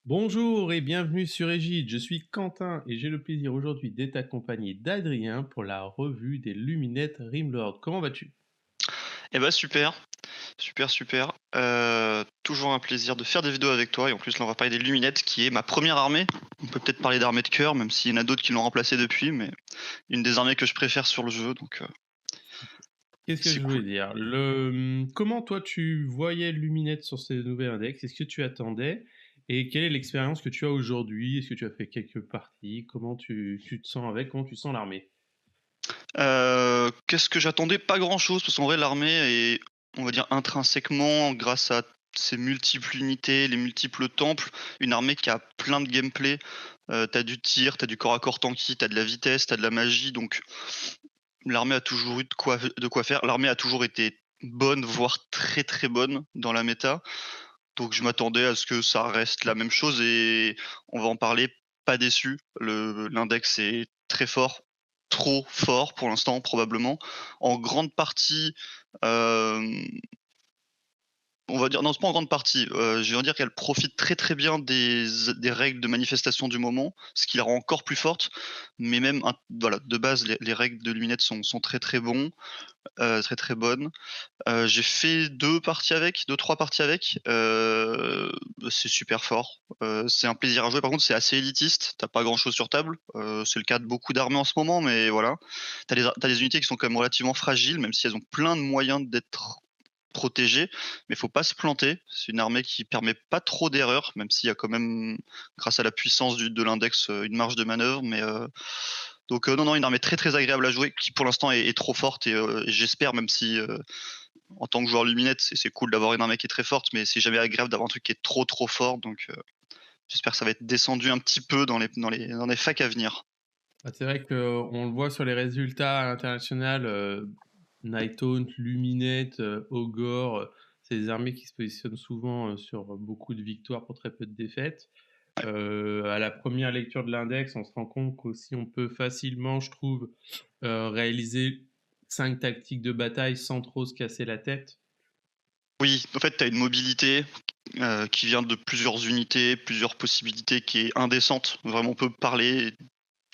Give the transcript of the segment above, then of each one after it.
Bonjour et bienvenue sur Égide, je suis Quentin et j'ai le plaisir aujourd'hui d'être accompagné d'Adrien pour la revue des Luminettes Rimlord. Comment vas-tu? Eh bah, super, super, super. Toujours un plaisir de faire des vidéos avec toi et en plus là on va parler des luminettes qui est ma première armée. On peut peut-être parler d'armée de cœur même s'il y en a d'autres qui l'ont remplacée depuis, mais une des armées que je préfère sur le jeu donc Qu'est-ce que c'est je voulais cool. dire? Comment toi tu voyais Luminettes sur ces nouveaux index? Est-ce que tu attendais? Et quelle est l'expérience que tu as aujourd'hui? Est-ce que tu as fait quelques parties? Comment tu te sens avec? Comment tu sens l'armée? Qu'est-ce que j'attendais? Pas grand-chose parce qu'en vrai l'armée est, on va dire intrinsèquement grâce à ses multiples unités, les multiples temples, une armée qui a plein de gameplay. Tu du tir, t'as du corps à corps tanky, t'as de la vitesse, t'as de la magie donc l'armée a toujours eu de quoi faire. L'armée a toujours été bonne, voire très, très bonne dans la méta. Donc je m'attendais à ce que ça reste la même chose et on va en parler, pas déçu. Le L'index est très fort, trop fort pour l'instant probablement. En grande partie, hem on va dire non, c'est pas en grande partie, je vais dire qu'elle profite très, très bien des règles de manifestation du moment, ce qui la rend encore plus forte. Mais même voilà, de base, les règles de Luminette sont très, très très, très bonnes. J'ai fait 2 parties avec, 2-3 parties avec, c'est super fort, c'est un plaisir à jouer. Par contre, c'est assez élitiste, tu pas grand chose sur table, c'est le cas de beaucoup d'armées en ce moment, mais voilà. Tu des unités qui sont quand même relativement fragiles, même si elles ont plein de moyens d'être protégées, mais faut pas se planter. C'est une armée qui permet pas trop d'erreurs, même s'il y a quand même, grâce à la puissance de l'index, une marge de manœuvre, mais donc non, non, une armée très, très agréable à jouer qui pour l'instant est trop forte et j'espère même si, en tant que joueur luminette, c'est cool d'avoir une armée qui est très forte, mais c'est jamais agréable d'avoir un truc qui est trop, trop fort. Donc, j'espère que ça va être descendu un petit peu dans les facs à venir. Bah, c'est vrai qu'on le voit sur les résultats à l'international, Nighthaunt, Luminette, Ogre, c'est des armées qui se positionnent souvent sur beaucoup de victoires pour très peu de défaites. À la première lecture de l'index, on se rend compte qu'aussi on peut facilement, je trouve, réaliser 5 tactiques de bataille sans trop se casser la tête. Oui, en fait, tu as une mobilité qui vient de plusieurs unités, plusieurs possibilités, qui est indécente. Vraiment, on peut parler,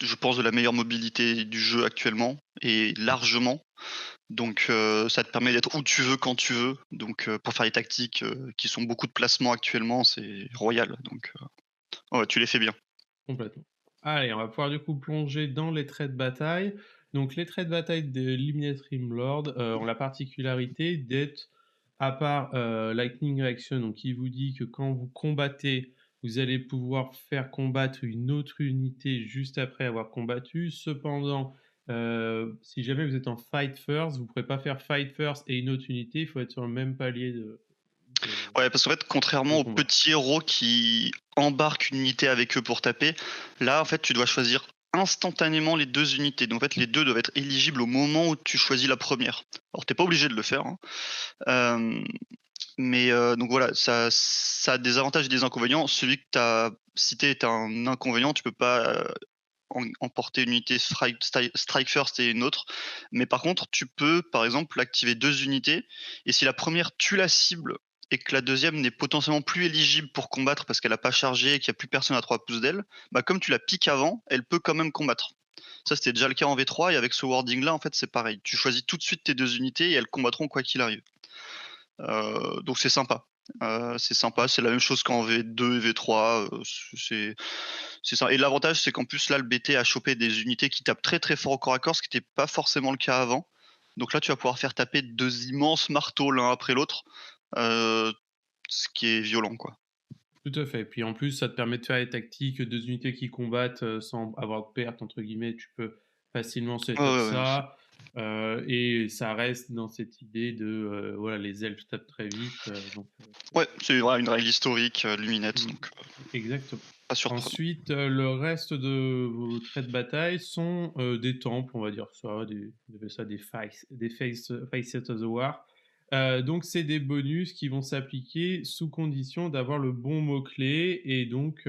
je pense, de la meilleure mobilité du jeu actuellement et largement. Donc, ça te permet d'être où tu veux, quand tu veux. Donc, pour faire les tactiques qui sont beaucoup de placements actuellement, c'est royal. Donc, ouais, tu les fais bien. Complètement. Allez, on va pouvoir du coup plonger dans les traits de bataille. Donc les traits de bataille de Lumineth Rimlord ont la particularité d'être, à part Lightning Reaction, donc qui vous dit que quand vous combattez, vous allez pouvoir faire combattre une autre unité juste après avoir combattu. Cependant, si jamais vous êtes en Fight First, vous ne pourrez pas faire Fight First et une autre unité, il faut être sur le même palier de, Ouais, parce qu'en fait, de contrairement aux combat. petits héros qui embarquent une unité avec eux pour taper, là, en fait, tu dois choisir instantanément les 2 unités. Donc en fait, les 2 doivent être éligibles au moment où tu choisis la première. Alors tu pas obligé de le faire, hein, hem, mais donc voilà, ça a des avantages et des inconvénients. Celui que tu as cité est un inconvénient, tu peux pas, emporter une unité strike first et une autre. Mais par contre, tu peux, par exemple, activer 2 unités et si la première tue la cible et que la deuxième n'est potentiellement plus éligible pour combattre parce qu'elle a pas chargé et qu'il y a plus personne à 3 pouces d'elle, bah, comme tu la piques avant, elle peut quand même combattre. Ça, c'était déjà le cas en V3 et avec ce wording là, en fait, c'est pareil. Tu choisis tout de suite tes 2 unités et elles combattront quoi qu'il arrive. Donc c'est sympa. C'est sympa, c'est la même chose qu'en V2 et V3, c'est ça et l'avantage, c'est qu'en plus, là, le BT a chopé des unités qui tapent très, très fort au corps à corps, ce qui était pas forcément le cas avant. Donc là, tu vas pouvoir faire taper 2 immenses marteaux l'un après l'autre, heu, ce qui est violent, quoi. Tout à fait. Puis en plus, ça te permet de faire les tactiques, 2 unités qui combattent, sans avoir de «perte» entre guillemets. Tu peux facilement Ouais, setup ouais, ouais, c'est ça, et ça reste dans cette idée de, voilà, les elfes tapent très vite, ouais, c'est voilà, une règle historique, Luminette, mmh, donc exactement. pas surprenant. Ensuite, le reste de vos traits de bataille sont, des temples, on va dire ça, on appelle ça des Facets of the War. Donc c'est des bonus qui vont s'appliquer sous condition d'avoir le bon mot-clé et donc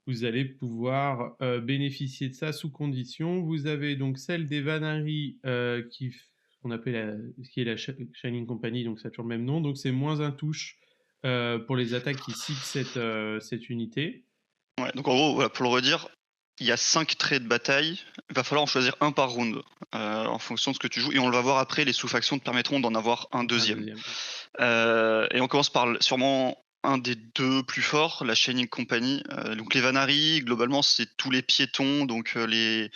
vous allez pouvoir, bénéficier de ça sous condition. Vous avez donc celle des Vanari, qu'on appelle qui est la Shining Company, donc ça a toujours le même nom, donc c'est -1 touche pour les attaques qui ciblent cette unité. Ouais, donc en gros, voilà, pour le redire, il y a 5 traits de bataille. Il va falloir en choisir un par round, en fonction de ce que tu joues et on le va voir après, les sous-factions te permettront d'en avoir un Un deuxième. deuxième. Et on commence par sûrement un des 2 plus forts, la Shining Company. Donc les Vanari, globalement, c'est tous les piétons, donc les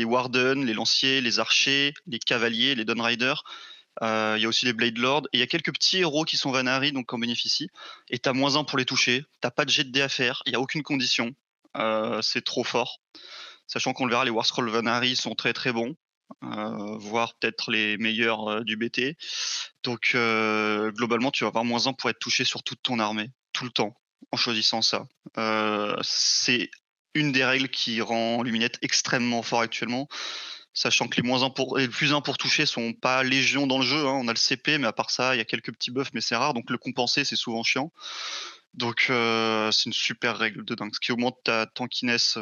Warden, les lanciers, les archers, les cavaliers, les Dawnriders. Il y a aussi les Blade Lords et il y a quelques petits héros qui sont Vanari, donc qui en bénéficient. Et t'as -1 pour les toucher, t'as pas de jet de dés à faire, il y a aucune condition. C'est trop fort. Sachant qu'on le verra, les Warscroll Vanari sont très très bons, voire peut-être les meilleurs du BT. Donc globalement, tu vas avoir -1 pour être touché sur toute ton armée, tout le temps, en choisissant ça. C'est une des règles qui rend Luminette extrêmement fort actuellement. Sachant que les -1 pour et le +1 pour toucher sont pas légion dans le jeu, hein. On a le CP, mais à part ça, il y a quelques petits buffs, mais c'est rare, donc le compenser, c'est souvent chiant. Donc c'est une super règle de dingue, ce qui augmente ta tankiness,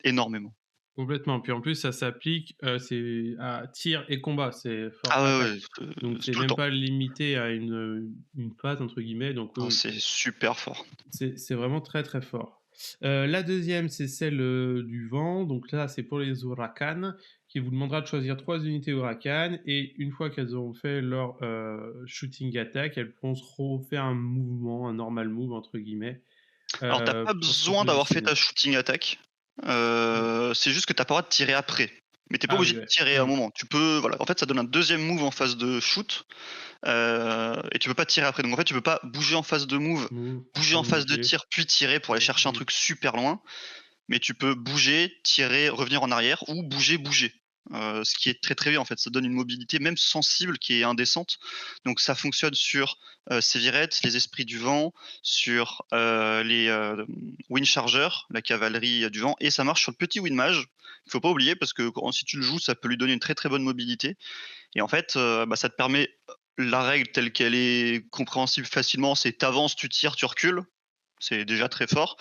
énormément. Complètement. Puis en plus, ça s'applique, c'est à tir et combat, c'est force Ah ouais, attaque. ouais, Donc c'est c'est tout le même temps. pas limité à une phase entre guillemets, donc oui, Non, oui, c'est super fort. c'est vraiment très, très fort. La deuxième, c'est celle, du vent, donc là, c'est pour les Huracans, qui vous demandera de choisir 3 unités Huracan et une fois qu'elles auront fait leur, shooting attack, elles pourront se refaire un mouvement, un «normal move» entre guillemets, Alors t'as pas pour se besoin d'avoir fait repositionner. ta shooting attack, Mmh. c'est juste que t'as pas le droit de tirer après. Mais t'es pas Ah obligé oui, de ouais. tirer à un Mmh. moment. Tu peux voilà, en fait, ça donne un deuxième move en phase de shoot. Et tu peux pas tirer après. Donc en fait, tu peux pas bouger en phase de move, Move, bouger en phase de rebouger. tir, puis tirer pour aller Ouais, chercher un truc super loin. Mais tu peux bouger, tirer, revenir en arrière ou bouger, bouger. Ce qui est très très bien en fait, ça donne une mobilité même sensible qui est indécente. Donc ça fonctionne sur Sévirette, les esprits du vent, sur les Wind Chargers, la cavalerie du vent, et ça marche sur le petit Wind Mage. Il faut pas oublier parce que si tu le joues, ça peut lui donner une très très bonne mobilité. Et en fait, ça te permet la règle telle qu'elle est compréhensible facilement, c'est t'avances, tu tires, tu recules. C'est déjà très fort,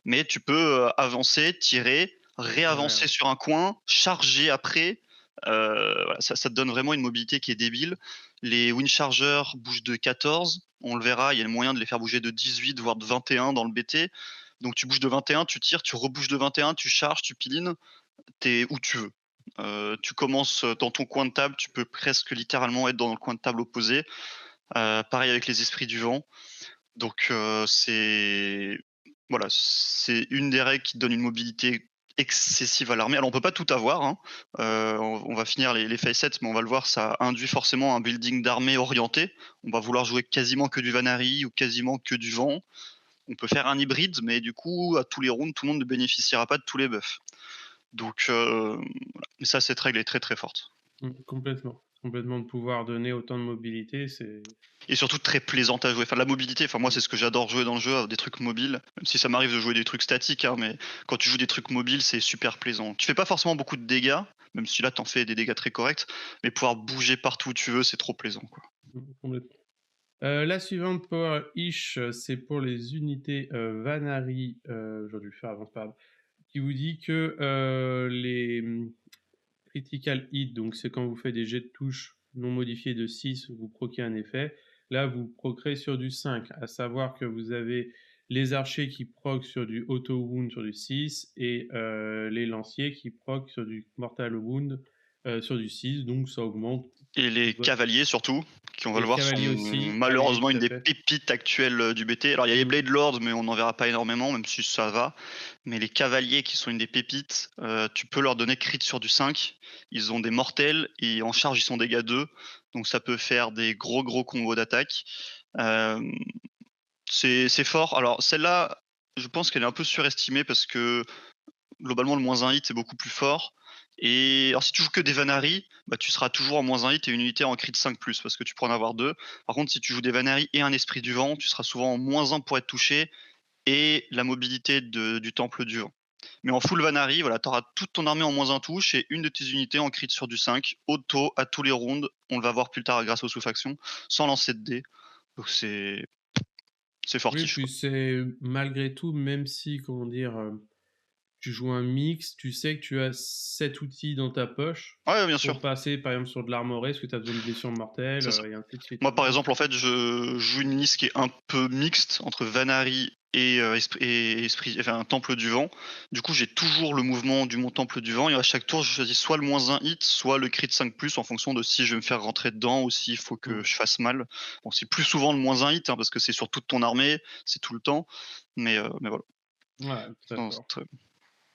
mais tu peux avancer, tirer, Ouais, réavancer sur un coin, charger après. Voilà, ça te donne vraiment une mobilité qui est débile. Les wind chargers bougent de 14, on le verra, il y a le moyen de les faire bouger de 18 voire de 21 dans le BT. Donc tu bouges de 21, tu tires, tu rebouges de 21, tu charges, tu pilines, t'es où tu veux. Tu commences dans ton coin de table, tu peux presque littéralement être dans le coin de table opposé. Pareil avec les esprits du vent. Donc c'est voilà, c'est une des règles qui donne une mobilité excessive à l'armée. Alors on peut pas tout avoir, hein. On va finir les facets, mais on va le voir, ça induit forcément un building d'armée orienté. On va vouloir jouer quasiment que du Vanari ou quasiment que du vent. On peut faire un hybride, mais du coup, à tous les rounds, tout le monde ne bénéficiera pas de tous les buffs. Donc voilà. Mais ça, cette règle est très, très forte. complètement. Complètement de pouvoir donner autant de mobilité, c'est Et surtout très plaisante à jouer. Enfin, la mobilité, enfin moi mmh, c'est ce que j'adore jouer dans le jeu, des trucs mobiles. Même si ça m'arrive de jouer des trucs statiques, hein, mais quand tu joues des trucs mobiles, c'est super plaisant. Tu fais pas forcément beaucoup de dégâts, même si là t'en fais des dégâts très corrects, mais pouvoir bouger partout où tu veux, c'est trop plaisant, quoi. complètement. La suivante, Power Ish, c'est pour les unités, Vanari, j'aurais dû le faire avant, c'est pas grave, qui vous dit que, les, critical hit, donc c'est quand vous faites des jets de touche non modifiés de 6, vous proquez un effet. Là, vous procrez sur du 5, à savoir que vous avez les archers qui proc sur du auto wound sur du 6 et les lanciers qui proc sur du mortal wound sur du 6, donc ça augmente Et les votre... cavaliers surtout, qui on va Et le les voir sont cavaliers aussi, ah oui, malheureusement tout une à des fait. pépites actuelles du BT. Alors il y a les Mm. Blade Lords, mais on n'en verra pas énormément, même si ça va. Mais les cavaliers qui sont une des pépites, tu peux leur donner crit sur du 5. Ils ont des mortels et en charge ils sont dégâts 2. Donc ça peut faire des gros gros combos d'attaque. Euh, c'est fort. Alors celle-là, je pense qu'elle est un peu surestimée parce que globalement, le -1 hit est beaucoup plus fort. Et alors, si tu joues que des Vanari, tu seras toujours en -1 hit et une unité en crit 5 parce que tu peux en avoir deux. Par contre, si tu joues des Vanari et un esprit du vent, tu seras souvent en -1 pour être touché et la mobilité du temple du vent. Mais en full Vanari, voilà, tu auras toute ton armée en -1 touche et une de tes unités en crit sur du 5, auto à tous les rounds. On le va voir plus tard grâce aux sous-factions, sans lancer de dés. Donc c'est Oui, fortiche, puis quoi. c'est malgré tout, même si, comment dire, tu joues un mix, tu sais que tu as cet outil dans ta poche Ouais, bien sûr, pour passer, par exemple, sur de l'armorée, parce que tu as besoin de blessures mortelles, c'est ça. et ainsi de suite. Moi, par exemple, en fait, je joue une liste qui est un peu mixte entre Vanari et esprit enfin, Temple du Vent. Du coup, j'ai toujours le mouvement du mon Temple du Vent et à chaque tour, je choisis soit le -1 hit, soit le crit 5+, en fonction de si je vais me faire rentrer dedans ou s'il faut que Mmh. je fasse mal. Bon, c'est plus souvent le -1 hit, hein, parce que c'est sur toute ton armée, c'est tout le temps, mais voilà. Ouais, Non, c'est d'accord. très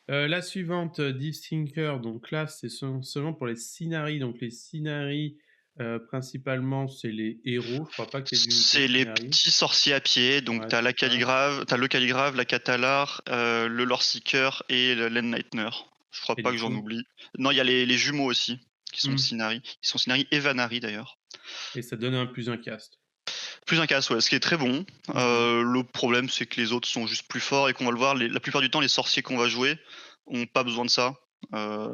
La suivante, Deep Thinker, donc là, c'est seulement pour les Scinari. Donc les Scinari, principalement, c'est les héros. Je crois pas qu'il y ait d'unité c'est les Scinari. petits sorciers à pied, donc Ouais, t'as la c'est ça. Calligrave, t'as le Calligrave, la Catalar, le Loreseeker et le l'Enlightener. Je crois Et pas du que j'en coup oublie. Non, il y a les jumeaux aussi, qui sont mmh, Scinari. Ils sont Scinari et Vanari d'ailleurs. et ça donne un plus un cast. Plus un casse, ouais, ce qui est très bon. Mmh. Le problème, c'est que les autres sont juste plus forts et qu'on va le voir, la plupart du temps, les sorciers qu'on va jouer ont pas besoin de ça. Heu,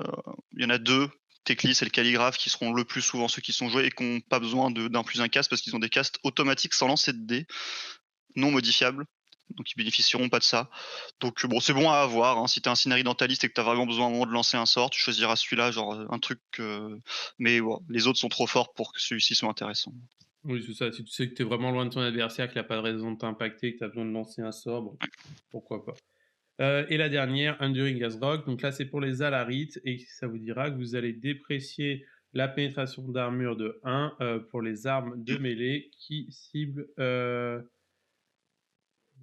il y en a 2, Teclis et le Calligraphe, qui seront le plus souvent ceux qui sont joués et qui ont pas besoin d'un plus un cast parce qu'ils ont des castes automatiques sans lancer de dés, non modifiables, donc ils bénéficieront pas de ça. Donc bon, c'est bon à avoir, hein. Si tu as un scénario dans ta liste et que tu as vraiment besoin à un moment de lancer un sort, tu choisiras celui-là, genre, un truc, mais bon, les autres sont trop forts pour que celui-ci soit intéressant. Oui, c'est ça. Si tu sais que tu es vraiment loin de ton adversaire, qu'il a pas de raison de t'impacter, que tu as besoin de lancer un sort, bon, pourquoi pas. Et la dernière, Enduring as Rock, donc là, c'est pour les Alarites et ça vous dira que vous allez déprécier la pénétration d'armure de 1, pour les armes de mêlée qui ciblent,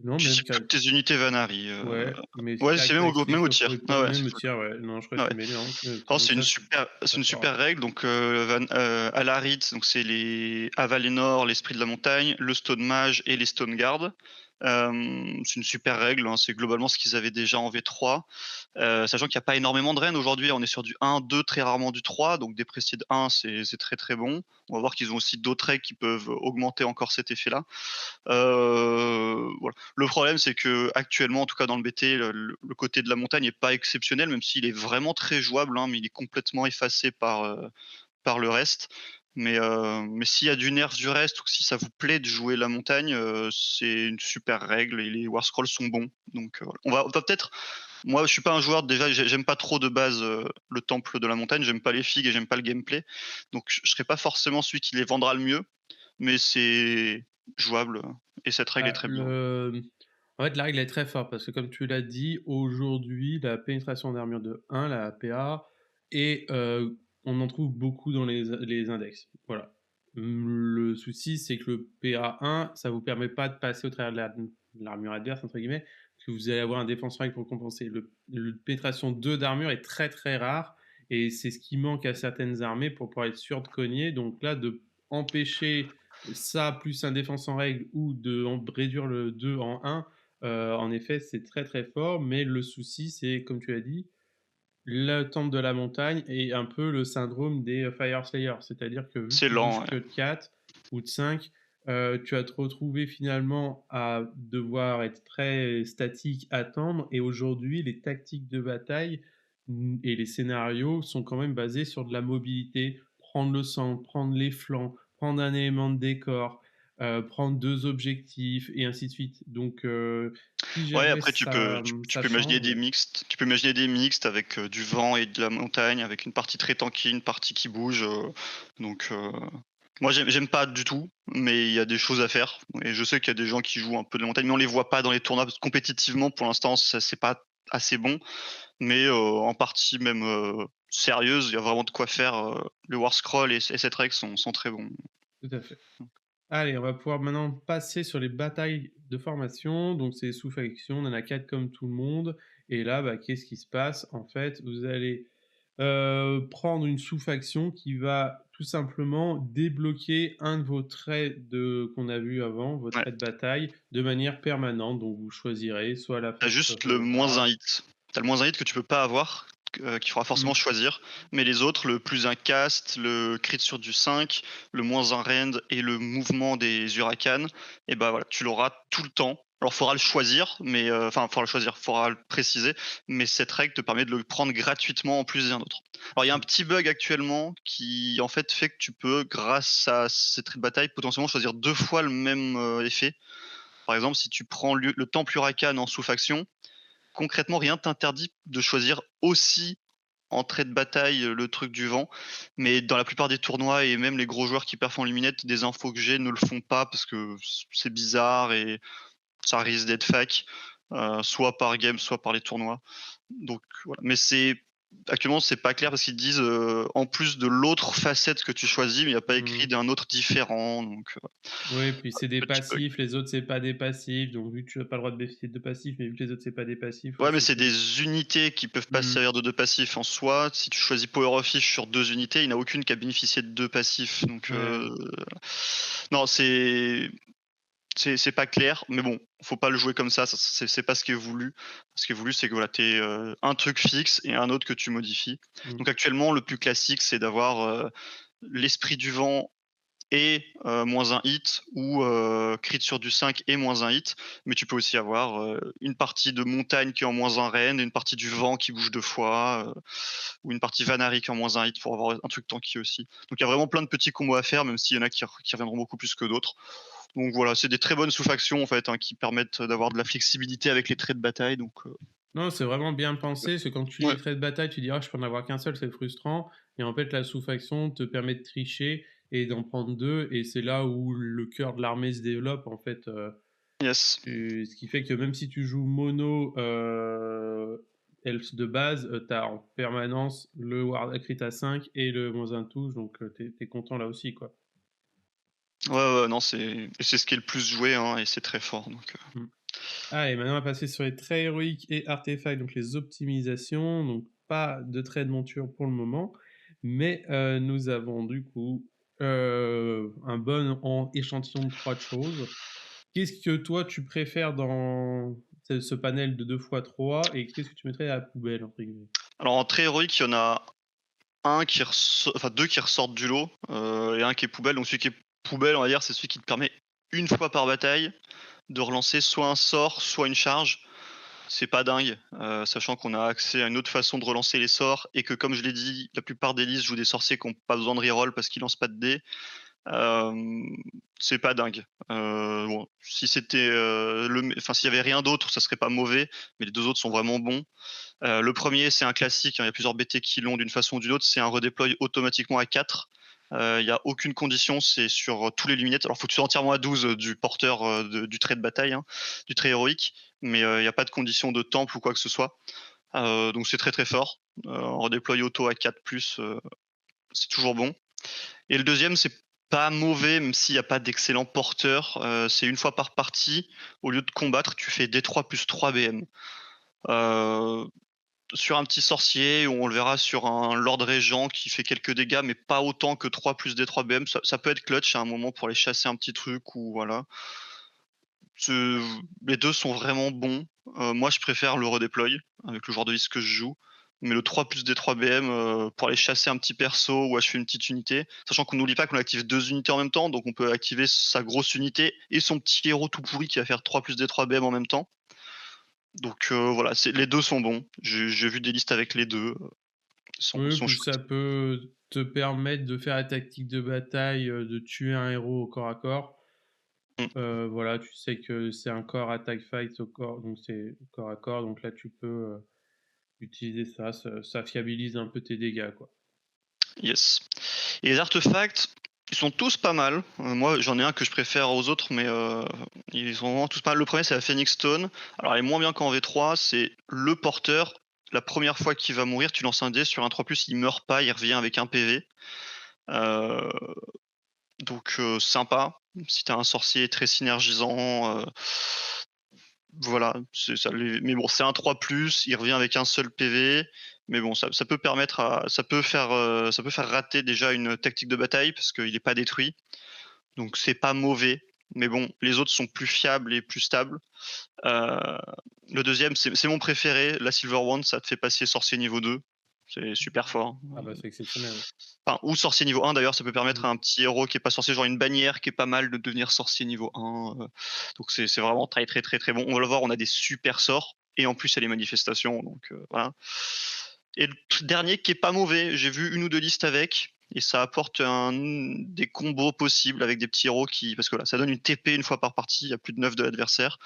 non, Tu même cibles toutes tes unités Vanari, ouais, mais ouais, c'est caractéristique même au sauf pour tir. les Ah ouais, même au tir, ouais. Non, je crois que ah c'est ouais. mêlée, hein, Oh, donc ça, c'est très une fort. super règle, donc Alarit, donc c'est les Avalénor, l'esprit de la montagne, le Stone Mage et les Stone Guard. C'est une super règle, hein, c'est globalement ce qu'ils avaient déjà en V3. Sachant qu'il y a pas énormément de reines aujourd'hui, on est sur du 1-2, très rarement du 3, donc déprécier de 1, c'est très, très bon. On va voir qu'ils ont aussi d'autres règles qui peuvent augmenter encore cet effet-là. Voilà. Le problème, c'est qu'actuellement, en tout cas dans le BT, le côté de la montagne est pas exceptionnel, même s'il est vraiment très jouable, hein, mais il est complètement effacé par le reste. Mais s'il y a du nerf du reste ou que si ça vous plaît de jouer la montagne, c'est une super règle et les war scrolls sont bons. Donc voilà. On va peut-être. Moi, je suis pas un joueur déjà, j'aime pas trop de base le temple de la montagne, j'aime pas les figues et j'aime pas le gameplay. Donc je serai pas forcément celui qui les vendra le mieux, mais c'est jouable et cette règle est Bah, très bien. en fait, la règle est très forte parce que comme tu l'as dit, aujourd'hui, la pénétration d'armure de 1, la PA, et on en trouve beaucoup dans les index. Voilà. Le souci, c'est que le PA1, ça vous permet pas de passer au travers de l'armure adverse, entre guillemets, parce que vous allez avoir un défense règle pour compenser. Le pénétration 2 d'armure est très très rare, et c'est ce qui manque à certaines armées pour pouvoir être sûr de cogner. Donc là, de empêcher ça plus un défense en règle ou de réduire le 2 en 1, en effet, c'est très très fort. Mais le souci, c'est, comme tu as dit, le temple de la montagne et un peu le syndrome des Fire Slayers. C'est-à-dire que vu que C'est tu lent, bouges ouais. que de 4 ou de 5, tu vas te retrouver finalement à devoir être très statique, attendre. Et aujourd'hui, les tactiques de bataille et les scénarios sont quand même basés sur de la mobilité, prendre le centre, prendre les flancs, prendre un élément de décor, prendre 2 objectifs et ainsi de suite. Donc si Ouais, jamais après ça, tu ça peux imaginer change, des mixtes. Tu peux imaginer des mixtes avec, du vent et de la montagne, avec une partie très tanky, une partie qui bouge, donc moi j'aime pas du tout, mais il y a des choses à faire et je sais qu'il y a des gens qui jouent un peu de la montagne, mais on les voit pas dans les tournois parce que compétitivement pour l'instant ça c'est pas assez bon, mais en partie même, sérieuse, il y a vraiment de quoi faire, le war scroll et cette règle sont très bons. tout à fait. Allez, on va pouvoir maintenant passer sur les batailles de formation. Donc, c'est sous-faction, on en a 4 comme tout le monde. Et là, bah, qu'est-ce qui se passe? En fait, vous allez prendre une sous-faction qui va tout simplement débloquer un de vos traits qu'on a vu avant, vos Ouais. traits de bataille, de manière permanente. Donc, vous choisirez soit la Tu force juste of le moins Avar. un hit. Tu as le moins un hit que tu peux pas avoir, qu'il faudra forcément Hmm. choisir. Mais les autres, le plus un cast, le crit sur du 5, le moins un rend et le mouvement des Hurricanes, et bah voilà, tu l'auras tout le temps. Alors, il faudra le choisir, mais enfin, il faudra le choisir, il faudra le préciser, mais cette règle te permet de le prendre gratuitement en plus d'un autre. Alors, il y a un petit bug actuellement qui, en fait que tu peux, grâce à ces traits de bataille, potentiellement choisir 2 fois le même effet. Par exemple, si tu prends le temple Huracan en sous-faction, concrètement, rien t'interdit de choisir aussi entrée de bataille, le truc du vent. Mais dans la plupart des tournois et même les gros joueurs qui perfent en luminette, des infos que j'ai ne le font pas parce que c'est bizarre et ça risque d'être fake, soit par game, soit par les tournois. Donc voilà. Mais actuellement, c'est pas clair parce qu'ils disent, en plus de l'autre facette que tu choisis, mais il y a pas écrit Mmh. d'un autre différent, donc Oui, puis c'est des petit bug. passifs, les autres c'est pas des passifs, donc vu que tu as pas le droit de bénéficier de 2 passifs, mais vu que les autres c'est pas des passifs, ouais, Ouais, mais c'est c'est chelou. des unités qui peuvent pas se Mmh. servir de 2 passifs en soi. Si tu choisis Power of Fish sur 2 unités, il n'y en a aucune qui a bénéficié de 2 passifs, donc Ouais. non, c'est pas clair, mais bon, faut pas le jouer comme ça, c'est pas ce qui est voulu. Ce qui est voulu, c'est que voilà, tu aies, un truc fixe et un autre que tu modifies. Mmh. Donc actuellement, le plus classique, c'est d'avoir, l'esprit du vent et -1 hit ou crit sur du 5 et -1 hit. Mais tu peux aussi avoir, une partie de montagne qui est en -1 rend, une partie du vent qui bouge 2 fois, ou une partie Vanari qui est en -1 hit pour avoir un truc tanky aussi. Donc il y a vraiment plein de petits combos à faire, même s'il y en a qui reviendront beaucoup plus que d'autres. Donc voilà, c'est des très bonnes sous-factions en fait, hein, qui permettent d'avoir de la flexibilité avec les traits de bataille donc Non, c'est vraiment bien pensé, c'est quand tu lis ouais. les traits de bataille, tu dis: «Ah, je peux en avoir qu'un seul, c'est frustrant» et en fait, la sous-faction te permet de tricher et d'en prendre 2 et c'est là où le cœur de l'armée se développe, en fait, Yes. ce qui fait que même si tu joues mono, elfe de base, tu as en permanence le ward crit à 5 et le -1 touche donc tu es content là aussi, quoi. Ouais, ouais, non, c'est ce qui est le plus joué, hein, et c'est très fort donc Mmh. Ah et maintenant on va passer sur les traits héroïques et artefacts, donc les optimisations, donc pas de traits de monture pour le moment, mais nous avons du coup, un bon en échantillon de 3 choses. Qu'est-ce que toi tu préfères dans ce panel de 2 fois 3 et qu'est-ce que tu mettrais «à la poubelle» entre guillemets? alors en très héroïque, il y en a un qui resso enfin 2 qui ressortent du lot, et un qui est poubelle. Donc celui qui est poubelle, on va dire, c'est celui qui te permet une fois par bataille de relancer soit un sort, soit une charge. C'est pas dingue, sachant qu'on a accès à une autre façon de relancer les sorts et que comme je l'ai dit, la plupart des listes jouent des sorciers qui ont pas besoin de reroll parce qu'ils lancent pas de dés. Hem, c'est pas dingue. Bon, si c'était, s'il y avait rien d'autre, ça serait pas mauvais, mais les 2 autres sont vraiment bons. Le premier, c'est un classique, hein, il y a plusieurs BT qui l'ont d'une façon ou d'une autre, c'est un redéploy automatiquement à 4. Il y a aucune condition, c'est sur, tous les lunettes. Alors, faut que tu sois entièrement à 12, du porteur, du trait de bataille, hein, du trait héroïque, mais il y a pas de condition de temple ou quoi que ce soit. Donc c'est très, très fort. En redéploy auto à 4+, c'est toujours bon. Et le deuxième, c'est pas mauvais, même s'il y a pas d'excellents porteurs. C'est une fois par partie, au lieu de combattre, tu fais D3 plus 3 BM. Heu, sur un petit sorcier, ou on le verra sur un lord régent qui fait quelques dégâts, mais pas autant que 3 plus D3 BM. Ça peut être clutch à un moment pour aller chasser un petit truc ou voilà. Ce Les 2 sont vraiment bons. Moi, je préfère le redéploy avec le genre de liste que je joue. Mais le 3 plus des 3 BM, pour aller chasser un petit perso ou achever une petite unité, sachant qu'on n'oublie pas qu'on active 2 unités en même temps, donc on peut activer sa grosse unité et son petit héros tout pourri qui va faire 3 plus des 3 BM en même temps. Donc voilà, les 2 sont bons. J'ai vu des listes avec les 2, Oui, sont puis chouettes. ça peut te permettre de faire la tactique de bataille, de tuer un héros au corps à corps. Mmh. Voilà, tu sais que c'est un corps attack fight au corps, donc c'est corps à corps, donc là tu peux, utiliser ça fiabilise un peu tes dégâts, quoi. Yes. Et les artefacts, ils sont tous pas mal. Moi, j'en ai un que je préfère aux autres, mais ils sont vraiment tous pas mal. Le premier, c'est la Phoenix Stone. Alors, elle est moins bien qu'en V3. C'est le porteur. La première fois qu'il va mourir, tu lances un dé sur un 3+, il meurt pas, il revient avec un PV. Euh, donc, sympa. Si t'as un sorcier très synergisant, voilà, c'est ça. Mais bon, c'est un 3+, il revient avec un seul PV. Mais bon, ça peut permettre ça peut faire rater déjà une tactique de bataille parce qu'il est pas détruit. Donc c'est pas mauvais. Mais bon, les autres sont plus fiables et plus stables. Euh, le deuxième, c'est mon préféré. La Silver Wand, ça te fait passer sorcier niveau 2. C'est super fort. Ah bah, c'est exceptionnel, ouais. Enfin, ou sorcier niveau 1 d'ailleurs, ça peut permettre Mmh. à un petit héros qui est pas sorcier, genre une bannière qui est pas mal, de devenir sorcier niveau 1. Donc c'est vraiment très très très très bon. On va le voir, on a des super sorts et en plus il y a les manifestations, donc voilà. Et le dernier qui est pas mauvais, j'ai vu une ou deux listes avec. et ça apporte des combos possibles avec des petits héros parce que là, ça donne une TP une fois par partie, il y a plus de 9 de l'adversaire.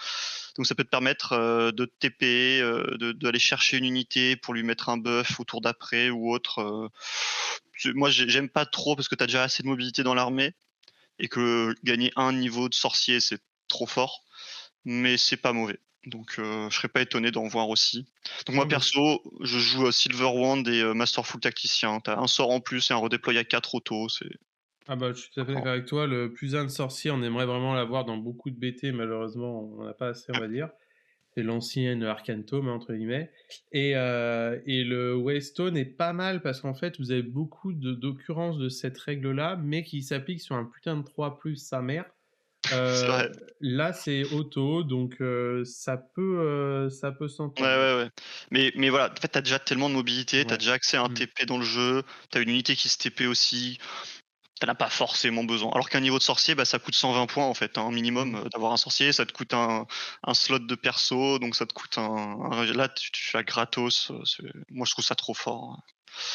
Donc ça peut te permettre de te TP, d'aller chercher une unité pour lui mettre un buff au tour d'après ou autre. Moi, j'aime pas trop parce que tu as déjà assez de mobilité dans l'armée et que gagner un niveau de sorcier, c'est trop fort, mais c'est pas mauvais. Donc je serais pas étonné d'en voir aussi. Donc moi Non, mais perso, je joue Silver Wand et Masterful Tacticien. Tu as un sort en plus et un redéploy à 4 auto, c'est ah bah, je suis tout à fait encore d'accord avec toi. Le plus un de sorcier, on aimerait vraiment l'avoir dans beaucoup de BT. Malheureusement, on n'en a pas assez, on ouais. va dire. C'est l'ancienne Arcane Tome, entre guillemets. Et le Waystone est pas mal parce qu'en fait, vous avez beaucoup d'occurrences de cette règle-là, mais qui s'applique sur un putain de 3 plus sa mère. C'est vrai. Là, c'est auto, donc ça peut Ouais, s'entendre, ouais. ouais, ouais. Mais voilà, en fait, tu as déjà tellement de mobilité, tu as Ouais. déjà accès à un Mmh. TP dans le jeu, tu as une unité qui se TP aussi. Tu as pas forcément besoin. Alors qu'un niveau de sorcier, bah, ça coûte 120 points en fait, un minimum, Mmh. d'avoir un sorcier. Ça te coûte un slot de perso, donc ça te coûte là, tu as gratos, moi je trouve ça trop fort, hein.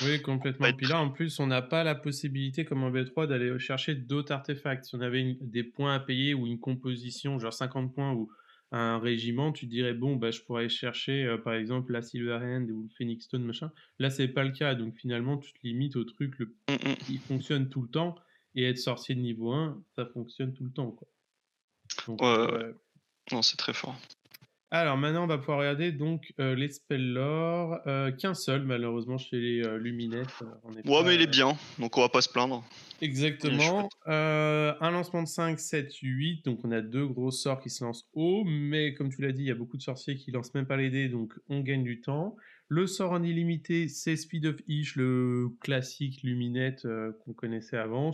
Oui, Faut pas complètement. être Puis là, en plus, on n'a pas la possibilité, comme en V3, d'aller chercher d'autres artefacts. Si on avait des points à payer ou une composition, genre 50 points ou un régiment, tu dirais, bon, bah, je pourrais chercher, par exemple, la Silver Hand ou le Phoenix Stone, machin. Là, c'est pas le cas. Donc, finalement, tu te limites au truc mmh mh. qui fonctionne tout le temps. Et être sorcier de niveau 1, ça fonctionne tout le temps, quoi. Donc, Ouais, ouais, ouais. ouais. Non, c'est très fort. Alors maintenant, on va pouvoir regarder donc les spells lore. Qu'un seul, malheureusement, chez les luminettes. On n'est Ouais, mais pas il est bien, donc on va pas se plaindre. Il est chouette. exactement. Un lancement de 5, 7, 8. Donc on a deux gros sorts qui se lancent haut. Mais comme tu l'as dit, il y a beaucoup de sorciers qui lancent même pas les dés. Donc on gagne du temps. Le sort en illimité, c'est Speed of Ish, le classique luminette qu'on connaissait avant.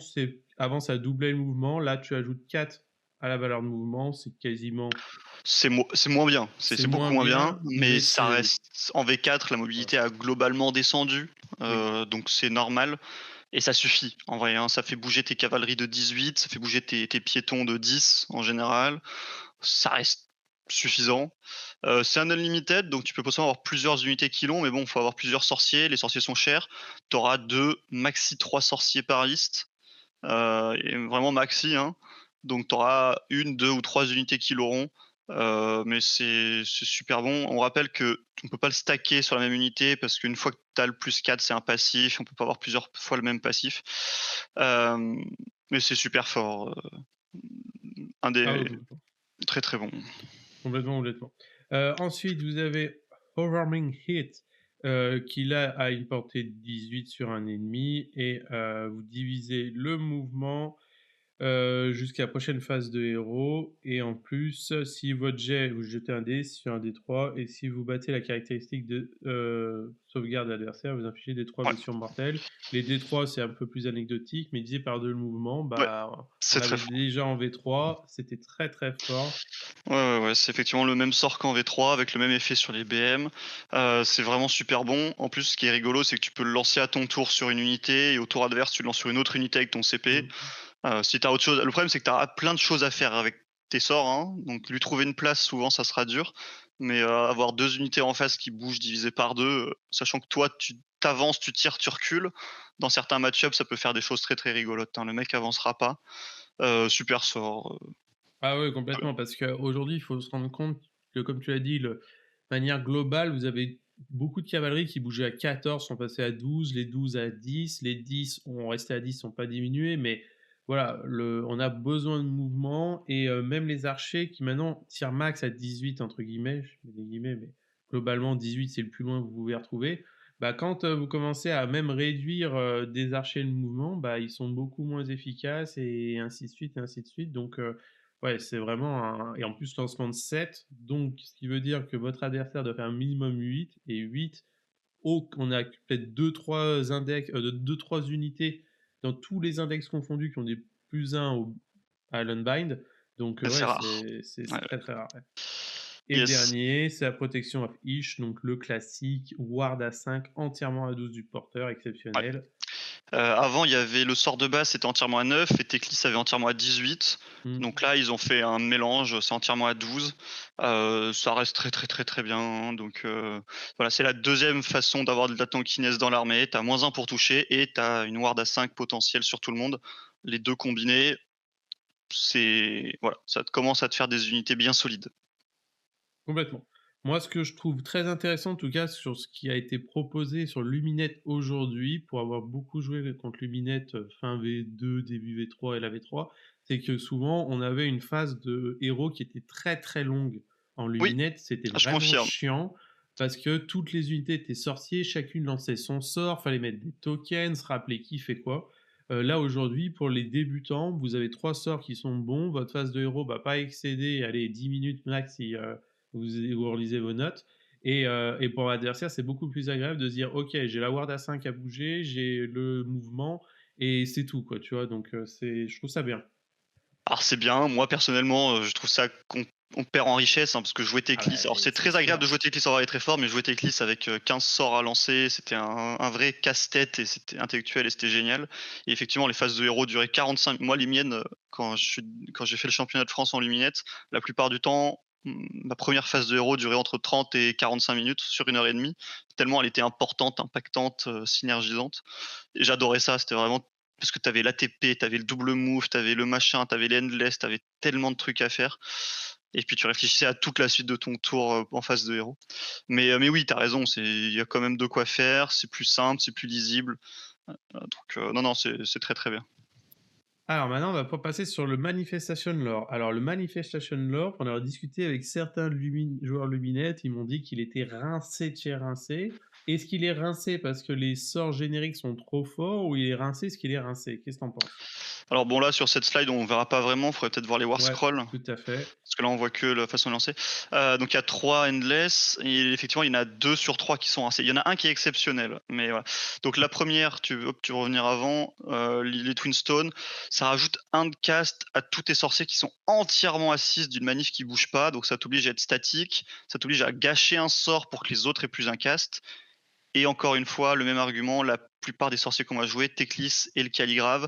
Avant, ça doublait le mouvement. Là, tu ajoutes 4 à la valeur de mouvement. C'est quasiment. C'est moins bien, C'est c'est beaucoup moins moins bien, bien, mais mais ça c'est. reste en V4, la Voilà. mobilité a globalement descendu, Oui. donc c'est normal et ça suffit en vrai, hein. Ça fait bouger tes cavaleries de 18, ça fait bouger tes piétons de 10 en général. Ça reste suffisant. C'est un unlimited, donc tu peux possiblement avoir plusieurs unités qui l'ont, mais bon, il faut avoir plusieurs sorciers. Les sorciers sont chers. Tu auras 2, maxi 3 sorciers par liste, et vraiment maxi, hein. Donc tu auras 1, 2 ou 3 unités qui l'auront, mais c'est super bon. On rappelle qu'on ne peut pas le stacker sur la même unité parce qu'une fois que tu as le +4, c'est un passif. On peut pas avoir plusieurs fois le même passif. Hem, mais c'est super fort, un Ah des oui, complètement. très, très bon. Complètement, complètement. Ensuite, vous avez Overwhelming Hit, qui là a une portée de 18 sur un ennemi et vous divisez le mouvement jusqu'à la prochaine phase de héros. Et en plus, si votre jet, vous jetez un dé sur un D3, et si vous battez la caractéristique de sauvegarde de l'adversaire, vous infligez des 3 Ouais, blessures mortelles. Les D3, c'est un peu plus anecdotique, mais divisé par deux le mouvement, ouais, bah, on c'est très avait fort. déjà en V3, c'était très très fort. Ouais, ouais, ouais, c'est effectivement le même sort qu'en V3 avec le même effet sur les BM. C'est vraiment super bon. En plus, ce qui est rigolo, c'est que tu peux le lancer à ton tour sur une unité et au tour adverse, tu le lances sur une autre unité avec ton CP. Mm. Si tu as autre chose, le problème, c'est que tu auras plein de choses à faire avec tes sorts, hein. Donc lui trouver une place, souvent, ça sera dur. Mais avoir 2 unités en face qui bougent divisé par 2, sachant que toi, tu t'avances, tu tires, tu recules. Dans certains match-ups, ça peut faire des choses très, très rigolotes, hein. Le mec avancera pas. Super sort, Ah oui, complètement, parce qu'aujourd'hui, il faut se rendre compte que, comme tu l'as dit, de manière globale, vous avez beaucoup de cavalerie qui bougeaient à 14, sont passés à 12, les 12 à 10, les 10 ont resté à 10, sont pas diminués, mais voilà, on a besoin de mouvement, et même les archers qui maintenant tirent max à 18, entre guillemets, je mets des guillemets, mais globalement 18 c'est le plus loin que vous pouvez retrouver. Bah, quand vous commencez à même réduire des archers le mouvement, bah, ils sont beaucoup moins efficaces, et ainsi de suite, et ainsi de suite. Donc, ouais, c'est vraiment un et en plus lancement de 7, donc ce qui veut dire que votre adversaire doit faire un minimum 8, et 8, on a peut-être deux-trois index, 2-3 unités dans tous les index confondus qui ont des +1 à l'Unbind, donc c'est ouais, rare. c'est Ouais, très, très rare, ouais. Et le yes. dernier, c'est la protection of Ish, donc le classique Ward à 5 entièrement à 12 du porteur, Ouais. exceptionnel. Avant, il y avait le sort de base, c'était entièrement à 9 et Teclis avait entièrement à 18. Mmh. Donc là, ils ont fait un mélange, c'est entièrement à 12. Ça reste très, très, très, très bien, hein, donc voilà, c'est la deuxième façon d'avoir de la tankiness dans l'armée. Tu as -1 pour toucher et tu as une ward à 5 potentielle sur tout le monde. Les 2 combinés, c'est voilà, ça te commence à te faire des unités bien solides. Complètement. Moi, ce que je trouve très intéressant, en tout cas, sur ce qui a été proposé sur Luminette aujourd'hui, pour avoir beaucoup joué contre Luminette, fin V2, début V3 et la V3, c'est que souvent, on avait une phase de héros qui était très, très longue. En Oui, Luminette, c'était ça je vraiment confirme. chiant parce que toutes les unités étaient sorciers, chacune lançait son sort, fallait mettre des tokens, se rappeler qui fait quoi. Là, aujourd'hui, pour les débutants, vous avez 3 sorts qui sont bons, votre phase de héros va pas excéder, allez, 10 minutes max si, vous relisez vos notes. Et pour l'adversaire, c'est beaucoup plus agréable de se dire ok, j'ai la ward à 5 à bouger, j'ai le mouvement, et c'est tout, quoi, tu vois. Donc, je trouve ça bien. Alors c'est bien, moi personnellement, je trouve ça qu'on perd en richesse, hein, parce que jouer Ah Teclis bah, alors c'est c'est très agréable sûr. de jouer Teclis en varié très fort, mais jouer Teclis avec, 15 sorts à lancer, c'était un vrai casse-tête et c'était intellectuel et c'était génial. Et effectivement, les phases de héros duraient 45. Moi, les miennes, quand j'ai fait le championnat de France en luminette, la plupart du temps, ma première phase de héros durait entre 30 et 45 minutes sur 1 heure et demie, tellement elle était importante, impactante, synergisante. Et j'adorais ça, c'était vraiment parce que tu avais l'ATP, tu avais le double move, tu avais le machin, tu avais les endless, tu avais tellement de trucs à faire. Et puis tu réfléchissais à toute la suite de ton tour en phase de héros. Mais oui, tu as raison, il y a quand même de quoi faire, c'est plus simple, c'est plus lisible. Donc non, non, c'est très très bien. Alors maintenant, on va passer sur le Manifestation Lore. Alors le Manifestation Lore, on a discuté avec certains joueurs Luminette, ils m'ont dit qu'il était rincé de chez rincé. Est-ce qu'il est rincé parce que les sorts génériques sont trop forts, ou il est rincé parce qu'il est rincé? Qu'est-ce que t'en penses? Alors bon là sur cette slide on verra pas vraiment, il faudrait peut-être voir les war Ouais, scrolls. tout à fait. Parce que là, on voit que la façon de lancer. Donc il y a 3 endless et effectivement, il y en a 2 sur 3 qui sont rincés. Il y en a un qui est exceptionnel, mais voilà. Donc la première, tu veux revenir avant, les Twin Stones, ça rajoute un de cast à tous tes sorciers qui sont entièrement à 6 d'une manif qui bouge pas, donc ça t'oblige à être statique, ça t'oblige à gâcher un sort pour que les autres aient plus un cast. Et encore une fois, le même argument, la plupart des sorciers qu'on va jouer, Teclis et le Caligrave,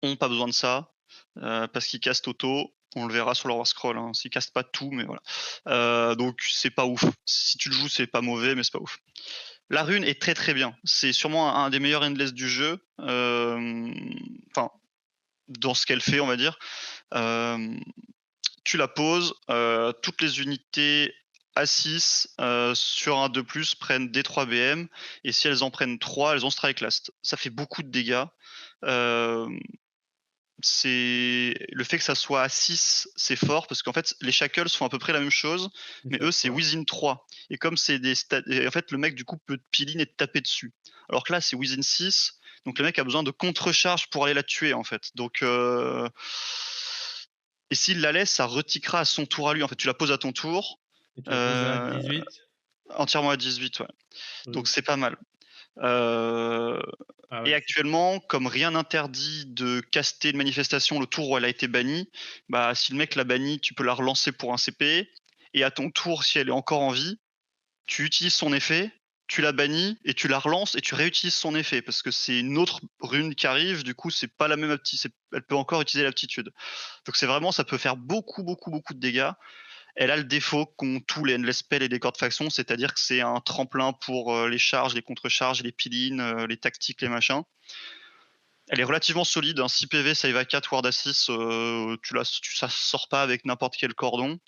ont pas besoin de ça, parce qu'ils castent auto. On le verra sur leur scroll, hein, s'ils castent pas tout, mais voilà. Donc c'est pas ouf. Si tu le joues, c'est pas mauvais, mais c'est pas ouf. La rune est très très bien. C'est sûrement un des meilleurs endless du jeu. Enfin, dans ce qu'elle fait, on va dire. Euh, Tu la poses, toutes les unités A6 sur un 2+, prennent D3 BM, et si elles en prennent 3, elles ont Strike Last. Ça fait beaucoup de dégâts. Euh, c'est le fait que ça soit à 6, c'est fort parce qu'en fait les shackles font à peu près la même chose, Ils mais savent eux c'est quoi? within 3. Et comme c'est des et en fait le mec du coup peut peel-in et te taper dessus. Alors que là c'est within 6, donc le mec a besoin de contre-charge pour aller la tuer en fait. Donc et s'il la laisse, ça retiquera à son tour à lui. En fait, tu la poses à ton tour, Et tu la poses à euh, 18. entièrement à 18, ouais. Donc Oui. c'est pas mal. Euh, Ah et ouais, actuellement, comme rien n'interdit de caster une manifestation le tour où elle a été bannie, bah si le mec l'a bannie, tu peux la relancer pour un CP. Et à ton tour, si elle est encore en vie, tu utilises son effet, tu la bannis et tu la relances et tu réutilises son effet parce que c'est une autre rune qui arrive. Du coup, c'est pas la même aptitude. Elle peut encore utiliser l'aptitude. Donc c'est vraiment, ça peut faire beaucoup, beaucoup, beaucoup de dégâts. Elle a le défaut qu'ont tous les endless spells et les corps de faction, c'est-à-dire que c'est un tremplin pour les charges, les contre-charges, les peel-in, les tactiques, les machins. Elle est relativement solide, un 6 PV, save à 4, ward à 6, ça sort pas avec n'importe quel cordon.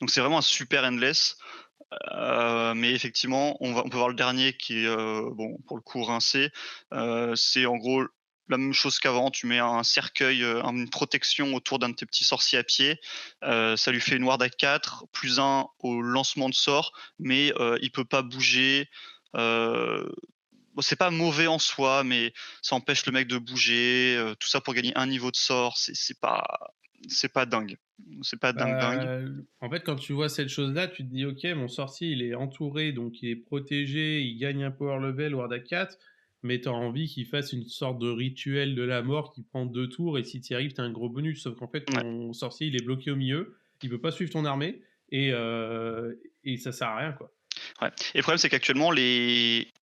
Donc c'est vraiment un super endless. Mais effectivement, on peut voir le dernier qui est, bon, pour le coup, rincé. C'est en gros la même chose qu'avant, tu mets un cercueil, une protection autour d'un de tes petits sorciers à pied. Ça lui fait une ward à 4, plus un au lancement de sort, mais il peut pas bouger. Bon, c'est pas mauvais en soi, mais ça empêche le mec de bouger, tout ça pour gagner un niveau de sort. C'est pas dingue. C'est pas dingue dingue. Bah, en fait, quand tu vois cette chose-là, tu te dis: «OK, mon sorcier, il est entouré, donc il est protégé, il gagne un power level Ward à 4», mais tu as envie qu'il fasse une sorte de rituel de la mort qui prend 2 tours, et si tu y arrives, tu as un gros bonus. Sauf qu'en fait, Ouais. ton sorcier, il est bloqué au milieu, il peut pas suivre ton armée, et ça sert à rien, quoi. Ouais. Et le problème, c'est qu'actuellement,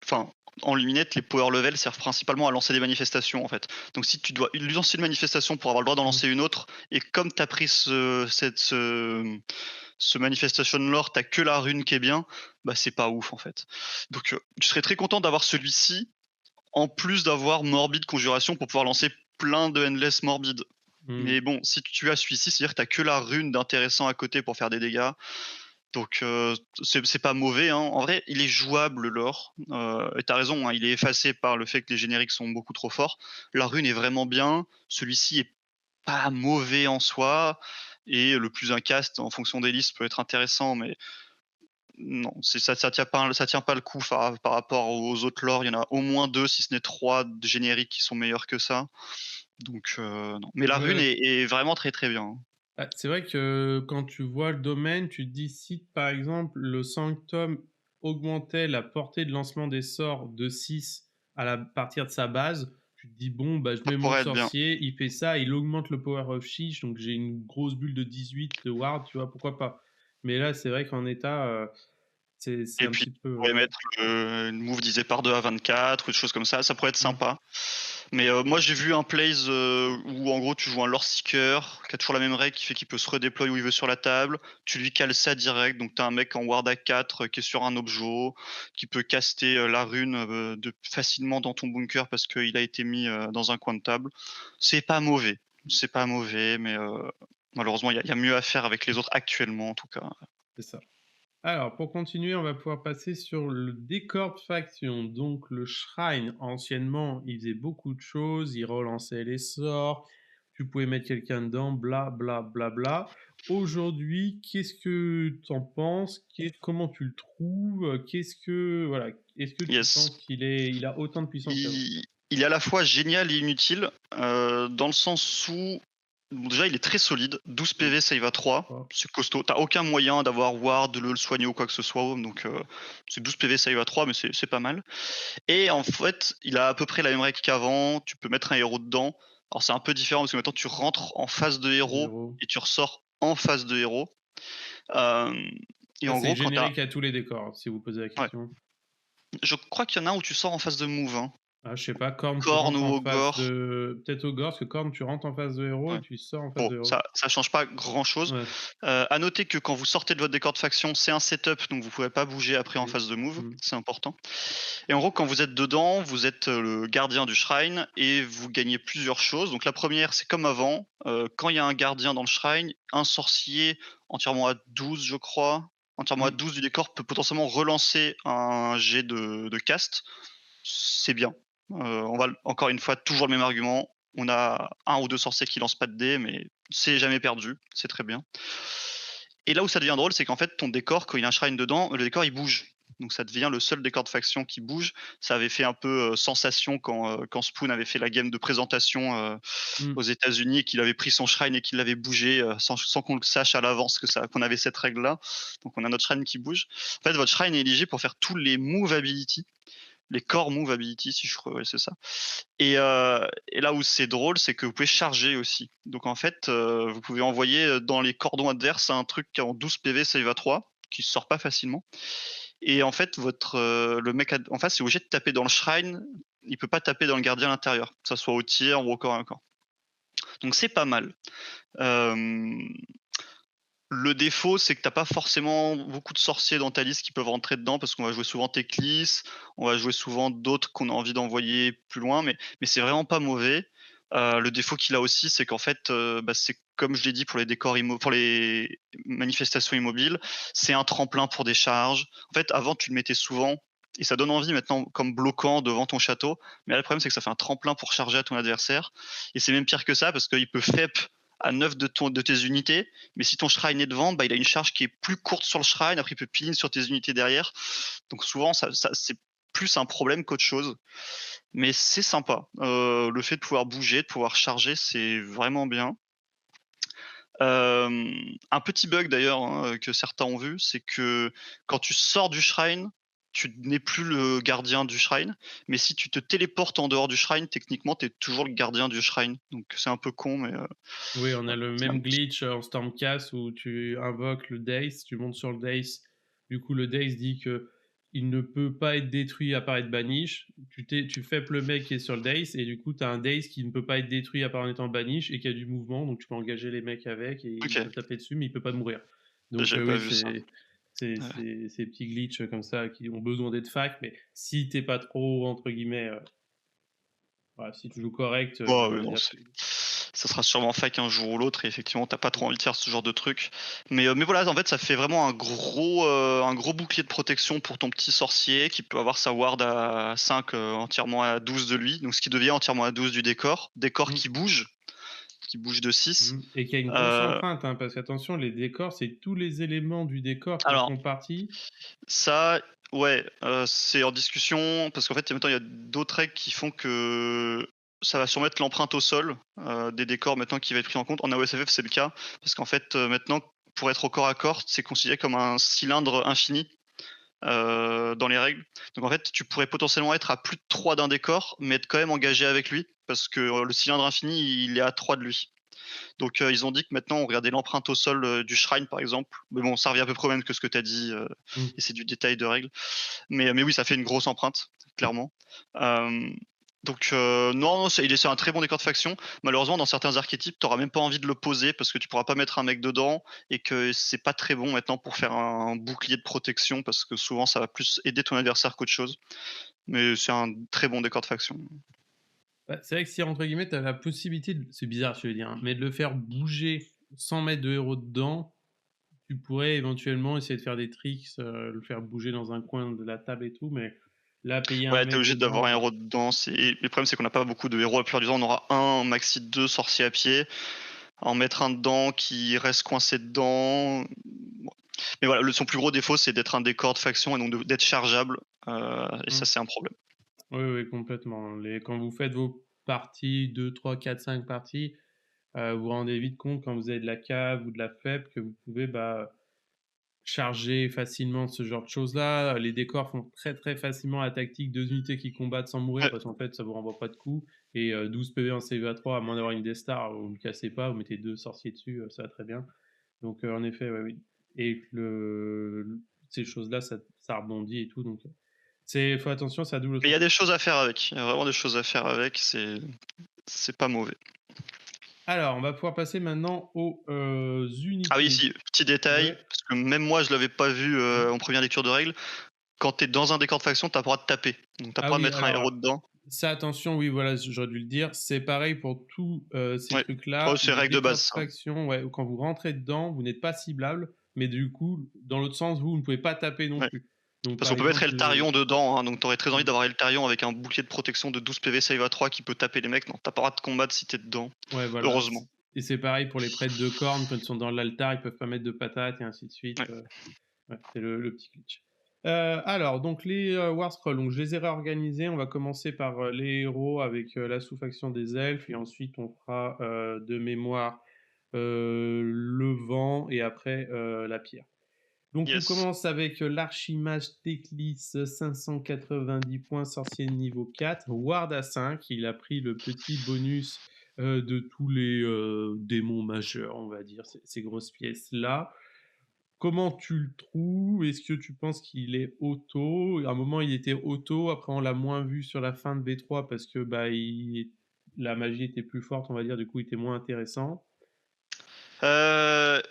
enfin, en luminette, les power levels servent principalement à lancer des manifestations, en fait. Donc si tu dois lancer une manifestation pour avoir le droit d'en Mmh. lancer une autre, et comme tu as pris ce manifestation lore, tu que la rune qui est bien, bah c'est pas ouf en fait. Donc je serais très content d'avoir celui-ci, en plus d'avoir Morbid Conjuration pour pouvoir lancer plein de Endless Morbid. Mmh. Mais bon, si tu as celui-ci, c'est-à-dire que tu que la rune d'intéressant à côté pour faire des dégâts. Donc c'est pas mauvais, hein. En vrai, il est jouable, le lore. Et tu raison, hein, il est effacé par le fait que les génériques sont beaucoup trop forts. La rune est vraiment bien. Celui-ci est pas mauvais en soi. Et le plus un cast en fonction des listes peut être intéressant, mais non, ça tient pas le coup par rapport aux autres lores. Il y en a au moins 2, si ce n'est 3 de génériques qui sont meilleurs que ça. Donc non. Mais la Ouais, rune ouais. est vraiment très, très bien, hein. Ah, c'est vrai que quand tu vois le domaine, tu te dis si par exemple le Sanctum augmentait la portée de lancement des sorts de 6 à la partir de sa base, tu te dis bon bah je Ça mets mon pourrait être bien. sorcier, il fait ça, il augmente le power of Sheesh, donc j'ai une grosse bulle de 18 de ward, tu vois, pourquoi pas. Mais là c'est vrai qu'en état, c'est Et un puis, petit tu peu, pourrais mettre une move divisée par 2 à 24 ou des choses comme ça pourrait être mmh, sympa. Mais moi, j'ai vu un plays où en gros, tu joues un Lore Seeker qui a toujours la même règle qui fait qu'il peut se redéployer où il veut sur la table. Tu lui cales ça direct, donc tu as un mec en Ward à 4 qui est sur un objet, qui peut caster la rune facilement dans ton bunker parce qu'il a été mis dans un coin de table. C'est pas mauvais. C'est pas mauvais, mais malheureusement, il y a mieux à faire avec les autres actuellement, en tout cas. c'est ça. Alors, pour continuer, on va pouvoir passer sur le décor de faction. Donc, le Shrine, anciennement, il faisait beaucoup de choses, il relançait les sorts, tu pouvais mettre quelqu'un dedans, bla bla bla bla. Aujourd'hui, qu'est-ce que t'en penses? Comment tu le trouves? Voilà, est-ce que tu Yes. penses il a autant de puissance qu'avant? Il est à la fois génial et inutile, dans le sens où bon, déjà il est très solide, 12 Oui. PV save à 3, Oh, c'est costaud. T'as aucun moyen d'avoir ward, de le soigner ou quoi que ce soit, donc c'est 12 PV save à 3, mais c'est pas mal. Et en fait, il a à peu près la même règle qu'avant, tu peux mettre un héros dedans. Alors c'est un peu différent parce que maintenant tu rentres en phase de héros zéro. et tu ressors en phase de héros. Hem et Ça, en c'est gros quand t'as générique à tous les décors, si vous posez la ouais, question. je crois qu'il y en a un où tu sors en phase de move, hein. Ah, je sais pas, Korn, tu Corne rentres ou en face Ogre. de peut-être Ogre, parce que Korn, tu rentres en face de héros et Ouais. tu sors en face Bon, de héros. ça change pas grand-chose. Ouais, À noter que quand vous sortez de votre décor de faction, c'est un setup, donc vous pouvez pas bouger après en oui. phase de move, Mmh. c'est important. Et en gros, quand vous êtes dedans, vous êtes, le gardien du shrine et vous gagnez plusieurs choses. Donc la première, c'est comme avant, quand il y a un gardien dans le shrine, un sorcier entièrement à 12, je crois, entièrement à Mmh. 12 du décor peut potentiellement relancer un jet de cast. C'est bien. On va encore une fois, toujours le même argument. On a un ou deux sorciers qui lancent pas de dés, mais c'est jamais perdu. C'est très bien. Et là où ça devient drôle, c'est qu'en fait, ton décor, quand il y a un shrine dedans, le décor il bouge. Donc ça devient le seul décor de faction qui bouge. Ça avait fait un peu sensation quand Spoon avait fait la game de présentation Mmh. aux États-Unis et qu'il avait pris son shrine et qu'il l'avait bougé sans qu'on le sache à l'avance qu'on avait cette règle-là. Donc on a notre shrine qui bouge. En fait, votre shrine est éligible pour faire tous les move ability, les core move ability, si je crois, ouais, c'est ça. Et là où c'est drôle, c'est que vous pouvez charger aussi. Donc en fait, vous pouvez envoyer dans les cordons adverses un truc en 12 PV save à 3, qui sort pas facilement. Et en fait, le mec en face est obligé de taper dans le shrine. Il peut pas taper dans le gardien à l'intérieur, que ça soit au tir ou au corps à corps. Donc c'est pas mal. Euh, Le défaut, c'est que t'as pas forcément beaucoup de sorciers dans ta liste qui peuvent rentrer dedans parce qu'on va jouer souvent Teclis, on va jouer souvent d'autres qu'on a envie d'envoyer plus loin, mais c'est vraiment pas mauvais. Le défaut qu'il a aussi, c'est qu'en fait, c'est comme je l'ai dit pour les pour les manifestations immobiles, c'est un tremplin pour des charges. En fait, avant, tu le mettais souvent et ça donne envie maintenant comme bloquant devant ton château. Mais là, le problème, c'est que ça fait un tremplin pour charger à ton adversaire. Et c'est même pire que ça parce qu'il peut FEP à 9 de tes unités, mais si ton shrine est devant, bah, il a une charge qui est plus courte sur le shrine, après il peut pile sur tes unités derrière. Donc souvent, c'est plus un problème qu'autre chose. Mais c'est sympa. Le fait de pouvoir bouger, de pouvoir charger, c'est vraiment bien. Un petit bug d'ailleurs, hein, que certains ont vu, c'est que quand tu sors du shrine, tu n'es plus le gardien du shrine, mais si tu te téléportes en dehors du shrine, techniquement, tu es toujours le gardien du shrine. Donc c'est un peu con, mais Oui, on a voilà, le c'est un même petit glitch en Stormcast où tu invoques le Dace, tu montes sur le Dace. Du coup, le Dace dit que il ne peut pas être détruit à part être banish. Tu fais le mec qui est sur le Daze, et du coup, tu as un Daze qui ne peut pas être détruit à part en étant banish et qui a du mouvement, donc tu peux engager les mecs avec et il Ok, peut taper dessus, mais il peut pas mourir. Donc, j'avais pas oui, vu ça. Ouais. c'est ces petits glitches comme ça qui ont besoin d'être fac, mais si t'es pas trop, entre guillemets, voilà, si tu joues correct, Bah, on ouais, va non, dire. ça sera sûrement fac un jour ou l'autre et effectivement, t'as pas trop envie de faire ce genre de truc. Mais voilà, en fait, ça fait vraiment un gros bouclier de protection pour ton petit sorcier qui peut avoir sa ward à 5, entièrement à 12 de lui, donc ce qui devient entièrement à 12 du décor. Décor Mm. qui bouge de 6. Et qui a une grosse Heu, empreinte, hein, parce qu'attention, les décors, c'est tous les éléments du décor qui en alors font partie. ça, ouais, c'est en discussion parce qu'en fait, maintenant, il y a d'autres règles qui font que ça va surmettre l'empreinte au sol, des décors maintenant qui va être pris en compte. En AOSFF, c'est le cas parce qu'en fait, maintenant, pour être au corps à corps, c'est considéré comme un cylindre infini, dans les règles. Donc en fait, tu pourrais potentiellement être à plus de 3 d'un décor, mais être quand même engagé avec lui parce que, le cylindre infini, il est à 3 de lui. Donc ils ont dit que maintenant on regardait l'empreinte au sol, du shrine par exemple. Mais bon, ça revient à peu près au même que ce que tu as dit, Mm. et c'est du détail de règles. Mais oui, ça fait une grosse empreinte, clairement. Hem, donc non, c'est un très bon décor de faction. Malheureusement, dans certains archétypes, tu auras même pas envie de le poser parce que tu pourras pas mettre un mec dedans et que c'est pas très bon maintenant pour faire un bouclier de protection parce que souvent ça va plus aider ton adversaire qu'autre chose. Mais c'est un très bon décor de faction. Bah, c'est vrai que si, entre guillemets, tu as la possibilité c'est bizarre ce que je veux dire, hein, mais de le faire bouger sans mettre de héros dedans, tu pourrais éventuellement essayer de faire des tricks, le faire bouger dans un coin de la table et tout, mais là, payer un Ouais, t'es mec obligé d'avoir un dedans, héros dedans. Le problème, c'est qu'on n'a pas beaucoup de héros. La plupart du temps, on aura un, maxi deux sorciers à pied. En mettre un dedans qui reste coincé dedans. Bon. Mais voilà, son plus gros défaut, c'est d'être un décor de faction et donc d'être chargeable. Et ça, mmh. c'est un problème. Oui, oui, complètement. Quand vous faites vos parties, 2, 3, 4, 5 parties, vous vous rendez vite compte quand vous avez de la cave ou de la faible que vous pouvez, bah, charger facilement ce genre de choses-là. Les décors font très, très facilement la tactique 2 unités qui combattent sans mourir Ouais. parce qu'en fait, ça vous renvoie pas de coups et 12 PV en CEVA3 à moins d'avoir une Death-Star, vous le cassez pas, vous mettez 2 sorciers dessus, ça va très bien. Donc en effet, ouais, oui, et ces choses-là, ça rebondit et tout, donc faut attention, c'est à double Mais il y a tranchant. des choses à faire avec. Il y a vraiment des choses à faire avec. C'est pas mauvais. Alors, on va pouvoir passer maintenant aux, Ah oui, unités. si, petit détail, Ouais. parce que même moi, je l'avais pas vu Mmh. en première lecture de règles. Quand t'es dans un décor de faction, t'as pas le droit de taper. Donc t'as pas Ah le droit de oui, mettre un héros alors dedans. ça, attention, oui, voilà, j'aurais dû le dire. C'est pareil pour tous, ces Ouais. Oh, trucs-là. c'est Les règle de décors base, de ça. faction, ouais, quand vous rentrez dedans, vous n'êtes pas ciblable, mais du coup, dans l'autre sens, vous ne pouvez pas taper non Ouais. plus. Donc Parce par qu'on peut mettre exemple, Eltarion dedans, hein, donc t'aurais très envie mmh, d'avoir Eltarion avec un bouclier de protection de 12 PV save à 3 qui peut taper les mecs. Non, t'as pas le droit de combattre si t'es dedans. ouais, voilà, Heureusement. et c'est pareil pour les prêtres de cornes, quand ils sont dans l'altar, ils peuvent pas mettre de patates et ainsi de suite, Ouais. ouais, c'est le petit glitch. Alors donc les, war scrolls, donc je les ai réorganisés. On va commencer par, les héros avec, la sous-faction des elfes et ensuite on fera, de mémoire, le vent et après, la pierre. Donc on Yes. commence avec, l'archimage Teclis, 590 points, sorcier de niveau 4, ward à 5. Il a pris le petit bonus, de tous les, démons majeurs, on va dire, ces grosses pièces-là. Comment tu le trouves? Est-ce que tu penses qu'il est auto? À un moment, il était auto, après on l'a moins vu sur la fin de B3 parce que, bah, la magie était plus forte, on va dire, du coup, il était moins intéressant.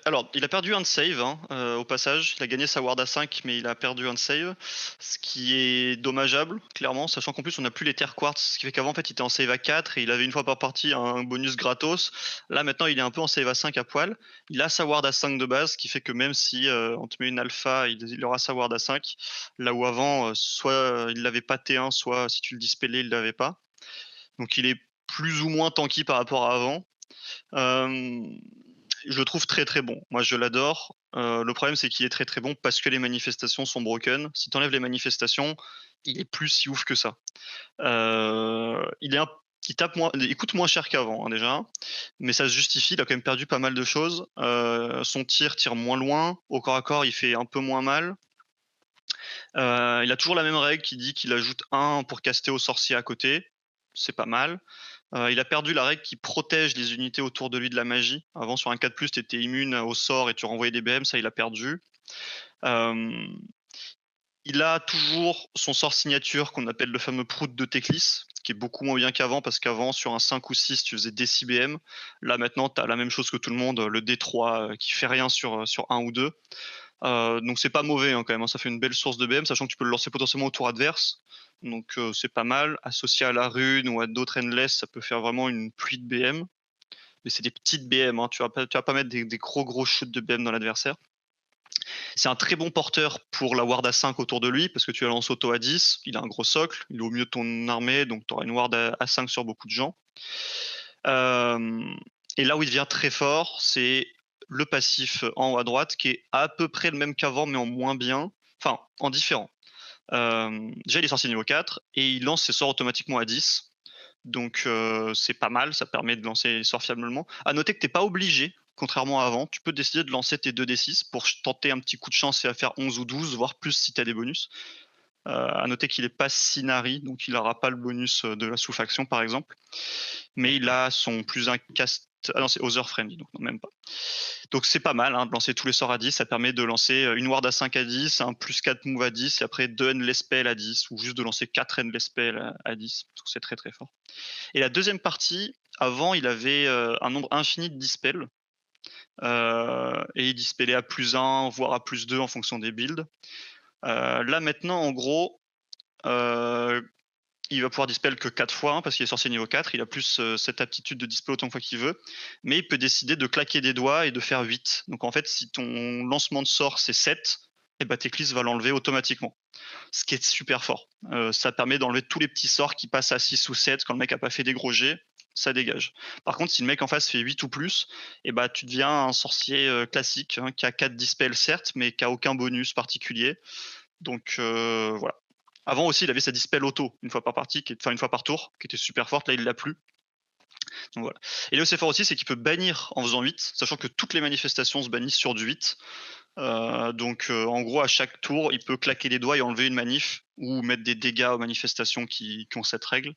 Alors, il a perdu un de save, hein, au passage. Il a gagné sa ward à 5, mais il a perdu un de save, ce qui est dommageable, clairement, sachant qu'en plus on n'a plus les terres quartz, ce qui fait qu'avant en fait il était en save à 4 et il avait une fois par partie un bonus gratos. Là maintenant il est un peu en save à 5 à poil. Il a sa ward à 5 de base, ce qui fait que même si on te met une alpha, il aura sa ward à 5. Là où avant, soit il l'avait pas T1, soit si tu le dispellais, il l'avait pas. Donc il est plus ou moins tanky par rapport à avant. Euh, je le trouve très très bon. Moi, je l'adore. Le problème, c'est qu'il est très très bon parce que les manifestations sont broken. Si tu enlèves les manifestations, il est plus si ouf que ça. Il est il coûte moins cher qu'avant, hein, déjà, mais ça se justifie. Il a quand même perdu pas mal de choses. Son tire moins loin. Au corps à corps, il fait un peu moins mal. Il a toujours la même règle qui dit qu'il ajoute un pour caster au sorcier à côté. C'est pas mal. Il a perdu la règle qui protège les unités autour de lui de la magie. Avant, sur un 4+, tu étais immune au sort et tu renvoyais des BM, ça il a perdu. Euh, Il a toujours son sort signature qu'on appelle le fameux Prout de Teclis, ce qui est beaucoup moins bien qu'avant, parce qu'avant, sur un 5 ou 6, tu faisais Déci BM. Là, maintenant, tu as la même chose que tout le monde, le D3 qui fait rien sur 1 ou 2. Donc c'est pas mauvais hein, quand même, hein, ça fait une belle source de BM, sachant que tu peux le lancer potentiellement au tour adverse. Donc c'est pas mal. Associé à la rune ou à d'autres endless, ça peut faire vraiment une pluie de BM. Mais c'est des petites BM, hein, tu vas pas mettre des gros shoots de BM dans l'adversaire. C'est un très bon porteur pour la ward à 5 autour de lui, parce que tu la lances auto à 10, il a un gros socle, il est au milieu de ton armée, donc tu auras une ward à 5 sur beaucoup de gens. Et là où il devient très fort, c'est le passif en haut à droite, qui est à peu près le même qu'avant, mais en moins bien, enfin en différent. Déjà, il est sorti niveau 4, et il lance ses sorts automatiquement à 10. Donc c'est pas mal, ça permet de lancer les sorts fiablement. À noter que t'es pas obligé, contrairement à avant, tu peux décider de lancer tes 2d6 pour tenter un petit coup de chance et à faire 11 ou 12, voire plus si tu as des bonus. À noter qu'il est pas Sinari, donc il n'aura pas le bonus de la sous-faction par exemple. Mais il a son plus un cast. Ah non, c'est Other Friendly, donc non, même pas. Donc c'est pas mal hein, de lancer tous les sorts à 10. Ça permet de lancer une ward à 5 à 10, un plus 4 move à 10, et après 2 endless spells à 10, ou juste de lancer 4 endless spells à 10. Donc c'est très très fort. Et la deuxième partie, avant, il avait un nombre infini de dispels. Et il dispellait à plus 1, voire à plus 2 en fonction des builds. Là maintenant, en gros, il va pouvoir dispel que 4 fois, hein, parce qu'il est sorcier niveau 4, il a plus cette aptitude de dispel autant de fois qu'il veut, mais il peut décider de claquer des doigts et de faire 8. Donc en fait, si ton lancement de sort c'est 7, et bah Teclis va l'enlever automatiquement. Ce qui est super fort. Ça permet d'enlever tous les petits sorts qui passent à 6 ou 7 quand le mec a pas fait des gros jets, ça dégage. Par contre, si le mec en face fait 8 ou plus, et bah tu deviens un sorcier classique hein, qui a 4 dispels certes, mais qui a aucun bonus particulier. Donc voilà. Avant aussi, il avait sa dispel auto une fois par partie, enfin une fois par tour, qui était super forte. Là, il l'a plus. Donc voilà. Et là où c'est fort aussi, c'est qu'il peut bannir en faisant 8, sachant que toutes les manifestations se bannissent sur du 8. Donc en gros, à chaque tour, il peut claquer les doigts et enlever une manif ou mettre des dégâts aux manifestations qui ont cette règle.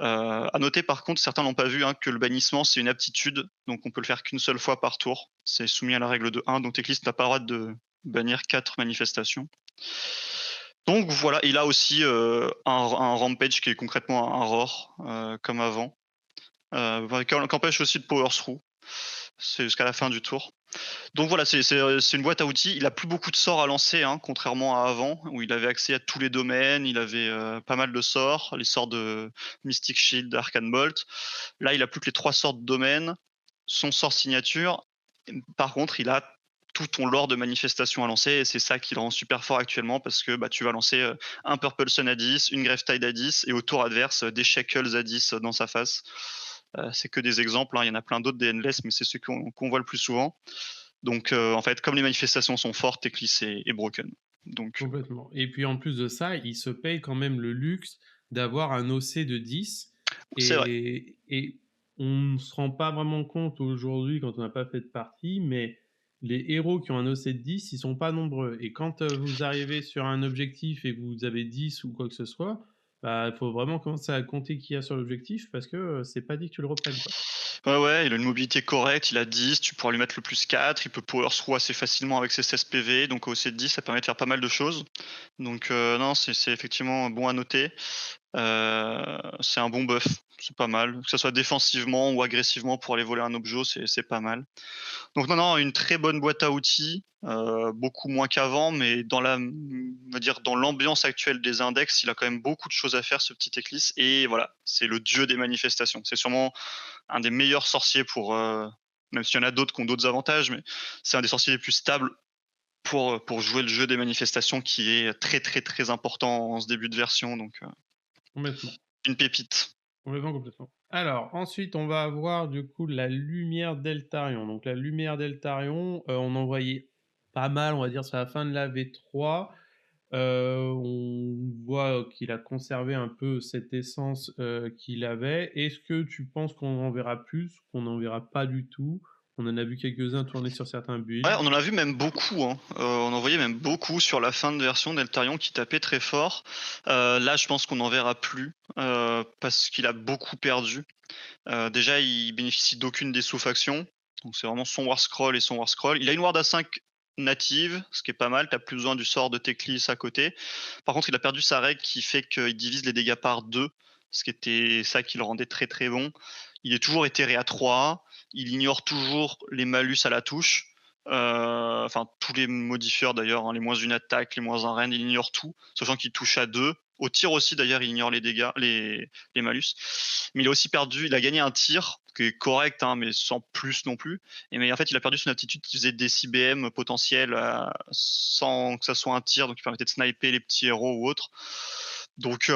À noter par contre, certains l'ont pas vu, hein, que le bannissement c'est une aptitude, donc on peut le faire qu'une seule fois par tour. C'est soumis à la règle de 1, donc Teclis n'a pas le droit de bannir 4 manifestations. Donc voilà, il a aussi un rampage qui est concrètement un roar, comme avant. Qui empêche aussi de power through. C'est jusqu'à la fin du tour. Donc voilà, c'est une boîte à outils. Il a plus beaucoup de sorts à lancer, hein, contrairement à avant, où il avait accès à tous les domaines, il avait pas mal de sorts, les sorts de Mystic Shield, Arcane Bolt. Là, il a plus que les 3 sorts de domaine, son sort signature. Par contre, il a tout ton lore de manifestation à lancer, et c'est ça qui le rend super fort actuellement, parce que bah, tu vas lancer un Purple Sun à 10, une Gravetide à 10, et au tour adverse, des Shackles à 10 dans sa face. C'est que des exemples, hein, il y en a plein d'autres des Endless, mais c'est ceux qu'on voit le plus souvent. Donc en fait, comme les manifestations sont fortes, Teclis est broken. Donc Complètement. Et puis en plus de ça, il se paye quand même le luxe d'avoir un OC de 10. c'est vrai. Et on ne se rend pas vraiment compte aujourd'hui quand on n'a pas fait de partie, mais les héros qui ont un OC de 10, ils sont pas nombreux. Et quand vous arrivez sur un objectif et que vous avez 10 ou quoi que ce soit, bah, il faut vraiment commencer à compter qui y a sur l'objectif parce que c'est pas dit que tu le reprennes, quoi. Ouais, il a une mobilité correcte, il a 10, tu pourras lui mettre le plus 4, il peut power through assez facilement avec ses 16 PV, donc au C10 ça permet de faire pas mal de choses. Donc non, c'est effectivement bon à noter. C'est un bon buff, c'est pas mal. Que ce soit défensivement ou agressivement pour aller voler un objet, c'est pas mal. Donc non, une très bonne boîte à outils, beaucoup moins qu'avant, mais on va dire dans l'ambiance actuelle des index, il a quand même beaucoup de choses à faire ce petit Teclis, et voilà, c'est le dieu des manifestations. C'est sûrement un des meilleurs sorciers pour, même s'il y en a d'autres qui ont d'autres avantages, mais c'est un des sorciers les plus stables pour jouer le jeu des manifestations qui est très très très important en ce début de version, donc Complètement. une pépite. Complètement, complètement. Alors, ensuite, on va avoir du coup la lumière d'Eltarion. Donc, la lumière d'Eltarion, on en voyait pas mal, on va dire, sur la fin de la V3. On voit qu'il a conservé un peu cette essence qu'il avait. Est-ce que tu penses qu'on en verra plus, qu'on n'en verra pas du tout? On en a vu quelques-uns tourner sur certains Ouais, builds. on en a vu même beaucoup, hein. On en voyait même beaucoup sur la fin de version d'Eltarion qui tapait très fort. Là, je pense qu'on n'en verra plus, parce qu'il a beaucoup perdu. Déjà, il bénéficie d'aucune des sous-factions, donc c'est vraiment son War Scroll et son War Scroll. Il a une Ward à 5 native, ce qui est pas mal, tu plus besoin du sort de Teclis à côté. Par contre, il a perdu sa règle qui fait qu'il divise les dégâts par 2, ce qui était ça qui le rendait très, très bon. Il est toujours éthéré à 3, il ignore toujours les malus à la touche, enfin tous les modifieurs d'ailleurs, hein, les -1 attaque, les -1 rend, il ignore tout, sachant qu'il touche à 2. Au tir aussi d'ailleurs, il ignore les dégâts, les malus. Mais il a gagné un tir qui est correct, hein, mais sans plus non plus. Mais en fait, il a perdu son aptitude qui faisait des CBM potentiels sans que ça soit un tir, donc il permettait de sniper les petits héros ou autres. Donc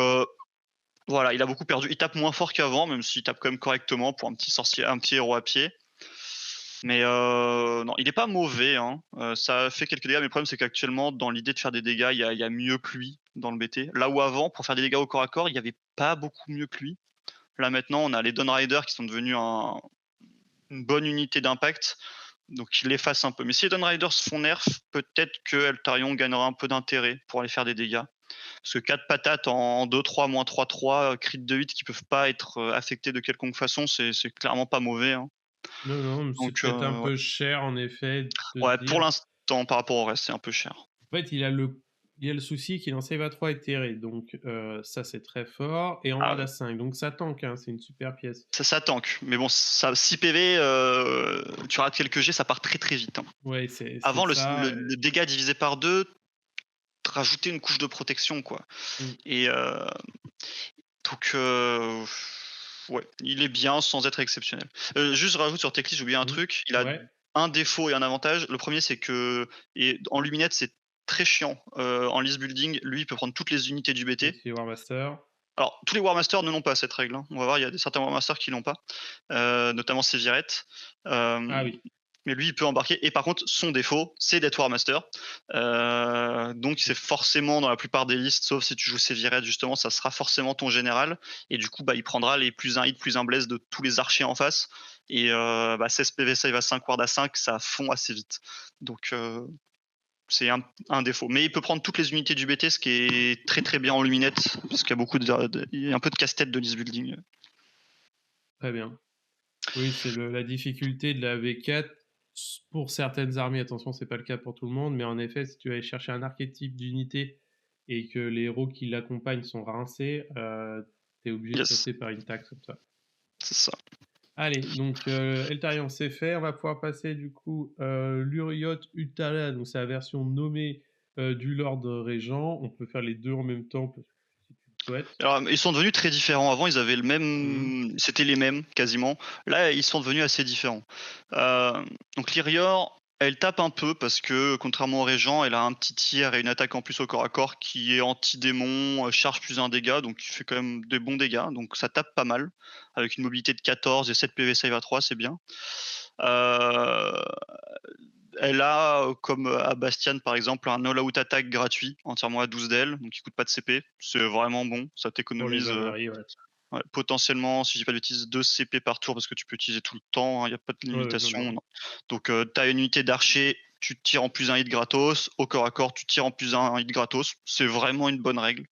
voilà, il a beaucoup perdu. Il tape moins fort qu'avant, même s'il tape quand même correctement pour un petit sorcier, un petit héros à pied. Mais non, il est pas mauvais, hein. Ça fait quelques dégâts, mais le problème c'est qu'actuellement, dans l'idée de faire des dégâts, il y a mieux que lui dans le BT. Là où avant, pour faire des dégâts au corps à corps, il y avait pas beaucoup mieux que lui. Là maintenant, on a les Dawn Riders qui sont devenus une bonne unité d'impact, donc il l'efface un peu. Mais si les Dawn Riders se font nerf, peut-être que Eltarion gagnera un peu d'intérêt pour aller faire des dégâts. Parce que 4 patates en 2-3, moins 3-3, crit de 8 qui peuvent pas être affectés de quelconque façon, c'est clairement pas mauvais, hein. Non, non, c'est Donc peut-être un ouais. peu cher en effet de se Ouais, pour dire. l'instant, par rapport au reste, c'est un peu cher. En fait, il a le souci qu'il en save à 3 éthéré, donc ça c'est très fort, et en Ah rade ouais, à 5, donc ça tank, hein, c'est une super pièce. ça tank. Mais bon, ça, 6 PV, tu rates quelques G, ça part très très vite, hein. Ouais, c'est Avant, ça. le dégât divisé par 2, rajouter une couche de protection, quoi. Mmh. Et donc, ouais, il est bien sans être exceptionnel. Juste, je rajoute sur Teclis, j'ai oublié un Mmh. truc. Il a Ouais, un défaut et un avantage. Le premier, c'est que en luminette, c'est très chiant. En list building, lui, il peut prendre toutes les unités du oui, BT. c'est War Master. Alors, tous les War Masters ne l'ont pas cette règle, hein. On va voir, il y a certains War Masters qui l'ont pas, notamment Sévirette. Ah Hem, oui. mais lui, il peut embarquer. Et par contre, son défaut, c'est d'être War Master. Donc c'est forcément dans la plupart des listes, sauf si tu joues Sévirette justement, ça sera forcément ton général. Et du coup, bah, il prendra les plus 1 hit, plus 1 bless de tous les archers en face. Et 16 PV save à 5, Ward à 5, ça fond assez vite. Donc c'est un défaut. Mais il peut prendre toutes les unités du BT, ce qui est très très bien en luminette, parce qu'il y a il y a un peu de casse-tête de list building. Très bien. Oui, c'est la difficulté de la V4 pour certaines armées. Attention, c'est pas le cas pour tout le monde, mais en effet, si tu vas aller chercher un archétype d'unité et que les héros qui l'accompagnent sont rincés, tu es obligé de Yes, passer par une taxe comme ça. c'est ça. Allez, donc Eltarion, c'est fait. On va pouvoir passer du coup l'Uriot Utala, donc c'est la version nommée du Lord Régent. On peut faire les deux en même temps si tu le souhaites. Alors, ils sont devenus très différents. Avant, ils avaient Mhm. c'était les mêmes quasiment. Là, ils sont devenus assez différents. Donc Lyrior, elle tape un peu parce que contrairement au Régent, elle a un petit tir et une attaque en plus au corps à corps qui est anti-démon, charge plus un dégât, donc il fait quand même des bons dégâts. Donc ça tape pas mal avec une mobilité de 14 et 7 PV save à 3, c'est bien. Euh, Elle a, comme à Bastion par exemple, un all-out attack gratuit, entièrement à 12 d'elle, donc il coûte pas de CP. C'est vraiment bon, ça Pour les t'économise âneries, ouais. ouais, potentiellement, si je dis pas de bêtises, 2 CP par tour parce que tu peux utiliser tout le temps, il n'y a pas de Ouais, ouais, non, limitation. non. Non. Donc tu as une unité d'archer, tu tires en plus un hit gratos, au corps à corps, tu tires en plus un hit gratos. C'est vraiment une bonne règle.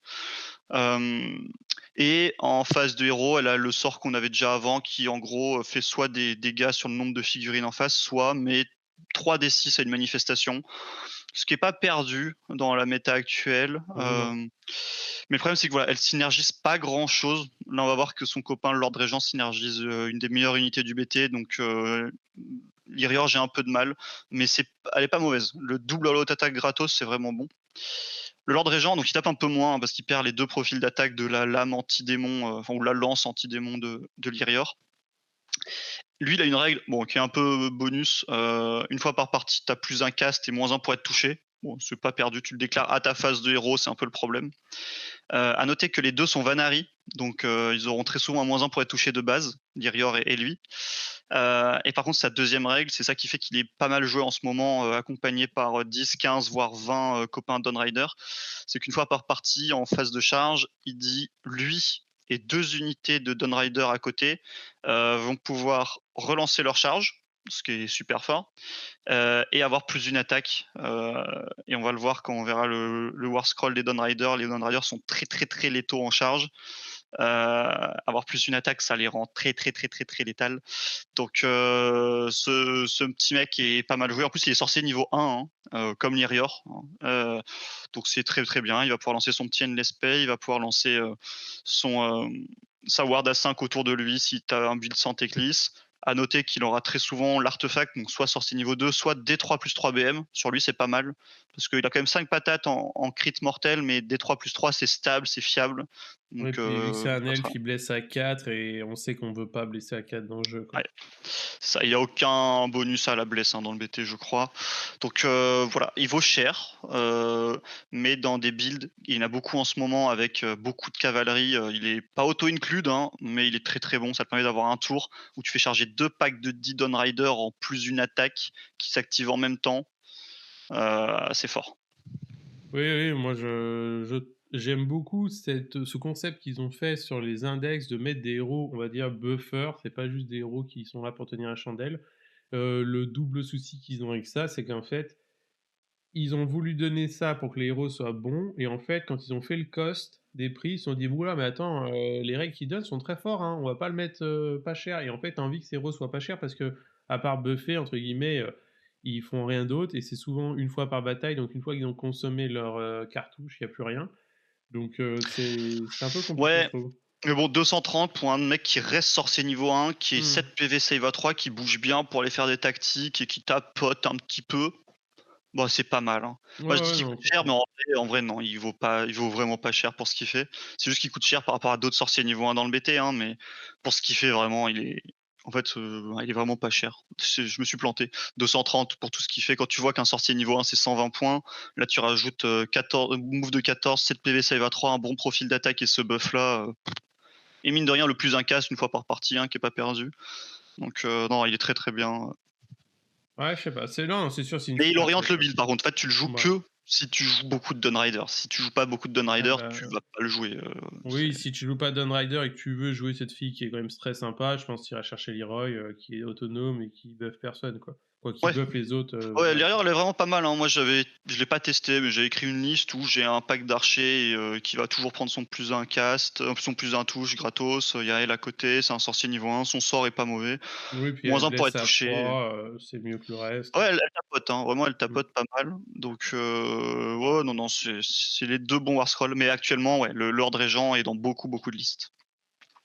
Euh, et en phase de héros, elle a le sort qu'on avait déjà avant qui en gros fait soit des dégâts sur le nombre de figurines en face, soit met 3d6 à une manifestation, ce qui est pas perdu dans la méta actuelle. Non, non. Mais le problème c'est que voilà, elle synergise pas grand chose. Là on va voir que son copain le Lord Régent synergise une des meilleures unités du BT, donc Lyrior j'ai un peu de mal, mais elle est pas mauvaise. Le double all-out attaque gratos c'est vraiment bon. Le Lord Régent, donc il tape un peu moins parce qu'il perd les 2 profils d'attaque de la lame anti-démon, ou la lance anti-démon de Lyrior. Lui, il a une règle bon, qui est un peu bonus. Une fois par partie, tu as plus un cast et moins un pour être touché. Bon, c'est pas perdu, tu le déclares à ta phase de héros, c'est un peu le problème. À noter que les deux sont Vanari, donc ils auront très souvent un moins un pour être touché de base, Lyrior et lui. Et par contre, sa deuxième règle, c'est ça qui fait qu'il est pas mal joué en ce moment, accompagné par 10, 15, voire 20 copains Dawnrider. C'est qu'une fois par partie, en phase de charge, il dit lui et 2 unités de Dawnrider à côté vont pouvoir relancer leur charge, ce qui est super fort, et avoir plus d'une attaque. Et on va le voir quand on verra le War Scroll des Dawnrider. Les Dawnrider sont très très très létaux en charge. Avoir plus une attaque, ça les rend très, très, très, très, très létales. Donc ce petit mec est pas mal joué. En plus, il est sorcier niveau 1, hein, comme Lyrior, hein. Donc c'est très, très bien. Il va pouvoir lancer son petit Endless Pay, il va pouvoir lancer, son, sa ward à 5 autour de lui si tu as un build sans Teclis. À noter qu'il aura très souvent l'artefact, donc soit sorcier niveau 2, soit D3+3 BM. Sur lui, c'est pas mal, parce qu'il a quand même 5 patates en crit mortel, mais D3+3, c'est stable, c'est fiable. Et Donc puis vu que c'est un ça sera elfe, il blesse à 4 et on sait qu'on veut pas blesser à 4 dans le jeu, quoi. ouais. Ça, il n'y a aucun bonus à la blesse, hein, dans le BT, je crois. Donc voilà, il vaut cher, mais dans des builds, il y en a beaucoup en ce moment avec beaucoup de cavalerie. Il est pas auto-include, hein, mais il est très très bon. Ça te permet d'avoir un tour où tu fais charger 2 packs de 10 Dawn Rider en plus une attaque qui s'active en même temps. C'est fort. Oui, oui, moi j'aime beaucoup ce concept qu'ils ont fait sur les index de mettre des héros, on va dire buffers, c'est pas juste des héros qui sont là pour tenir la chandelle. Le double souci qu'ils ont avec ça, c'est qu'en fait, ils ont voulu donner ça pour que les héros soient bons, et en fait, quand ils ont fait le cost des prix, ils se sont dit: «Ouh là, mais attends, les règles qu'ils donnent sont très forts, hein, on va pas le mettre, pas cher», et en fait, tu as envie que ces héros soient pas chers parce qu'à part «buffer» entre guillemets, ils font rien d'autre, et c'est souvent une fois par bataille, donc une fois qu'ils ont consommé leur, cartouche, il y a plus rien. Donc c'est un peu compliqué, je Ouais, trouve. mais bon, 230 pour un mec qui reste sorcier niveau 1, qui est Mmh. 7 PV save à 3, qui bouge bien pour aller faire des tactiques et qui tapote un petit peu. Bah, c'est pas mal, hein. Ouais, Moi, je dis ouais, qu'il non, coûte cher, mais franchement. en vrai, non, il vaut vraiment pas cher pour ce qu'il fait. C'est juste qu'il coûte cher par rapport à d'autres sorciers niveau 1 dans le BT, hein, mais pour ce qu'il fait vraiment, en fait, ouais, il est vraiment pas cher. Je me suis planté. 230 pour tout ce qu'il fait. Quand tu vois qu'un sorcier niveau 1, c'est 120 points, là, tu rajoutes, 14 move de 14, 7 PV save à 3, un bon profil d'attaque et ce buff-là, et mine de rien, le plus un casse une fois par partie, hein, qui est pas perdu. Donc non, il est très, très bien. Ouais, je sais pas, c'est non, c'est sûr, c'est une Mais il super oriente tech, le quoi. build par contre. En fait, tu le joues Ouais. que si tu joues beaucoup de Dawn Rider. Si tu joues pas beaucoup de Dawn Ah Rider, tu bah vas pas le jouer. oui, si tu joues pas Dawn Rider et que tu veux jouer cette fille qui est quand même très sympa, je pense que tu iras chercher Leroy, qui est autonome et qui buff personne, quoi. Quoi, qui Ouais, buff les autres, ouais, voilà, derrière quoi. elle est vraiment pas mal, hein. Moi, je l'ai pas testé, mais j'ai écrit une liste où j'ai un pack d'archers qui va toujours prendre son plus un cast, son plus un touche gratos. Il y a elle à côté, c'est un sorcier niveau 1, son sort est pas mauvais. Oui, puis elle Moins un pour blesse être à touché. 3, c'est mieux que le reste. Ouais, elle tapote, hein, vraiment elle Mmh. tapote pas mal. Donc ouais, non, non, c'est les 2 bons war scroll, mais actuellement, ouais, le Lord Régent est dans beaucoup, beaucoup de listes.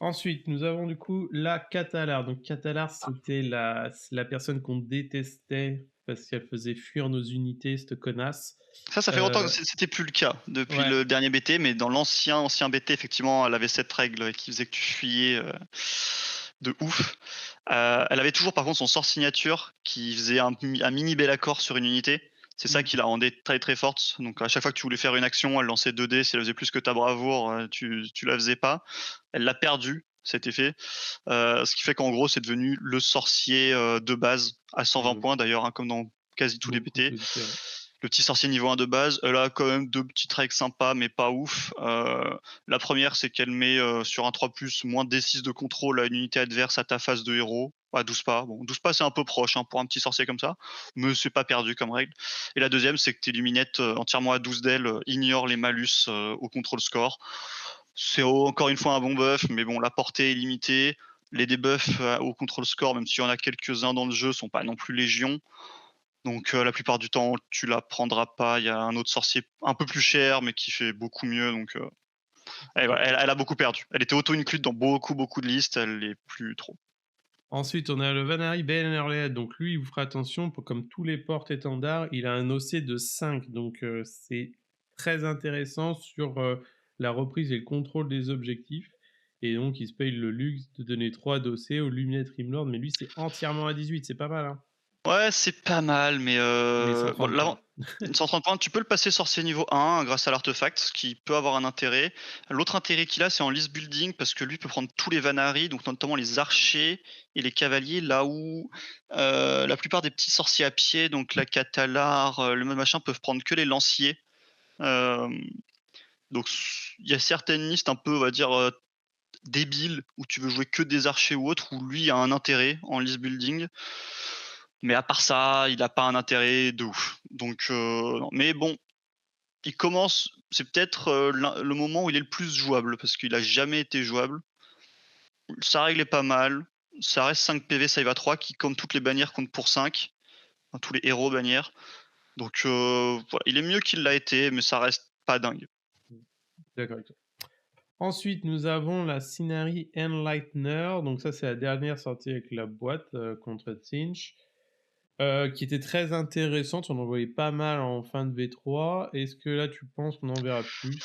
Ensuite, nous avons du coup la Catalar. Donc Catalar, c'était la personne qu'on détestait parce qu'elle faisait fuir nos unités, cette connasse. Ça fait longtemps que c'était plus le cas depuis Ouais. le dernier BT, mais dans l'ancien BT, effectivement, elle avait cette règle qui faisait que tu fuyais, de ouf. Elle avait toujours par contre son sort signature qui faisait un mini Bellacore sur une unité. C'est ça Mmh. qui la rendait très, très forte. Donc à chaque fois que tu voulais faire une action, elle lançait 2 dés. Si elle faisait plus que ta bravoure, tu la faisais pas. Elle l'a perdu, cet effet. Ce qui fait qu'en gros, c'est devenu le sorcier, de base à 120 Mmh. points d'ailleurs, hein, comme dans quasi tous les Beaucoup de BT. BT, ouais. Le petit sorcier niveau 1 de base, elle a quand même 2 petites règles sympas, mais pas ouf. La première, c'est qu'elle met, sur un 3+, moins D6 de contrôle à une unité adverse à ta phase de héros, à 12 pas. Bon, 12 pas, c'est un peu proche, hein, pour un petit sorcier comme ça, mais c'est pas perdu comme règle. Et la deuxième, c'est que tes luminettes, entièrement à 12 d'elle, ignorent les malus, au contrôle score. C'est encore une fois un bon buff, mais bon, la portée est limitée. Les debuffs, au contrôle score, même s'il y en a quelques-uns dans le jeu, sont pas non plus légion. Donc la plupart du temps, tu la prendras pas. Il y a un autre sorcier un peu plus cher, mais qui fait beaucoup mieux. Donc OK. elle a beaucoup perdu. Elle était auto-incluse dans beaucoup, beaucoup de listes. Elle l'est plus trop. Ensuite, on a le Vanari Benerlead. Donc lui, il vous fera attention, comme tous les porte-étendards, il a un OC de 5. Donc c'est très intéressant sur la reprise et le contrôle des objectifs. Et donc, il se paye le luxe de donner 3 d'OC au Luminate Rimlord. Mais lui, c'est entièrement à 18. C'est pas mal, hein. Ouais, c'est pas mal, mais Mais bon, 130 points. 130 points, tu peux le passer sorcier niveau 1 grâce à l'artefact, ce qui peut avoir un intérêt. L'autre intérêt qu'il a, c'est en list building, parce que lui peut prendre tous les Vanari, donc notamment les archers et les cavaliers, là où la plupart des petits sorciers à pied, donc la Catalar, le machin, peuvent prendre que les lanciers. Euh, Donc il y a certaines listes un peu, on va dire, débiles, où tu veux jouer que des archers ou autres, où lui a un intérêt en list building. Mais à part ça, il a pas un intérêt de ouf. Donc non. Mais bon, il commence c'est peut-être, le moment où il est le plus jouable parce qu'il a jamais été jouable. Sa règle est pas mal, ça reste 5 PV save à 3 qui, comme toutes les bannières, comptent pour 5, enfin tous les héros bannières. Donc voilà, il est mieux qu'il l'a été, mais ça reste pas dingue. D'accord avec toi. Ensuite, nous avons la Scinari Enlightener. Donc ça, c'est la dernière sortie avec la boîte contre Tzeentch, qui était très intéressante. On en voyait pas mal en fin de V3. Est-ce que là, tu penses qu'on en verra plus?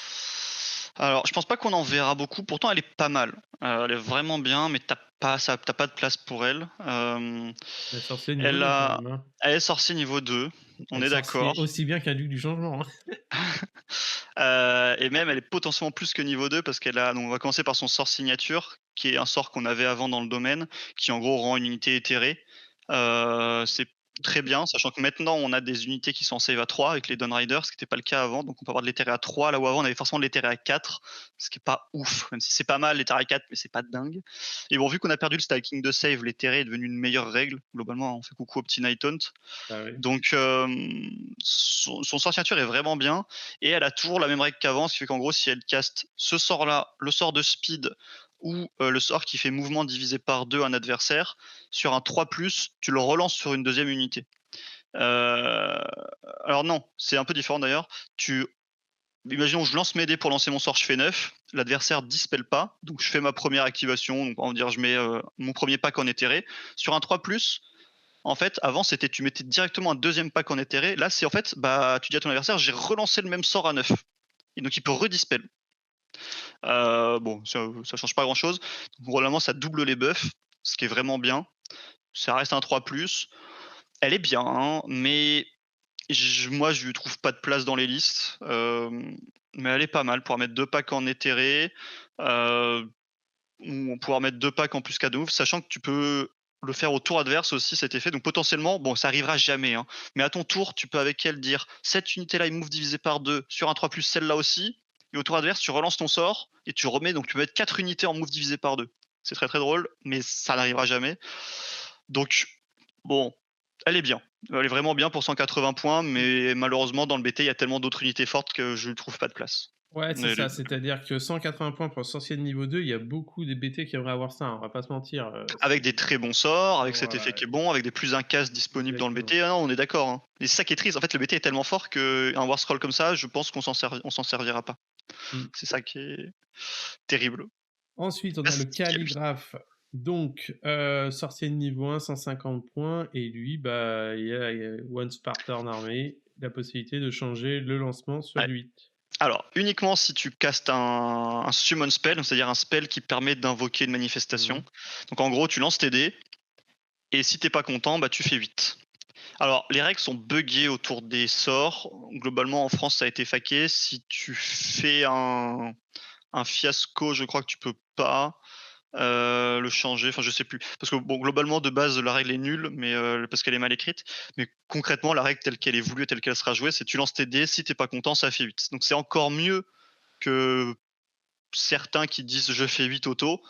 Alors, je pense pas qu'on en verra beaucoup, pourtant elle est pas mal. Elle est vraiment bien, mais tu pas de place pour elle. La sorcière niveau Elle 2 quand a même, hein. Elle est sortie niveau 2, on Elle est sorcier d'accord. aussi bien qu'un duc du changement, hein. Et même elle est potentiellement plus que niveau 2 parce qu'elle a donc on va commencer par son sort signature, qui est un sort qu'on avait avant dans le domaine, qui en gros rend une unité éthérée. C'est très bien, sachant que maintenant on a des unités qui sont en save à 3 avec les Dawn Riders, ce qui n'était pas le cas avant, donc on peut avoir de l'éthéré à 3, là où avant on avait forcément de l'éthéré à 4, ce qui est pas ouf, même si c'est pas mal l'éthéré à 4, mais c'est pas dingue. Et bon, vu qu'on a perdu le stacking de save, l'éthéré est devenu une meilleure règle. Globalement, on fait coucou au petit Night Hunt. Ah oui. Donc son sort signature est vraiment bien et elle a toujours la même règle qu'avant, ce qui fait qu'en gros, si elle caste ce sort-là, le sort de speed ou le sort qui fait mouvement divisé par 2 un adversaire, sur un 3+, tu le relances sur une deuxième unité. Alors non, c'est un peu différent d'ailleurs. Imaginons que je lance mes dés pour lancer mon sort, je fais 9, l'adversaire dispelle pas, donc je fais ma première activation, donc on va dire je mets mon premier pack en éthéré. Sur un 3+, en fait, avant, c'était tu mettais directement un deuxième pack en éthéré. Là, c'est en fait, bah, tu dis à ton adversaire, j'ai relancé le même sort à 9. Et donc, il peut redispel. Bon, ça change pas grand chose. Donc, normalement, ça double les buffs, ce qui est vraiment bien. Ça reste un 3+. Elle est bien, hein, mais moi, je lui trouve pas de place dans les listes. Mais elle est pas mal pour mettre 2 packs en éthéré. Euh, ou pouvoir mettre 2 packs en plus qu'à de move, sachant que tu peux le faire au tour adverse aussi cet effet. Donc potentiellement, bon, ça arrivera jamais, hein, mais à ton tour, tu peux avec elle dire cette unité-là est move divisé par 2 sur un 3+, celle-là aussi. Et au tour adverse, tu relances ton sort et tu remets, donc tu peux mettre 4 unités en move divisé par 2. C'est très très drôle, mais ça n'arrivera jamais. Donc, bon, elle est bien. Elle est vraiment bien pour 180 points, mais malheureusement, dans le BT, il y a tellement d'autres unités fortes que je ne trouve pas de place. Ouais, c'est Elle est- ça. C'est-à-dire que 180 points pour sorcier de niveau 2, il y a beaucoup des BT qui aimeraient avoir ça, hein, on va pas se mentir. Avec des très bons sorts, avec cet effet Voilà, qui est bon, avec des plus 1 casse disponibles dans le exactement. BT. Ah non, on est d'accord, hein. Et c'est ça qui est triste. En fait, le BT est tellement fort qu'un War Scroll comme ça, je pense qu'on s'en servira pas. Mmh. C'est ça qui est terrible. Ensuite, on a le Plastiquer, lui. calligraphe. Donc, sorcier de niveau 1, 150 points et lui, bah, il y a once par turn armée, la possibilité de changer le lancement sur Ouais. du 8. Alors, uniquement si tu castes un summon spell, c'est-à-dire un spell qui permet d'invoquer une manifestation. Mmh. Donc en gros, tu lances tes dés, et si t'es pas content, bah tu fais 8. Alors, les règles sont buggées autour des sorts. Globalement, en France, ça a été faqué. Si tu fais un fiasco, je crois que tu peux pas le changer. Enfin, je sais plus. Parce que bon, globalement, de base, la règle est nulle, mais parce qu'elle est mal écrite. Mais concrètement, la règle telle qu'elle est voulue et telle qu'elle sera jouée, c'est tu lances tes dés, si t'es pas content, ça fait 8. Donc c'est encore mieux que certains qui disent je fais 8 auto.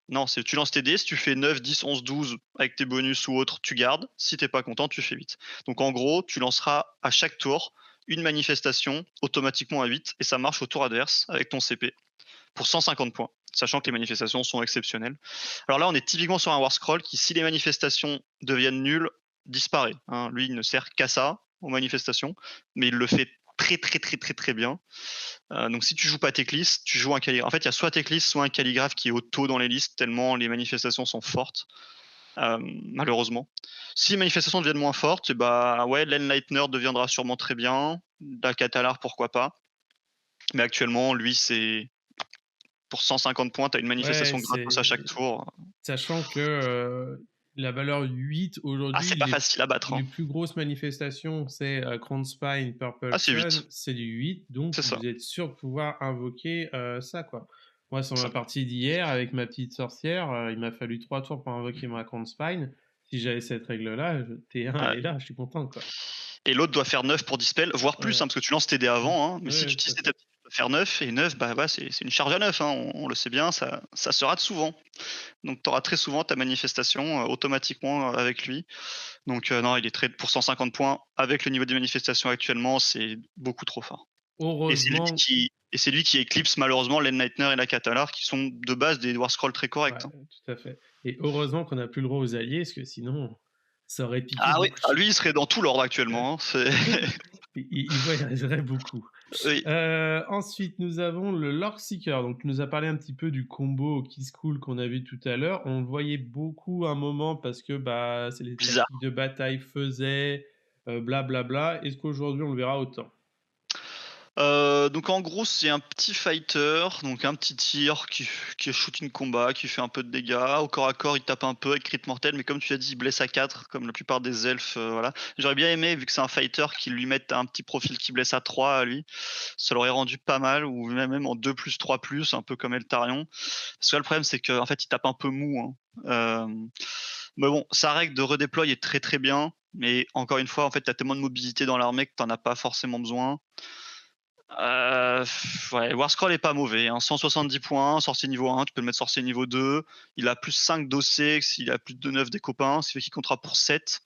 Non, c'est tu lances tes dés, si tu fais 9, 10, 11, 12 avec tes bonus ou autres, tu gardes. Si t'es pas content, tu fais 8. Donc en gros, tu lanceras à chaque tour une manifestation automatiquement à 8 et ça marche au tour adverse avec ton CP pour 150 points, sachant que les manifestations sont exceptionnelles. Alors là, on est typiquement sur un War Scroll qui, si les manifestations deviennent nulles, disparaît, hein. Lui, il ne sert qu'à ça, aux manifestations, mais il le fait très très très très très bien. Donc si tu joues pas Teclis, tu joues un calligraphe. En fait, il y a soit Teclis, soit un calligraphe qui est auto dans les listes, tellement les manifestations sont fortes, malheureusement. Si les manifestations deviennent moins fortes, bah ouais, l'Enlightener deviendra sûrement très bien. La Catalar, pourquoi pas. Mais actuellement, lui, c'est pour 150 points, tu as une Ouais, manifestation gratos à chaque c'est tour. sachant que, la valeur 8 Ah, c'est aujourd'hui, pas facile à battre, les hein. plus grosses manifestations, c'est, Crown Spine, Ah, Purple c'est Sun, 8, c'est du 8, donc c'est ça. vous êtes sûr de pouvoir invoquer, ça, quoi. Moi, sur Ça. ma partie d'hier, avec ma petite sorcière, il m'a fallu 3 tours pour invoquer ma Crown Spine. Si j'avais cette règle-là, T1, elle Ouais. est là, je suis content, quoi. Et l'autre doit faire 9 pour dispel, voire plus, Ouais. hein, parce que tu lances tes dés Mmh. avant, hein, mais si Ouais, tu tout à utilises tes fait. tapis, tu dois faire 9, et 9, bah, ouais, c'est une charge à 9, hein, on le sait bien, ça se rate souvent. Donc tu auras très souvent ta manifestation automatiquement avec lui. Donc non, il est très pour 150 points, avec le niveau des manifestations actuellement, c'est beaucoup trop fort. Et c'est lui Heureusement, qui éclipse malheureusement l'Enlightener et la Catalar qui sont de base des War Scroll très ouais, corrects, hein. tout à fait et heureusement qu'on n'a plus le droit aux alliés, parce que sinon, ça aurait piqué Ah oui, beaucoup de ah choses. lui il serait dans tout l'ordre actuellement, hein, c'est Il voyagerait beaucoup. oui. Ensuite, nous avons le Lore Seeker. Donc, tu nous as parlé un petit peu du combo Kiss Cool qu'on a vu tout à l'heure. On le voyait beaucoup à un moment parce que bah, c'est les Bizarre. tactiques de bataille faisaient, blablabla. Est-ce qu'aujourd'hui on le verra autant? Donc en gros, c'est un petit fighter, donc un petit tir qui est shooting combat, qui fait un peu de dégâts. Au corps à corps, il tape un peu avec crit mortel, mais comme tu as dit, il blesse à 4 comme la plupart des elfes, voilà. J'aurais bien aimé, vu que c'est un fighter, qu'ils lui mettent un petit profil qui blesse à 3 à lui. Ça l'aurait rendu pas mal, ou même en 2+3+, un peu comme Eltarion. Parce que là, le problème, c'est qu'en fait, il tape un peu mou, hein. Mais bon, sa règle de redéploy est très, très bien, mais encore une fois, en fait, tu as tellement de mobilité dans l'armée que tu en as pas forcément besoin. Ouais, Warscroll est pas mauvais, hein, 170 points, sorcier niveau 1, tu peux le mettre sorcier niveau 2. Il a plus 5 d'OC s'il a plus de 9 des copains, ce qui fait qu'il comptera pour 7.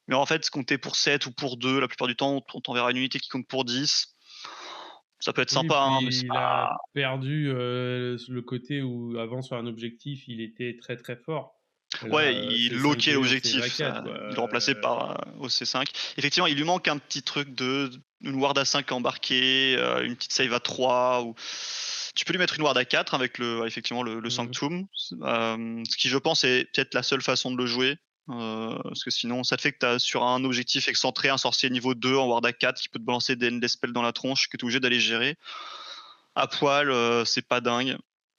Mais en fait, compter pour 7 ou pour 2, la plupart du temps, on t'enverra une unité qui compte pour 10. Ça peut être Oui, sympa, hein, mais puis c'est il a pas. perdu, le côté où avant sur un objectif, il était très, très fort. Ouais, Là, il c'est loquait 5v1, c'est l'objectif, 4 quoi, il le remplaçait par OC5. Effectivement, il lui manque un petit truc une ward à 5 embarquée, une petite save à 3 ou tu peux lui mettre une ward à 4 avec effectivement le mmh. Sanctum, ce qui je pense est peut-être la seule façon de le jouer, parce que sinon ça te fait que tu as sur un objectif excentré un sorcier niveau 2 en ward à 4 qui peut te balancer des endless spells dans la tronche que tu es obligé d'aller gérer. À poil, c'est pas dingue.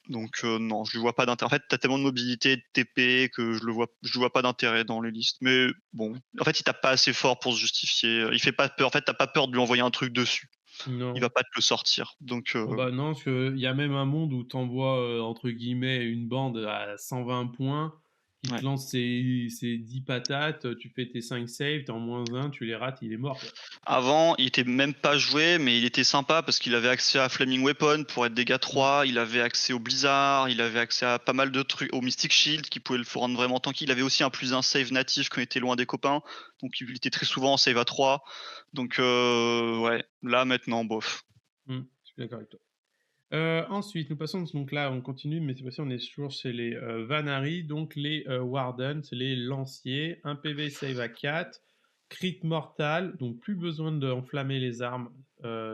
Donc non, je lui vois pas d'intérêt. En fait, tu as tellement de mobilité et de TP que je vois pas d'intérêt dans les listes. Mais bon, en fait, il tape pas assez fort pour se justifier. Il fait pas peur. En fait, tu pas peur de lui envoyer un truc dessus. Il va Non. pas te le sortir. Donc Oh bah non, parce qu'il y a même un monde où tu envoies, entre guillemets, une bande à 120 points, qui te ouais. lance ses 10 patates, tu fais tes 5 saves, tu es en -1, tu les rates, il est mort, quoi. Avant, il était même pas joué, mais il était sympa parce qu'il avait accès à Flaming Weapon pour être dégâts Mmh. 3, il avait accès au Blizzard, il avait accès à pas mal de trucs, au Mystic Shield qui pouvait le rendre vraiment tanky. Il avait aussi un +1 save natif quand il était loin des copains, donc il était très souvent en save à 3. Donc ouais, là maintenant, bof. Je suis d'accord avec toi. Ensuite, nous passons donc là, on continue, mais cette fois-ci, on est toujours chez les, Vanari, donc les, Warden, c'est les lanciers. 1 PV save à 4, crit mortal, donc plus besoin d'enflammer les armes,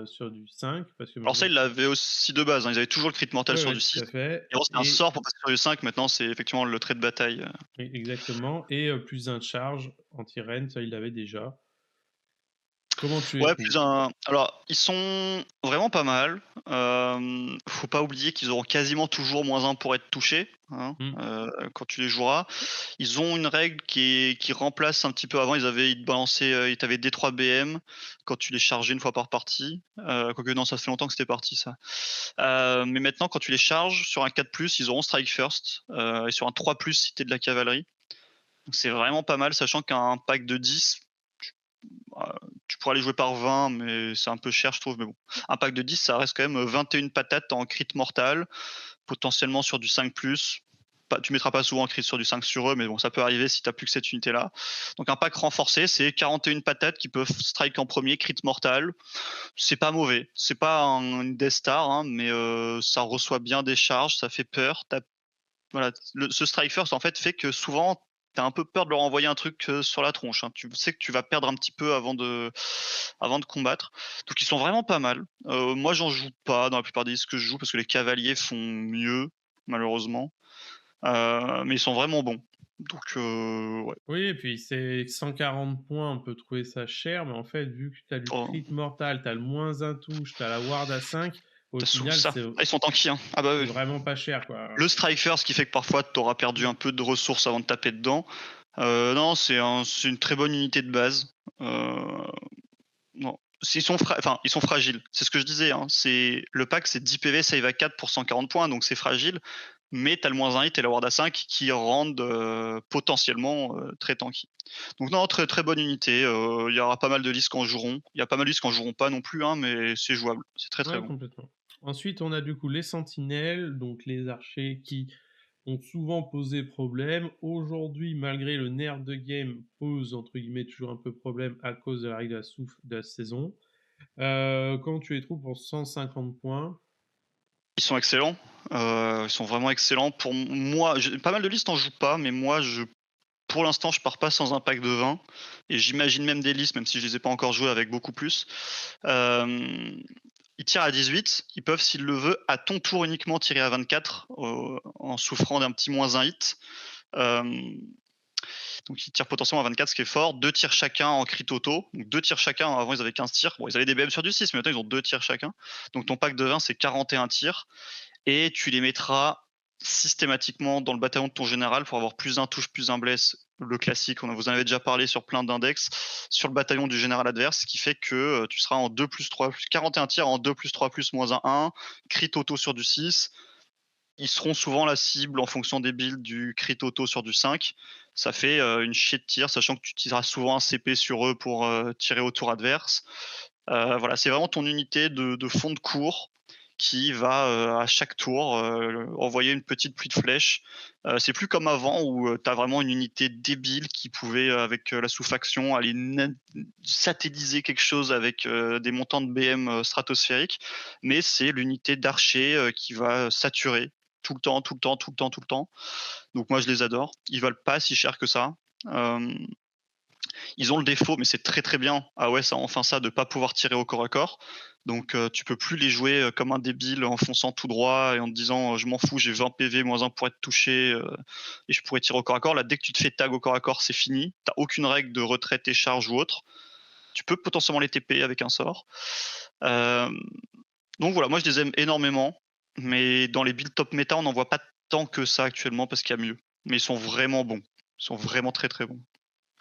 sur du 5 parce que Alors ça, maintenant il l'avait aussi de base, hein, ils avaient toujours le crit mortal ouais, sur ouais, du tout 6. à fait Et avant, c'était un et sort pour passer sur du 5, maintenant c'est effectivement le trait de bataille. exactement et plus un charge anti-rend, ça, il l'avait déjà. Comment tu les Ouais, trouves? plus un alors, ils sont vraiment pas mal. Faut pas oublier qu'ils auront quasiment toujours -1 pour être touchés, hein, Mmh. quand tu les joueras. Ils ont une règle qui remplace un petit peu avant, ils te balançaient, ils t'avaient D3 BM quand tu les chargeais une fois par partie. Quoique non, ça fait longtemps que c'était parti ça. Mais maintenant quand tu les charges, sur un 4+, ils auront Strike First, et sur un 3+, si tu es de la cavalerie. Donc c'est vraiment pas mal, sachant qu'un pack de 10, Heu, tu pourrais les jouer par 20, mais c'est un peu cher, je trouve, mais bon. Un pack de 10, ça reste quand même, 21 patates en crit mortal, potentiellement sur du 5+. Pas tu mettras pas souvent en crit sur du 5 sur eux, mais bon, ça peut arriver si tu as plus que cette unité-là. Donc un pack renforcé, c'est 41 patates qui peuvent strike en premier, crit mortal. C'est pas mauvais. C'est pas une Death Star, hein, mais ça reçoit bien des charges, ça fait peur. Tu voilà, ce strike first en fait fait que souvent tu as un peu peur de leur envoyer un truc, sur la tronche, hein. Tu sais que tu vas perdre un petit peu avant de combattre. Donc ils sont vraiment pas mal. Moi j'en joue pas dans la plupart des listes que je joue parce que les cavaliers font mieux, malheureusement. Mais ils sont vraiment bons. Donc ouais. Oui et puis c'est 140 points, on peut trouver ça cher, mais en fait, vu que tu as du Oh, crit mortal, tu as le -1 touche, tu as la ward à 5, au tu final, ça. Ah, ils sont tanky, hein. Ah bah c'est oui. vraiment pas cher, quoi. Le strike first qui fait que parfois tu auras perdu un Mmh. peu de ressources avant de taper dedans. Non, c'est une très bonne unité de base. Non. Ils sont fragiles. C'est ce que je disais, hein. Le pack, c'est 10 PV, save à 4 pour 140 points, donc c'est fragile. Mais tu as le -1 hit et la ward à 5 qui rendent potentiellement très tanky. Donc non, très très bonne unité. Il y aura pas mal de listes qui en joueront. Il y a pas mal de listes qui en joueront pas non plus, hein, mais c'est jouable. C'est très très Ouais, bon. complètement. Ensuite, on a du coup les sentinelles, donc les archers qui ont souvent posé problème. Aujourd'hui, malgré le nerf de game, pose entre guillemets toujours un peu problème à cause de la règle de la souffle de la saison. Quand tu les trouves pour 150 points. Ils sont excellents, ils sont vraiment excellents. Pour moi, j'ai pas mal de listes en jouent pas, mais moi, pour l'instant, je pars pas sans un pack de 20 et j'imagine même des listes, même si je les ai pas encore jouées, avec beaucoup plus. Hem, Ils tirent à 18, ils peuvent, s'ils le veulent, à ton tour uniquement tirer à 24, en souffrant d'un petit -1 hit. Hem, donc ils tirent potentiellement à 24, ce qui est fort. 2 tirs chacun en crit auto, donc 2 tirs chacun. Avant, ils avaient 15 tirs. Bon, ils avaient des BM sur du 6, mais maintenant, ils ont 2 tirs chacun. Donc ton pack de 20, c'est 41 tirs et tu les mettras systématiquement dans le bataillon de ton général pour avoir plus un touche, plus un bless. Le classique, vous en avez déjà parlé sur plein d'index, sur le bataillon du général adverse, ce qui fait que tu seras en 2 plus 3, 41 tirs en 2 plus 3 plus moins 1, crit auto sur du 6. Ils seront souvent la cible en fonction des builds du crit auto sur du 5. Ça fait une chier de tir, sachant que tu utiliseras souvent un CP sur eux pour tirer au tour adverse. Voilà, c'est vraiment ton unité de fond de cours qui va à chaque tour envoyer une petite pluie de flèches. C'est plus comme avant où tu as vraiment une unité débile qui pouvait, avec la sous-faction, aller satelliser quelque chose avec des montants de BM stratosphériques, mais c'est l'unité d'archer qui va saturer tout le temps, tout le temps, tout le temps, tout le temps. Donc moi je les adore. Ils valent pas si cher que ça. Euh, Ils ont le défaut, mais c'est très très bien. Ah ouais, ça enfin ça de pas pouvoir tirer au corps à corps. Donc tu peux plus les jouer comme un débile en fonçant tout droit et en te disant je m'en fous, j'ai 20 PV moins 1 pour être touché et je pourrais tirer au corps à corps. Là, dès que tu te fais tag au corps à corps, c'est fini. T'as aucune règle de retraite et charge ou autre. Tu peux potentiellement les TP avec un sort. Euh, donc voilà, moi je les aime énormément, mais dans les builds top méta, on n'en voit pas tant que ça actuellement parce qu'il y a mieux. Mais ils sont vraiment bons. Ils sont vraiment très très bons.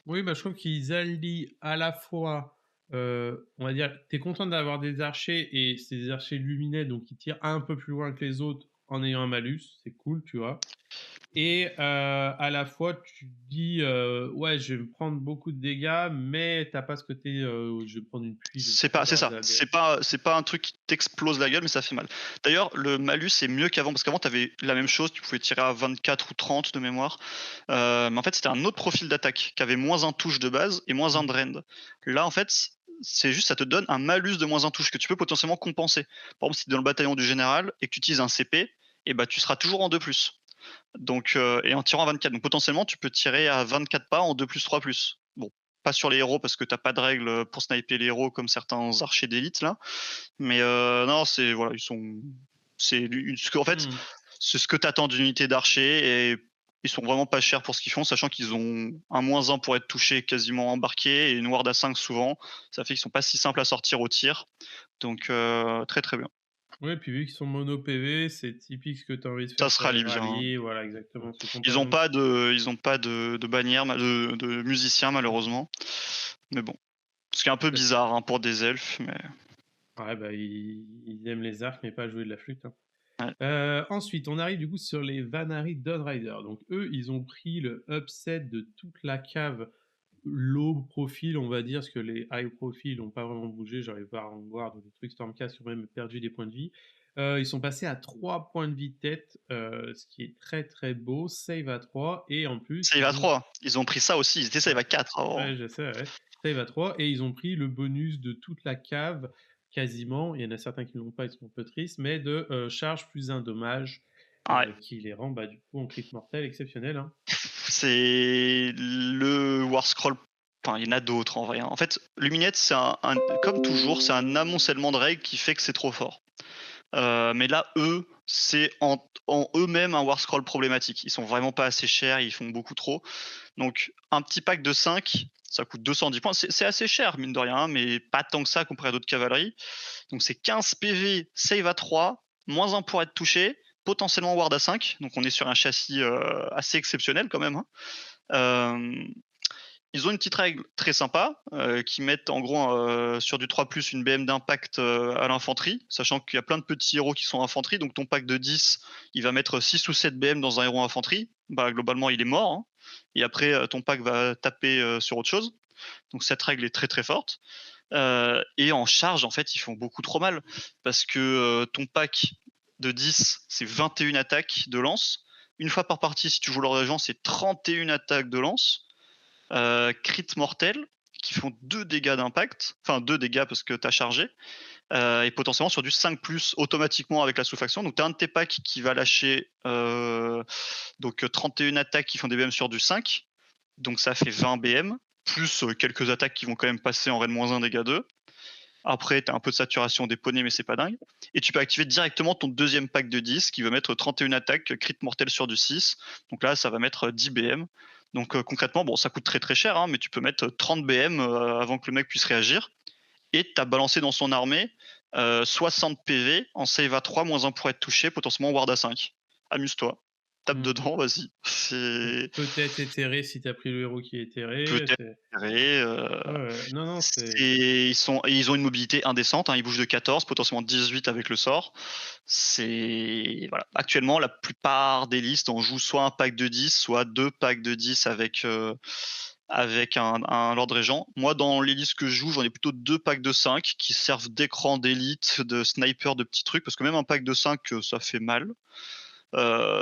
Oui, bah, je trouve qu'ils allient à la fois, on va dire, tu es content d'avoir des archers et c'est des archers lumineux, donc ils tirent un peu plus loin que les autres en ayant un malus, c'est cool, tu vois? Et à la fois, tu te dis, «Ouais, je vais me prendre beaucoup de dégâts», mais t'as pas ce côté, «Je vais prendre une pluie, je vais me C'est pas, prendre c'est un ça. ABM». C'est pas un truc qui t'explose la gueule, mais ça fait mal. D'ailleurs, le malus est mieux qu'avant parce qu'avant t'avais la même chose, tu pouvais tirer à 24 ou 30 de mémoire. Mais en fait, c'était un autre profil d'attaque qui avait moins un touche de base et moins un de rend. Là, en fait, c'est juste ça te donne un malus de moins un touche que tu peux potentiellement compenser. Par exemple, si tu es dans le bataillon du général et que tu utilises un CP, et bah tu seras toujours en 2 plus. Donc, et en tirant à 24. Donc potentiellement, tu peux tirer à 24 pas en 2 plus 3 plus. Bon, pas sur les héros parce que t'as pas de règles pour sniper les héros comme certains archers d'élite là. Mais non, c'est voilà, en fait, Mmh. c'est ce que t'attends d'une unité d'archers et ils sont vraiment pas chers pour ce qu'ils font, sachant qu'ils ont un -1 pour être touché quasiment embarqué et une ward à 5 souvent. Ça fait qu'ils sont pas si simples à sortir au tir. Donc très très bien. Ouais, puis vu qu'ils sont mono PV, c'est typique ce que tu as envie de Ça faire se sur les rallie bien. rallyes, voilà exactement, ce Ils ont compagnon. pas de bannière, de musiciens malheureusement. Mais bon, ce qui est un peu bizarre hein, pour des elfes, mais Ouais, bah, ils aiment les arcs, mais pas jouer de la flûte, hein. ouais. Ensuite, on arrive du coup sur les Vanari Dawnrider. Donc eux, ils ont pris le upset de toute la cave low profile, on va dire, parce que les high profile n'ont pas vraiment bougé. J'arrive pas à en voir, donc les trucs Stormcast ont même perdu des points de vie. Ils sont passés à 3 points de vie de tête, ce qui est très très beau. Save à 3 et en plus, Save à ils ont... 3. Ils ont pris ça aussi. Ils étaient save Ouais, à 4 avant. ouais, je sais, ouais. Save à 3 et ils ont pris le bonus de toute la cave, quasiment. Il y en a certains qui ne l'ont pas, ils sont un peu tristes, mais de charge plus un dommage, Ouais. qui les rend bah, du coup en crit mortel exceptionnel, hein. C'est le War Scroll. Enfin, il y en a d'autres en vrai. Hein. En fait, Luminette, c'est comme toujours, c'est un amoncellement de règles qui fait que c'est trop fort. Mais là, eux, c'est en eux-mêmes un War Scroll problématique. Ils sont vraiment pas assez chers, ils font beaucoup trop. Donc, un petit pack de 5, ça coûte 210 points. C'est assez cher, mine de rien, hein, mais pas tant que ça comparé à d'autres cavaleries. Donc, c'est 15 PV, save à 3, moins 1 pour être touché, potentiellement ward à 5. Donc, on est sur un châssis assez exceptionnel quand même. Hein. Euh, Ils ont une petite règle très sympa qui mettent en gros sur du 3 une BM d'impact à l'infanterie, sachant qu'il y a plein de petits héros qui sont infanterie, donc ton pack de 10, il va mettre 6 ou 7 BM dans un héros infanterie, bah, globalement il est mort, hein. Et après ton pack va taper sur autre chose, donc cette règle est très très forte. Et en charge, en fait, ils font beaucoup trop mal, parce que ton pack de 10, c'est 21 attaques de lance, une fois par partie si tu joues leur régent, c'est 31 attaques de lance, crit mortel, qui font 2 dégâts d'impact, enfin 2 dégâts parce que tu as chargé, et potentiellement sur du 5+ automatiquement avec la sous-faction. Donc tu as un de tes packs qui va lâcher, donc 31 attaques qui font des BM sur du 5, donc ça fait 20 BM, plus, quelques attaques qui vont quand même passer en raid-1 dégâts 2. Après, tu as un peu de saturation des poneys, mais c'est pas dingue. Et tu peux activer directement ton deuxième pack de 10 qui va mettre 31 attaques, crit mortel sur du 6. Donc là, ça va mettre 10 BM. Donc concrètement, bon, ça coûte très très cher, hein, mais tu peux mettre 30 BM avant que le mec puisse réagir. Et tu as balancé dans son armée 60 PV en save à 3, -1 pour être touché, potentiellement ward à 5. Amuse-toi. Tape Mmh. dedans, vas-y. C'est Peut-être éthéré si tu as pris le héros qui est éthéré, peut-être c'est serré, ouais, ouais. Non, non, c'est ils ont une mobilité indécente, hein, ils bougent de 14, potentiellement 18 avec le sort. C'est voilà. Actuellement, la plupart des listes, on joue soit un pack de 10, soit 2 packs de 10 avec un Lord Régent. Moi, dans les listes que je joue, j'en ai plutôt 2 packs de 5 qui servent d'écran d'élite, de sniper, de petits trucs, parce que même un pack de 5, ça fait mal.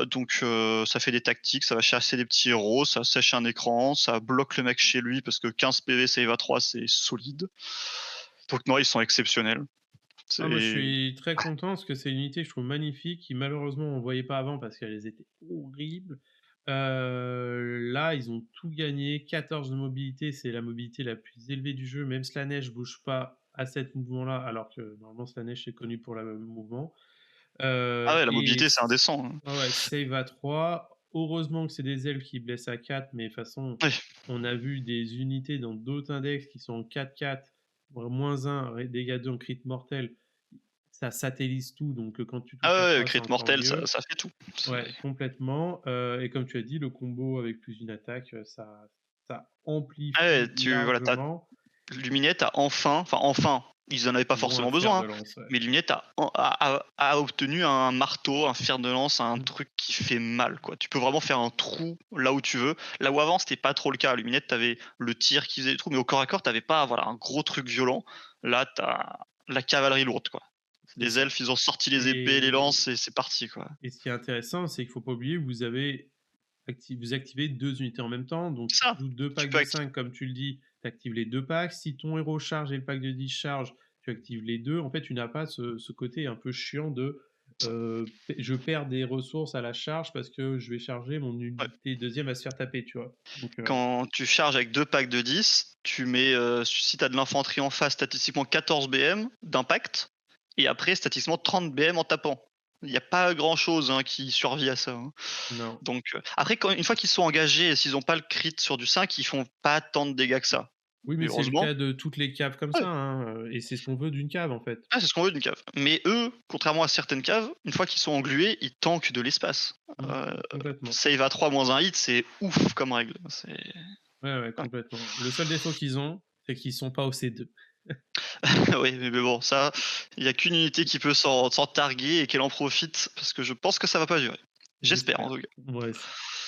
Donc ça fait des tactiques, ça va chasser des petits héros, ça sèche un écran, ça bloque le mec chez lui parce que 15 PV save à 3, c'est solide. Donc non, ils sont exceptionnels. ah moi je C'est suis très content parce que c'est une unité que je trouve magnifique, qui malheureusement on voyait pas avant parce qu'elles étaient horribles. Là, ils ont tout gagné, 14 de mobilité, c'est la mobilité la plus élevée du jeu, même Slanesh bouge pas à cet mouvement-là, alors que normalement Slanesh est connu pour le même mouvement. ah ouais, la Et mobilité, c'est indécent, hein. ouais, ouais, save à 3. Heureusement que c'est des elfes qui blessent à 4, mais de toute façon, Ouais. on a vu des unités dans d'autres index qui sont en 4-4, -1, dégâts 2 en crit mortel. Ça satellise tout, donc quand tu touches à Ah ouais, 3, c'est crit encore mortel, mieux. ça fait tout. Ouais, C'est complètement, et comme tu as dit, le combo avec plus d'une attaque, ça ah amplifie ouais, tu voilà, tu largement. Luminette a enfin, ils en avaient pas Ils ont un forcément fer besoin, de hein, lance, ouais. mais Luminette a obtenu un marteau, un fer de lance, un Mmh. truc qui fait mal, quoi. Tu peux vraiment faire un trou là où tu veux. Là où avant, c'était pas trop le cas. Luminette, tu avais le tir qui faisait des trous, mais au corps à corps, tu avais pas, voilà, un gros truc violent. Là, tu as la cavalerie lourde, quoi. C'est Les ça. elfes, ils ont sorti les épées, les et lances et c'est parti, quoi. et ce qui est intéressant, c'est qu'il faut pas oublier que vous activez 2 unités en même temps, donc C'est si tu ça, joues 2 tu packs peux de acti 5 comme tu le dis, tu actives les 2 packs. Si ton héros charge et le pack de 10 charge, tu actives les 2. En fait, tu n'as pas ce côté un peu chiant de, p je perds des ressources à la charge parce que je vais charger, mon ouais. unité deuxième va se faire taper, tu vois? Donc Quand tu charges avec 2 packs de 10, tu mets, si tu as de l'infanterie en face, statistiquement 14 BM d'impact et après statistiquement 30 BM en tapant. Il y a pas grand chose, hein, qui survit à ça, hein. non. Donc après quand une fois qu'ils sont engagés et s'ils ont pas le crit sur du 5, ils font pas tant de dégâts que ça. Oui, Mais mais c'est le heureusement cas de toutes les caves comme ouais, ça, hein, et c'est ce qu'on veut d'une cave, en fait. c'est ce qu'on veut d'une cave. Mais eux, contrairement à certaines caves, une fois qu'ils sont englués, ils tankent de l'espace. Mmh, complètement. Save à 3 moins un hit, c'est ouf comme règle. C'est Ouais, ouais, ouais. complètement. Le seul défaut qu'ils ont, c'est qu'ils sont pas au C2. Oui, mais bon, ça, il y a qu'une unité qui peut s'en targuer et qu'elle en profite parce que je pense que ça va pas durer. J'espère en J'espère. tout cas. Moi aussi.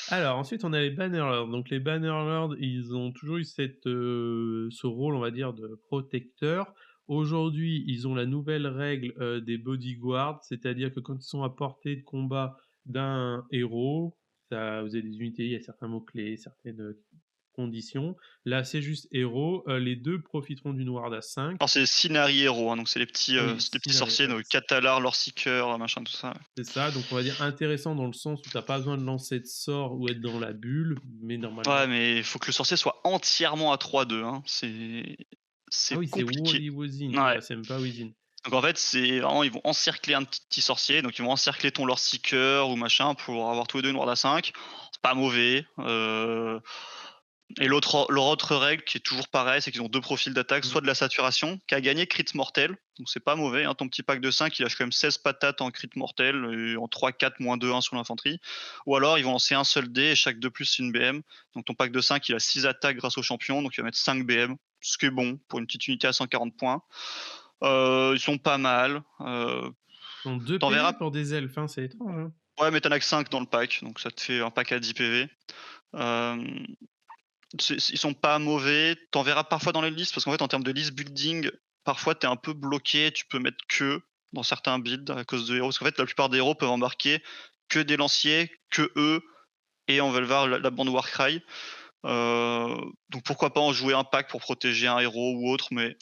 Alors ensuite, on a les Bannerlords. Donc les Bannerlords, ils ont toujours eu ce rôle, on va dire, de protecteur. Aujourd'hui, ils ont la nouvelle règle, des bodyguards, c'est-à-dire que quand ils sont à portée de combat d'un héros, ça vous avez des unités, il y a certains mots-clés, certaines, conditions. Là, c'est juste héros, les 2 profiteront d'une ward à 5. Alors c'est Sinari Hero, hein, donc Oui, c'est des petits Synari, sorciers, ouais. donc Catalar, Lore-Seeker, machin, tout ça. C'est ça, donc on va dire intéressant dans le sens où tu as pas besoin de lancer de sort ou être dans la bulle, mais Ouais, normalement mais il faut que le sorcier soit entièrement à 3-2, hein. ah oui, C'est c'est compliqué. Wally Wozin, Ouais. ouais, c'est même pas Wizin. Donc en fait, c'est vraiment ils vont encercler un petit sorcier, donc ils vont encercler ton Lore-Seeker ou machin pour avoir tous les 2 une ward à 5. C'est pas mauvais, et leur autre règle qui est toujours pareil, c'est qu'ils ont 2 profils d'attaque, Mmh. soit de la saturation, qui a gagné crit mortel, donc c'est pas mauvais, hein, ton petit pack de 5, il lâche quand même 16 patates en crit mortel et en 3-4 -2-1 sur l'infanterie. Ou alors ils vont lancer un seul dé et chaque 2+, c'est une BM. Donc ton pack de 5, il a 6 attaques grâce au champion, donc il va mettre 5 BM, ce qui est bon pour une petite unité à 140 points. Ils sont pas mal, Ils ont 2 tu PV verras pour des elfes, hein, c'est étrange, hein. ouais, mais tu as que 5 dans le pack, donc ça te fait un pack à 10 PV. Hem ils sont pas mauvais. T'en verras parfois dans les listes parce qu'en fait, en termes de list building, parfois tu es un peu bloqué. Tu peux mettre que dans certains builds à cause de héros. Parce qu'en fait, la plupart des héros peuvent embarquer que des lanciers, que eux, et on va le voir la bande Warcry. Donc pourquoi pas en jouer un pack pour protéger un héros ou autre, mais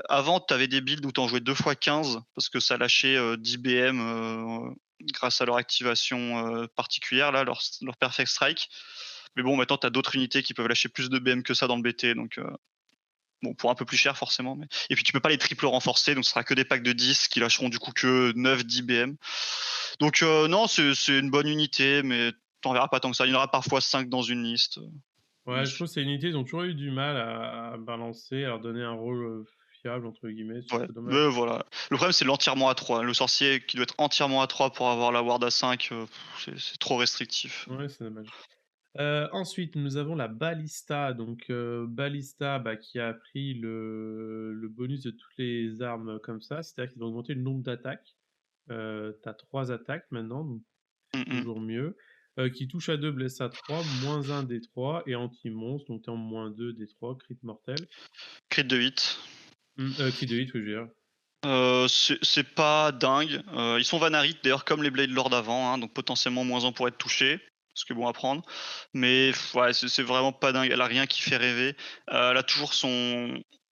avant, tu avais des builds où tu en jouais 2 fois 15 parce que ça lâchait 10 BM grâce à leur activation particulière, là, leur Perfect Strike. Mais bon, maintenant, tu as d'autres unités qui peuvent lâcher plus de BM que ça dans le BT, donc bon, pour un peu plus cher forcément. Mais... Et puis tu peux pas les triple renforcer, donc ce sera que des packs de 10 qui lâcheront du coup que 9-10 BM. Donc non, c'est une bonne unité, mais t'en verras pas tant que ça. Il y en aura parfois 5 dans une liste. Ouais, je trouve que c'est une unité, ils ont toujours eu du mal à balancer, à leur donner un rôle fiable, entre guillemets, c'est un Ouais, peu dommage. mais voilà. Le problème, c'est l'entièrement à 3. Le sorcier qui doit être entièrement à 3 pour avoir la ward à 5, c'est trop restrictif. Ouais, c'est dommage. Ensuite, nous avons la Ballista, donc Ballista, bah, qui a pris le bonus de toutes les armes comme ça, c'est-à-dire qu'ils ont augmenté le nombre d'attaques. Tu as 3 attaques maintenant, donc Mm -mm. toujours mieux. Qui touche à 2, blesse à 3, -1 des 3 et anti-monstre, donc tu es en -2 des 3, crit mortel. Crit de 8. Crit de hit, oui, je veux dire. C'est pas dingue. Ils sont Vanarit d'ailleurs comme les Blade Lord avant, hein, donc potentiellement -1 pour être touché, ce qui est bon à prendre. Mais ouais, c'est vraiment pas dingue. Elle a rien qui fait rêver. Elle a toujours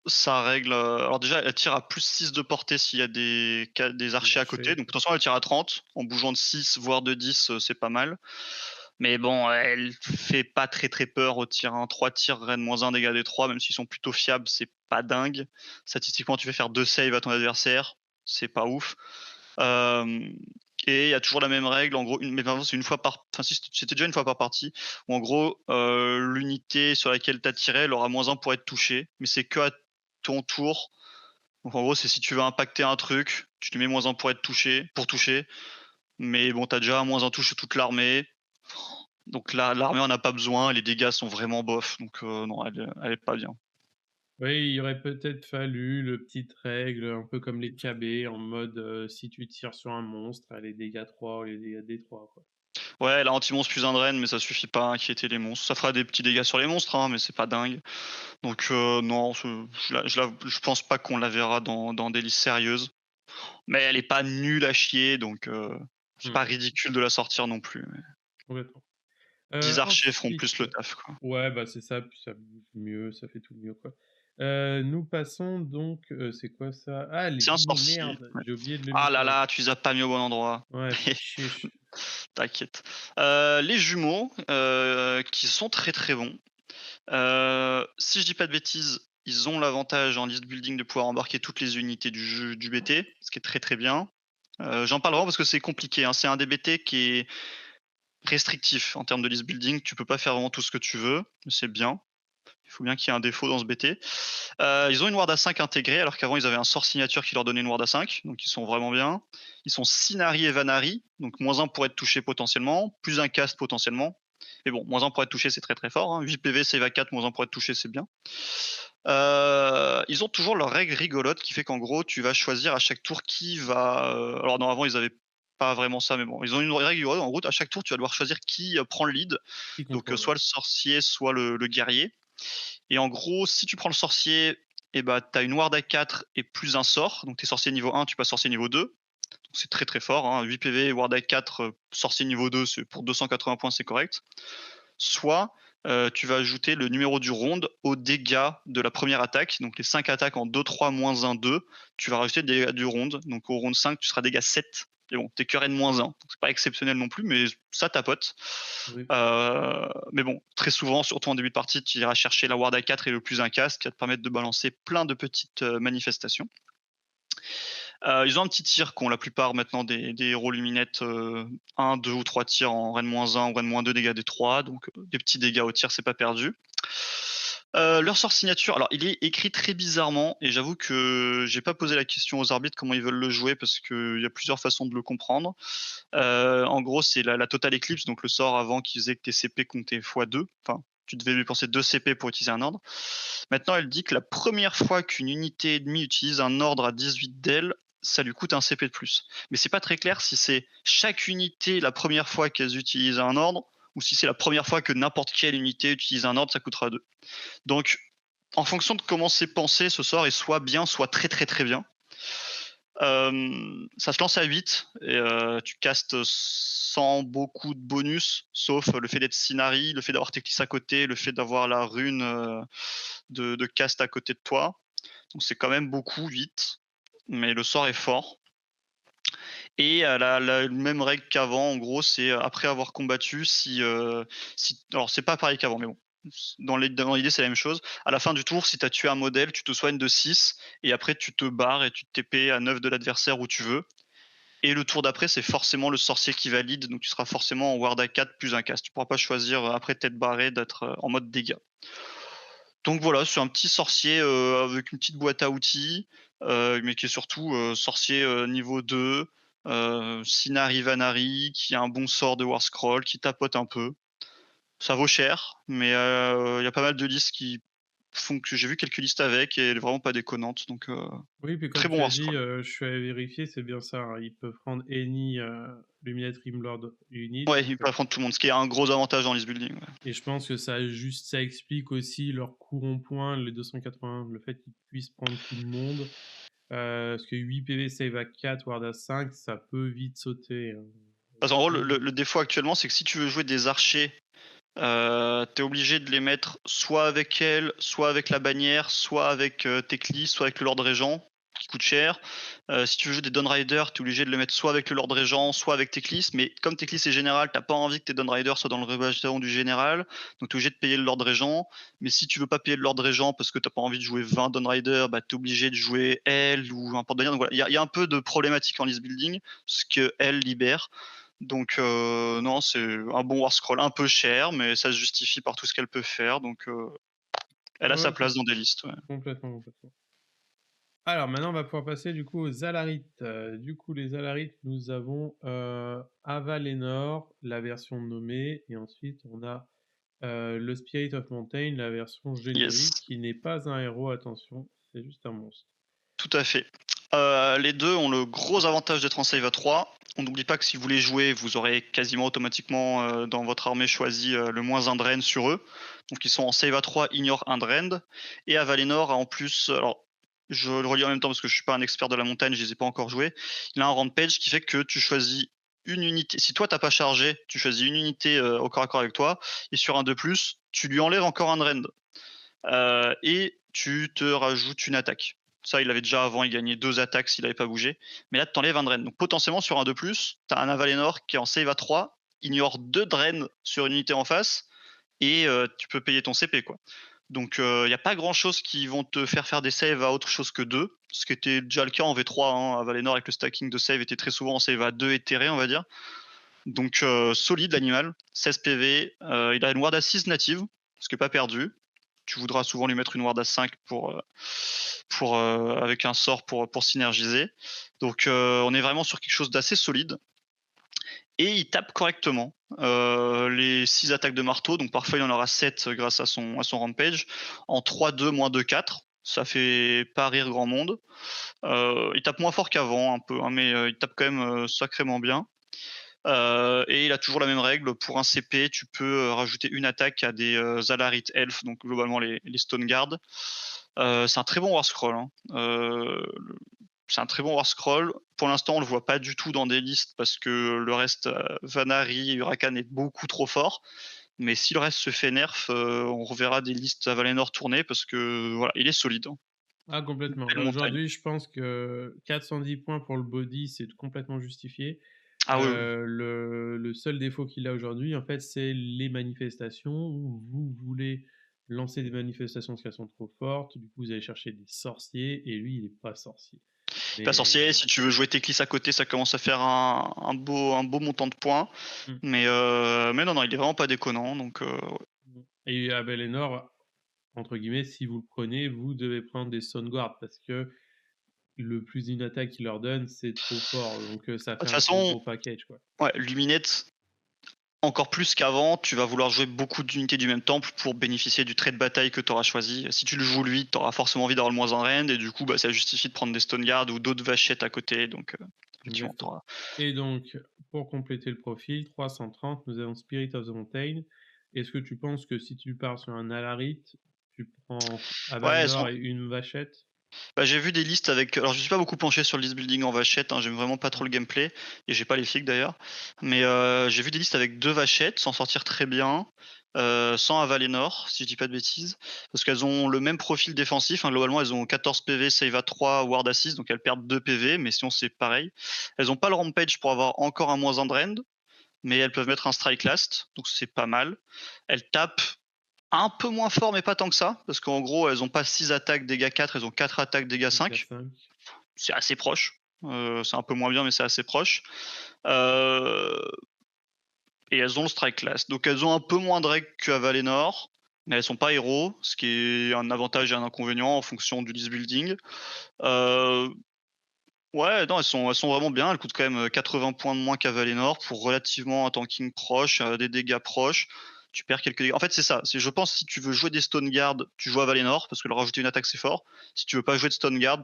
sa règle. Alors déjà, elle tire à +6 de portée s'il y a des archers à côté. Donc potentiellement, elle tire à 30. En bougeant de 6, voire de 10, c'est pas mal. Mais bon, elle fait pas très très peur au tir 1. 3 tirs, Rennes -1, dégâts des 3, même s'ils sont plutôt fiables, c'est pas dingue. Statistiquement, tu fais faire 2 saves à ton adversaire, c'est pas ouf. Et il y a toujours la même règle, en gros, mais par exemple, c'est une fois par. Enfin, si c'était déjà une fois par partie, où en gros, l'unité sur laquelle tu as tiré, elle aura -1 pour être touchée, mais c'est que à ton tour. Donc en gros, c'est si tu veux impacter un truc, tu lui mets -1 pour être touché, pour toucher. Mais bon, t'as déjà -1 touche sur toute l'armée. Donc là, l'armée en a pas besoin, les dégâts sont vraiment bof, donc non, elle est pas bien. Oui, il aurait peut-être fallu le petite règle, un peu comme les KB, en mode si tu tires sur un monstre, elle les dégâts 3 ou les dégâts D3, quoi. Ouais, elle a anti-monstre plus un drain, mais ça suffit pas à inquiéter les monstres. Ça fera des petits dégâts sur les monstres, hein, mais c'est pas dingue. Donc non, je pense pas qu'on la verra dans des listes sérieuses. Mais elle est pas nulle à chier, donc c'est Hmm, pas ridicule de la sortir non plus. complètement. 10 archers feront Ensuite, plus le taf, quoi. ouais, bah c'est ça, puis ça bouge mieux, ça fait tout mieux, quoi. Nous passons donc, c'est quoi ça? Ah, les C'est un jumeaux, sorcier. merde, Ouais. j'ai oublié de le Ah là mentionner. là, tu les as pas mis au bon endroit. Ouais, fais chier. T'inquiète. Les jumeaux, qui sont très très bons. Si je dis pas de bêtises, ils ont l'avantage en list building de pouvoir embarquer toutes les unités du jeu du BT, ce qui est très très bien. J'en parle vraiment parce que c'est compliqué, hein. C'est un des BT qui est restrictif en termes de list building. Tu peux pas faire vraiment tout ce que tu veux, mais c'est bien. Il faut bien qu'il y ait un défaut dans ce BT. Ils ont une ward à 5 intégrée, alors qu'avant ils avaient un sort signature qui leur donnait une ward à 5, donc ils sont vraiment bien. Ils sont Sinari et Vanari, donc -1 pour être touché potentiellement, plus un cast potentiellement. Mais bon, -1 pour être touché, c'est très très fort, hein. 8 PV, save à 4, -1 pour être touché, c'est bien. Ils ont toujours leur règle rigolote qui fait qu'en gros, tu vas choisir à chaque tour qui va. Alors, non, avant, ils avaient pas vraiment ça, mais bon, ils ont une règle rigolote. En gros, à chaque tour, tu vas devoir choisir qui prend le lead. Qui Donc, contrôle, ouais. soit le sorcier, soit le guerrier. Et en gros, si tu prends le sorcier, eh ben, tu as une ward à 4 et plus un sort. Donc, tu es sorcier niveau 1, tu passes sorcier niveau 2. Donc, c'est très très fort, hein. 8 PV, ward à 4, sorcier niveau 2, c'est pour 280 points, c'est correct. Soit tu vas ajouter le numéro du round aux dégâts de la première attaque. Donc les 5 attaques en 2-3, -1, 2, tu vas rajouter des dégâts du round. Donc au round 5, tu seras dégâts 7. Et bon, t'es que Rennes -1. C'est pas exceptionnel non plus, mais ça tapote. Oui. Mais bon, très souvent, surtout en début de partie, tu iras chercher la ward à 4 et le plus un casque qui va te permettre de balancer plein de petites manifestations. Ils ont un petit tir qu'ont la plupart maintenant des héros luminettes, 1, 2 ou 3 tirs en Rennes -1 ou Rennes -2 dégâts des 3, donc des petits dégâts au tir, c'est pas perdu. Leur sort signature, alors il est écrit très bizarrement et j'avoue que j'ai pas posé la question aux arbitres comment ils veulent le jouer parce qu'il y a plusieurs façons de le comprendre. En gros, c'est la Total Eclipse, donc le sort avant qui faisait que tes CP comptaient x2. Enfin, tu devais lui penser 2 CP pour utiliser un ordre. Maintenant, elle dit que la première fois qu'une unité ennemie utilise un ordre à 18 d'elle, ça lui coûte un CP de plus. Mais c'est pas très clair si c'est chaque unité la première fois qu'elles utilisent un ordre ou si c'est la première fois que n'importe quelle unité utilise un ordre, ça coûtera 2. Donc, en fonction de comment c'est pensé, ce sort est soit bien, soit très très très bien. Ça se lance à 8 et tu castes sans beaucoup de bonus, sauf le fait d'être Synari, le fait d'avoir tes à côté, le fait d'avoir la rune, de cast à côté de toi. Donc c'est quand même beaucoup, 8, mais le sort est fort. Et la même règle qu'avant, en gros, c'est après avoir combattu, si alors c'est pas pareil qu'avant, mais bon, dans l'idée, c'est la même chose. À la fin du tour, si tu as tué un modèle, tu te soignes de 6 et après tu te barres et tu te TP à 9 de l'adversaire où tu veux. Et le tour d'après, c'est forcément le sorcier qui valide, donc tu seras forcément en ward à 4 plus un cast. Tu pourras pas choisir après t'être barré d'être en mode dégâts. Donc voilà, c'est un petit sorcier avec une petite boîte à outils, mais qui est surtout sorcier niveau 2, Sinari Vanari, qui a un bon sort de War Scroll, qui tapote un peu. Ça vaut cher, mais il y a pas mal de listes qui font que j'ai vu quelques listes avec et elle est vraiment pas déconnante. Donc Oui, puis très comme bon tu as War dit, Scroll. je suis allé vérifier, c'est bien ça, hein. Ils peuvent prendre any, Luminate Rimlord unit, Ouais, il peut affronter tout le monde, ce qui est un gros avantage dans list building. Ouais. et je pense que ça explique aussi leur cours en point, les 280, le fait qu'ils puissent prendre tout le monde. Parce que 8 PV save à 4, ward à 5, ça peut vite sauter, hein. Parce qu'en gros, le défaut actuellement, c'est que si tu veux jouer des archers, t'es obligé de les mettre soit avec elle, soit avec la bannière, soit avec Tekli, soit avec le Lord Régent, qui coûte cher. Si tu veux jouer des Dawn Riders, t'es obligé de le mettre soit avec le Lord Régent, soit avec Teklis. Mais comme Teklis est général, t'as pas envie que tes Dawn Riders soient dans le rebâtiment du général. Donc t'es obligé de payer le Lord Régent. Mais si tu veux pas payer le Lord Régent parce que t'as pas envie de jouer 20 Dawn Riders, bah t'es obligé de jouer elle ou un porte-bannière. Donc voilà, il y a un peu de problématique en list building, ce que elle libère. Donc non, c'est un bon War Scroll un peu cher, mais ça se justifie par tout ce qu'elle peut faire. Donc elle a sa Ouais, place dans des listes. Ouais. complètement, complètement. Alors maintenant, on va pouvoir passer du coup aux Alarites. Du coup, les Alarites, nous avons Avalenor, la version nommée, et ensuite on a le Spirit of Mountain, la version Yes, générique, qui n'est pas un héros, attention, c'est juste un monstre. tout à fait. Les deux ont le gros avantage d'être en save à 3. On n'oublie pas que si vous les jouez, vous aurez quasiment automatiquement dans votre armée choisi le moins un drain sur eux. Donc ils sont en save à 3, ignore un drain. Et Avalenor a en plus, alors je le relis en même temps parce que je suis pas un expert de la montagne, je les ai pas encore joués. Il a un rampage qui fait que tu choisis une unité. Si toi t'as pas chargé, tu choisis une unité au corps à corps avec toi. Et sur un de plus, tu lui enlèves encore un drain. Et tu te rajoutes une attaque. Ça, il avait déjà avant, il gagnait 2 attaques s'il n'avait pas bougé. Mais là, tu t'enlèves un drain. Donc potentiellement, sur un de plus, tu as un Avalenor qui est en save à 3, ignore 2 drains sur une unité en face, et tu peux payer ton CP. Quoi. Donc il n'y a pas grand chose qui vont te faire des saves à autre chose que 2, ce qui était déjà le cas en V3. Hein. Avalenor avec le stacking de save était très souvent en save à 2 éthéré, on va dire. Donc solide l'animal, 16 PV. Il a une ward à 6 native, ce qui n'est pas perdu. Tu voudras souvent lui mettre une ward à 5 avec un sort pour synergiser. Donc on est vraiment sur quelque chose d'assez solide. Et il tape correctement. Les 6 attaques de marteau, donc parfois il en aura 7 grâce à son rampage, en 3-2, moins 2-4. Ça fait pas rire grand monde. Il tape moins fort qu'avant un peu, hein, mais il tape quand même sacrément bien. Et il a toujours la même règle. Pour un CP, tu peux rajouter une attaque à des Alarites Elf, donc globalement les Stone Guard. C'est un très bon War Scroll. Hein. C'est un très bon War Scroll. Pour l'instant, on le voit pas du tout dans des listes parce que le reste, Vanari et Huracan est beaucoup trop fort. Mais si le reste se fait nerf, on reverra des listes à Valenor tourner parce que voilà, il est solide. Hein. Ah, complètement. Belle Là, montagne. aujourd'hui, je pense que 410 points pour le body, c'est complètement justifié. Ah oui, oui. Le seul défaut qu'il a aujourd'hui, en fait, c'est les manifestations où vous voulez lancer des manifestations parce qu'elles sont trop fortes. Du coup, vous allez chercher des sorciers et lui, il est pas sorcier. Pas sorcier, Mais si tu veux jouer Teklis à côté, ça commence à faire un beau montant de points. mmh, Mais non, non, il est vraiment pas déconnant. Donc, mmh. Et à Bellénor, entre guillemets, si vous le prenez, vous devez prendre des Guard parce que le plus d'une attaque qu'il leur donne, c'est trop fort. Donc, ça de fait toute un gros, façon, gros package, quoi. ouais, Luminette, encore plus qu'avant, tu vas vouloir jouer beaucoup d'unités du même temple pour bénéficier du trait de bataille que tu auras choisi. Si tu le joues lui, tu auras forcément envie d'avoir le moins un rend, et du coup, bah, ça justifie de prendre des Stone Guard ou d'autres vachettes à côté. Donc, effectivement, Exactement. Et donc, pour compléter le profil, 330, nous avons Spirit of the Mountain. Est-ce que tu penses que si tu pars sur un Alarit, tu prends Ouais, Avalenor et une Vachette? Bah, j'ai vu des listes avec alors je suis pas beaucoup penché sur le list building en vachette, hein, j'aime vraiment pas trop le gameplay et j'ai pas les figues d'ailleurs. Mais, j'ai vu des listes avec 2 vachettes s'en sortir très bien, sans Avalenor, si je dis pas de bêtises. Parce qu'elles ont le même profil défensif, hein, globalement elles ont 14 PV, save à 3, ward à 6, donc elles perdent 2 PV, mais sinon c'est pareil. Elles ont pas le rampage pour avoir encore un -1 de rend, mais elles peuvent mettre un strike last, donc c'est pas mal. Elles tapent un peu moins fort, mais pas tant que ça, parce qu'en gros, elles ont pas 6 attaques dégâts 4, elles ont 4 attaques dégâts Donc 5. 4-5. C'est assez proche. C'est un peu moins bien, mais c'est assez proche. Euh, et elles ont le strike class. Donc elles ont un peu moins de règles que Valenor, mais elles sont pas héros, ce qui est un avantage et un inconvénient en fonction du list building. Euh, ouais, non, elles sont vraiment bien. Elles coûtent quand même 80 points de moins qu'Avalenor pour relativement un tanking proche, des dégâts proches. Tu perds quelques dégâts. En fait, c'est ça. Je pense si tu veux jouer des Stone Guard, tu joues à Valenor parce que leur rajouter une attaque c'est fort. Si tu veux pas jouer de Stone Guard,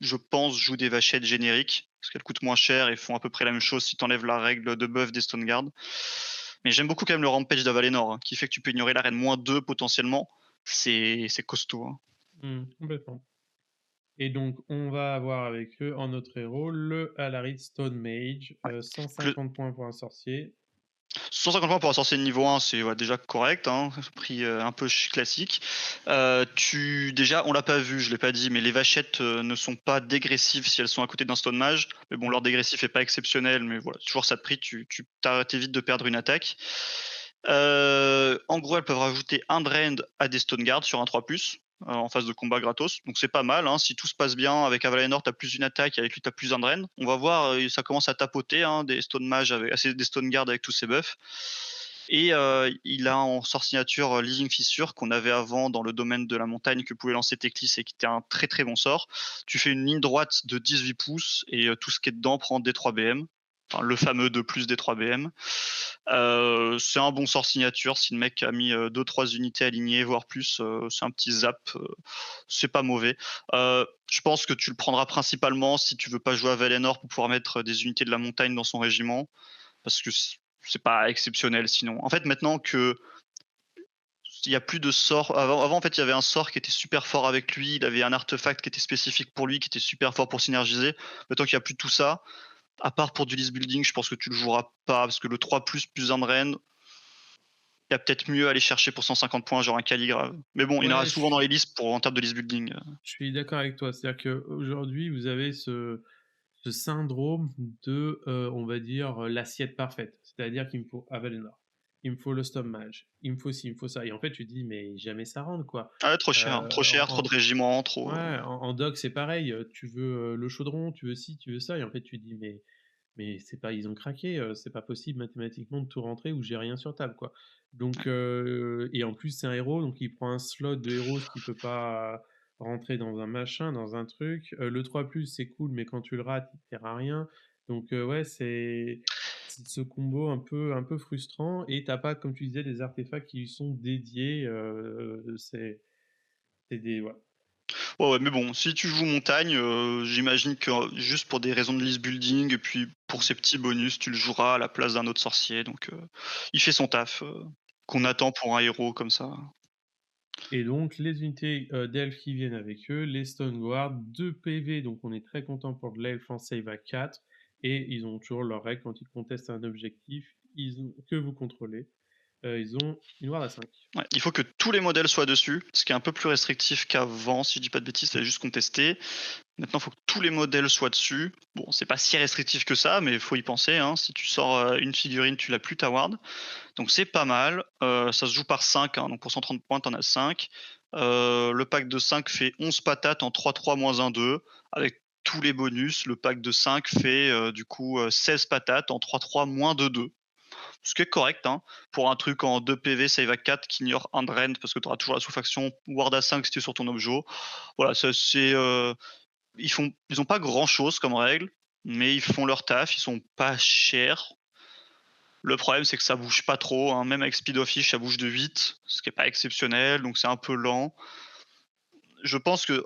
je pense, joues des vachettes génériques parce qu'elles coûtent moins cher et font à peu près la même chose si tu enlèves la règle de buff des Stone Guard. Mais j'aime beaucoup quand même le Rampage d'Avalenor, hein, qui fait que tu peux ignorer l'arène -2 potentiellement. C'est costaud. Hein. Complètement. Et donc, on va avoir avec eux, en notre héros, le Alarid Stone Mage, Ouais. Le 150 points pour un sorcier. 150 points pour un sorcier de niveau 1, c'est déjà correct, hein, prix un peu classique. Déjà, on l'a pas vu, je l'ai pas dit, mais les vachettes ne sont pas dégressives si elles sont à côté d'un Stone Mage. Mais bon, leur dégressif est pas exceptionnel, mais voilà, toujours ça de prix, tu t'évites de perdre une attaque. En gros, elles peuvent rajouter un Drain à des Stone Guard sur un 3+, en phase de combat gratos. Donc c'est pas mal, hein. Si tout se passe bien, avec Avalenor, tu as plus une attaque, avec lui, tu as plus un Drain. On va voir, ça commence à tapoter, hein, des Stone Mage des Stone Guard avec tous ces buffs. Et il a en sort signature Living Fissure qu'on avait avant dans le domaine de la montagne que pouvait lancer Teclis et qui était un très très bon sort. Tu fais une ligne droite de 18 pouces et tout ce qui est dedans prend D3 BM. Enfin, le fameux 2 plus D3 BM. C'est un bon sort signature. Si le mec a mis 2-3 unités alignées, voire plus, c'est un petit zap. C'est pas mauvais. Je pense que tu le prendras principalement si tu veux pas jouer à Valenor pour pouvoir mettre des unités de la montagne dans son régiment. Parce que c'est pas exceptionnel sinon. En fait, maintenant que il y a plus de sorts. Avant, en fait, il y avait un sort qui était super fort avec lui. Il avait un artefact qui était spécifique pour lui, qui était super fort pour synergiser. Maintenant qu'il n'y a plus tout ça, à part pour du list building, je pense que tu le joueras pas parce que le 3 plus un Drain, il y a peut-être mieux à aller chercher pour 150 points, genre un Caligrave. Mais bon, il y en aura Ouais, souvent dans les listes en termes de list building. je suis d'accord avec toi. C'est-à-dire qu'aujourd'hui, vous avez ce syndrome de, on va dire, l'assiette parfaite. C'est-à-dire qu'il me faut Avalenor, il me faut le Stone Mage, il me faut ci, il me faut ça. Et en fait, tu te dis, mais jamais ça rentre, quoi. Ah ouais, trop cher. Trop cher, trop de En, régiments, ouais, trop. en doc, c'est pareil. Tu veux le chaudron, tu veux ci, tu veux ça. Et en fait, tu te dis, mais c'est pas, ils ont craqué, c'est pas possible mathématiquement de tout rentrer où j'ai rien sur table, quoi. Donc, et en plus, c'est un héros, donc il prend un slot de héros, ce qui peut pas rentrer dans un machin, dans un truc. Le 3+, c'est cool, mais quand tu le rates, il sert à rien. Donc, ouais, c'est ce combo un peu frustrant, et t'as pas, comme tu disais, des artefacts qui lui sont dédiés. C'est des, ouais. Ouais, ouais, mais bon, si tu joues montagne, j'imagine que juste pour des raisons de list building et puis pour ces petits bonus, tu le joueras à la place d'un autre sorcier. Donc, il fait son taf qu'on attend pour un héros comme ça. Et donc, les unités d'elfes qui viennent avec eux, les Stoneguard, 2 PV, donc on est très content pour de l'elfe en save à 4, et ils ont toujours leur règle quand ils contestent un objectif que vous contrôlez. Ils ont une ward à 5. Ouais, il faut que tous les modèles soient dessus, ce qui est un peu plus restrictif qu'avant, si je dis pas de bêtises, c'est juste contesté. Maintenant, il faut que tous les modèles soient dessus. Bon, c'est pas si restrictif que ça, mais il faut y penser. Hein. Si tu sors une figurine, tu l'as plus ta ward. Donc c'est pas mal. Ça se joue par 5, hein, donc pour 130 points, t'en as 5. Le pack de 5 fait 11 patates en 3-3 -1-2. Avec tous les bonus, le pack de 5 fait du coup 16 patates en 3-3 -2-2. Ce qui est correct, hein, pour un truc en 2 PV, save à 4 qui ignore un drain parce que tu auras toujours la sous-faction ward à 5 si tu es sur ton objet. Voilà, ils ont pas grand chose comme règle, mais ils font leur taf, ils sont pas chers. Le problème, c'est que ça bouge pas trop, hein. Même avec Speed of Fish, ça bouge de 8, ce qui est pas exceptionnel, donc c'est un peu lent. Je pense que,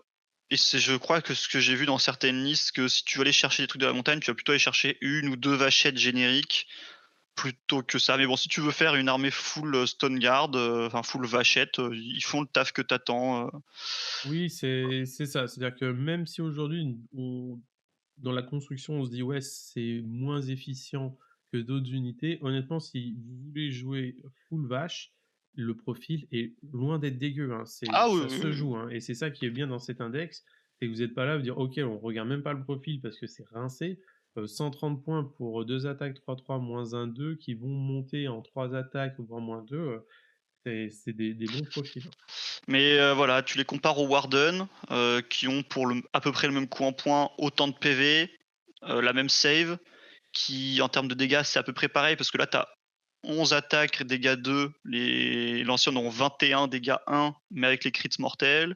je crois que ce que j'ai vu dans certaines listes, que si tu veux aller chercher des trucs de la montagne, tu vas plutôt aller chercher une ou deux vachettes génériques plutôt que ça. Mais bon, si tu veux faire une armée full, Stone Guard, enfin full vachette, ils font le taf que t'attends. Oui, c'est ça. C'est-à-dire que même si aujourd'hui, dans la construction, on se dit: «Ouais, c'est moins efficient que d'autres unités», honnêtement, si vous voulez jouer full vache, le profil est loin d'être dégueu, hein. Ah oui, Ça oui, se oui, oui. joue, hein, et c'est ça qui est bien dans cet index, c'est que vous êtes pas là à vous dire: «OK, on regarde même pas le profil parce que c'est rincé». 130 points pour 2 attaques 3-3 -1-2 qui vont monter en 3 attaques, voire -2, c'est des bons profils, hein. Mais voilà, tu les compares aux Warden, qui ont pour à peu près le même coup en points, autant de PV, la même save, qui en termes de dégâts, c'est à peu près pareil parce que là, tu as 11 attaques, dégâts 2, les l'ancienne ont 21, dégâts 1, mais avec les crits mortels.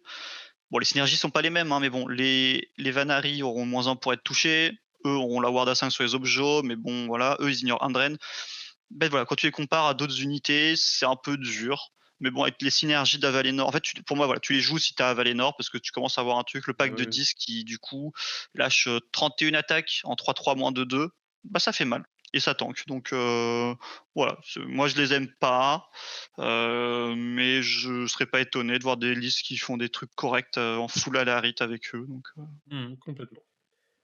Bon, les synergies sont pas les mêmes, hein, mais bon, les Vanari auront -1 pour être touchés, eux auront la ward à 5 sur les objets, mais bon, voilà, eux, ils ignorent Undren. Ben voilà, quand tu les compares à d'autres unités, c'est un peu dur. Mais bon, avec les synergies d'Avalénor, en fait, pour moi, voilà, tu les joues si tu as Avalénor parce que tu commences à avoir un truc, le pack de Ouais. 10 qui, du coup, lâche 31 attaques en 3-3 -2, bah ça fait mal. Et ça tank. Donc voilà, moi je les aime pas, mais je serais pas étonné de voir des listes qui font des trucs corrects en full Alarit avec eux. Donc, Complètement.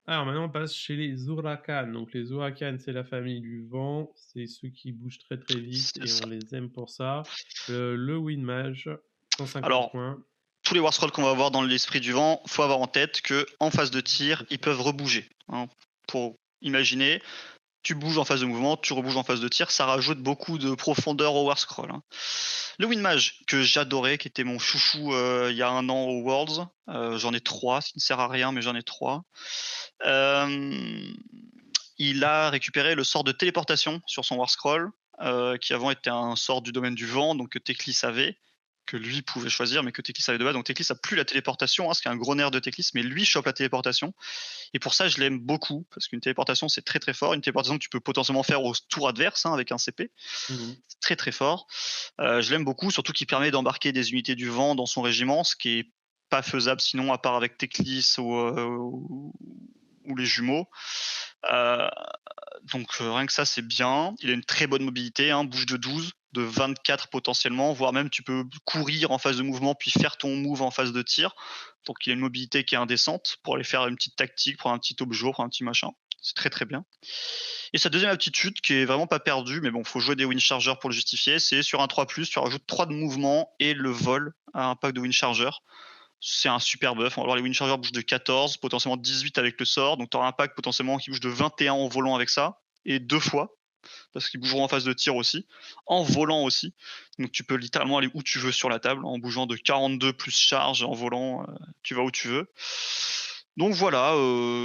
Alors maintenant, on passe chez les Huracans. Donc les Huracans, c'est la famille du vent, c'est ceux qui bougent très très vite c'est et ça. on les aime pour ça. Le Windmage, 150 Alors, points. tous les War Scrolls qu'on va voir dans l'esprit du vent, faut avoir en tête que en phase de tir, ils peuvent rebouger, hein. Pour imaginer, tu bouges en phase de mouvement, tu rebouges en phase de tir, ça rajoute beaucoup de profondeur au War Scroll, hein. Le Windmage, que j'adorais, qui était mon chouchou il y a un an au Worlds, j'en ai 3, ça ne sert à rien, mais j'en ai 3. Il a récupéré le sort de téléportation sur son War Scroll, qui avant était un sort du domaine du vent, donc que Teclis avait, que lui pouvait choisir, mais que Teclis avait de base. Donc Teclis a plus la téléportation, hein, ce qui est un gros nerf de Teclis, mais lui chope la téléportation. Et pour ça, je l'aime beaucoup, parce qu'une téléportation, c'est très très fort. Une téléportation que tu peux potentiellement faire au tour adverse, hein, avec un CP. Mmh. C'est très très fort. Je l'aime beaucoup, surtout qu'il permet d'embarquer des unités du vent dans son régiment, ce qui est pas faisable sinon, à part avec Teclis ou les jumeaux. Euh, donc rien que ça, c'est bien. Il a une très bonne mobilité, hein, bouge de 12, de 24 potentiellement, voire même tu peux courir en phase de mouvement puis faire ton move en phase de tir. Donc il a une mobilité qui est indécente pour aller faire une petite tactique, prendre un petit objet, prendre un petit machin. C'est très très bien. Et sa deuxième aptitude, qui est vraiment pas perdue, mais bon, faut jouer des Wind Chargers pour le justifier, c'est sur un 3+, tu rajoutes 3 de mouvement et le vol à un pack de Wind Charger. C'est un super buff. On va voir, les Wind Chargers bougent de 14, potentiellement 18 avec le sort. Donc tu auras un pack potentiellement qui bouge de 21 en volant avec ça. Et 2 fois, parce qu'ils bougeront en phase de tir aussi. En volant aussi. Donc tu peux littéralement aller où tu veux sur la table. En bougeant de 42 plus charge en volant, tu vas où tu veux. Donc voilà,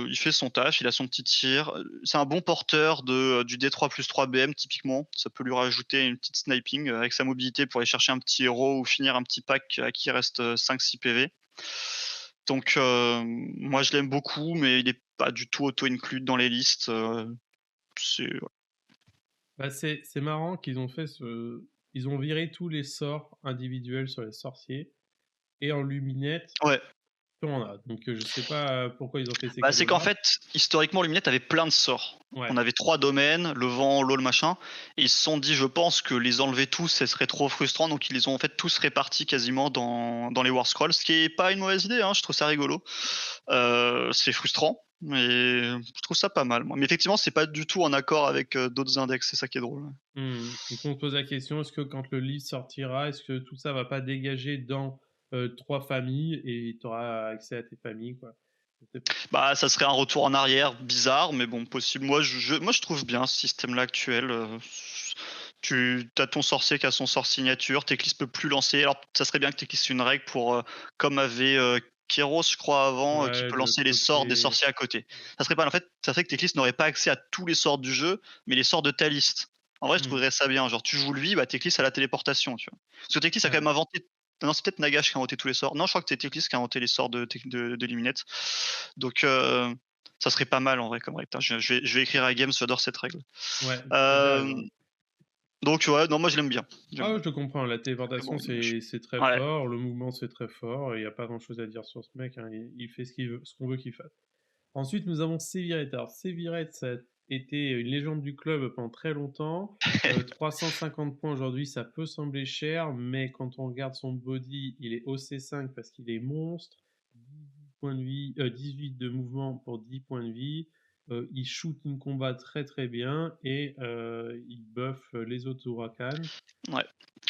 il fait son taf, il a son petit tir. C'est un bon porteur du D3 plus 3 BM typiquement. Ça peut lui rajouter une petite sniping avec sa mobilité pour aller chercher un petit héros ou finir un petit pack à qui reste 5-6 PV. Donc moi je l'aime beaucoup, mais il est pas du tout auto-inclus dans les listes. C'est Bah, c'est marrant qu'ils ont fait ils ont viré tous les sorts individuels sur les sorciers et en luminette, ouais. on a. Donc je sais pas pourquoi ils ont fait ces Bah, c'est qu'en cadeaux-là. fait, historiquement, Luminette avait plein de sorts. Ouais. On avait 3 domaines, le vent, l'eau, le machin, et ils se sont dit, je pense que les enlever tous, ce serait trop frustrant, donc ils les ont en fait tous répartis quasiment dans les War Scrolls, ce qui est pas une mauvaise idée, hein, je trouve ça rigolo. C'est frustrant, mais je trouve ça pas mal, moi. Mais effectivement, c'est pas du tout en accord avec d'autres index, c'est ça qui est drôle. Donc on se pose la question, est-ce que quand le livre sortira, est-ce que tout ça va pas dégager dans 3 familles et tu auras accès à tes familles, quoi? Je sais pas. Bah, ça serait un retour en arrière bizarre, mais bon, possible. Moi, je trouve bien ce système-là actuel. Tu as ton sorcier qui a son sort signature, Teclis peut plus lancer. Alors, ça serait bien que Teclis ait une règle pour, comme avait Kéros, je crois, avant, qui Ouais, peut de lancer les sorts des copier. sorciers à côté. Ça serait pas, en fait, ça serait que Teclis n'aurait pas accès à tous les sorts du jeu, mais les sorts de ta liste. En vrai, je Mmh. trouverais ça bien. Genre, tu joues lui, bah, Teclis a la téléportation, tu vois. Parce que Teclis a quand Ouais. même inventé. Non, c'est peut-être Nagash qui a inventé tous les sorts. Non, je crois que c'est Teclis qui a inventé les sorts de Luminette. Donc, ça serait pas mal en vrai comme règle. Putain, je vais écrire à Games, j'adore cette règle. Ouais, tu as bien Euh, raison. donc, ouais, non, moi je l'aime bien. Ah J'aime ouais, bien. je te comprends, la Très bon téléportation, Luminage. c'est très Ouais. fort, le mouvement, c'est très fort, il y a pas grand-chose à dire sur ce mec, hein, il fait ce qu'on veut qu'il fasse. Ensuite, nous avons Sévirette. Alors Sévirette, été une légende du club pendant très longtemps. 350 points aujourd'hui, ça peut sembler cher, mais quand on regarde son body, il est au C5 parce qu'il est monstre. 18 points de vie, 18 de mouvement pour 10 points de vie. Il shoot une combat très très bien et il buff les autres Huracan. Ouais.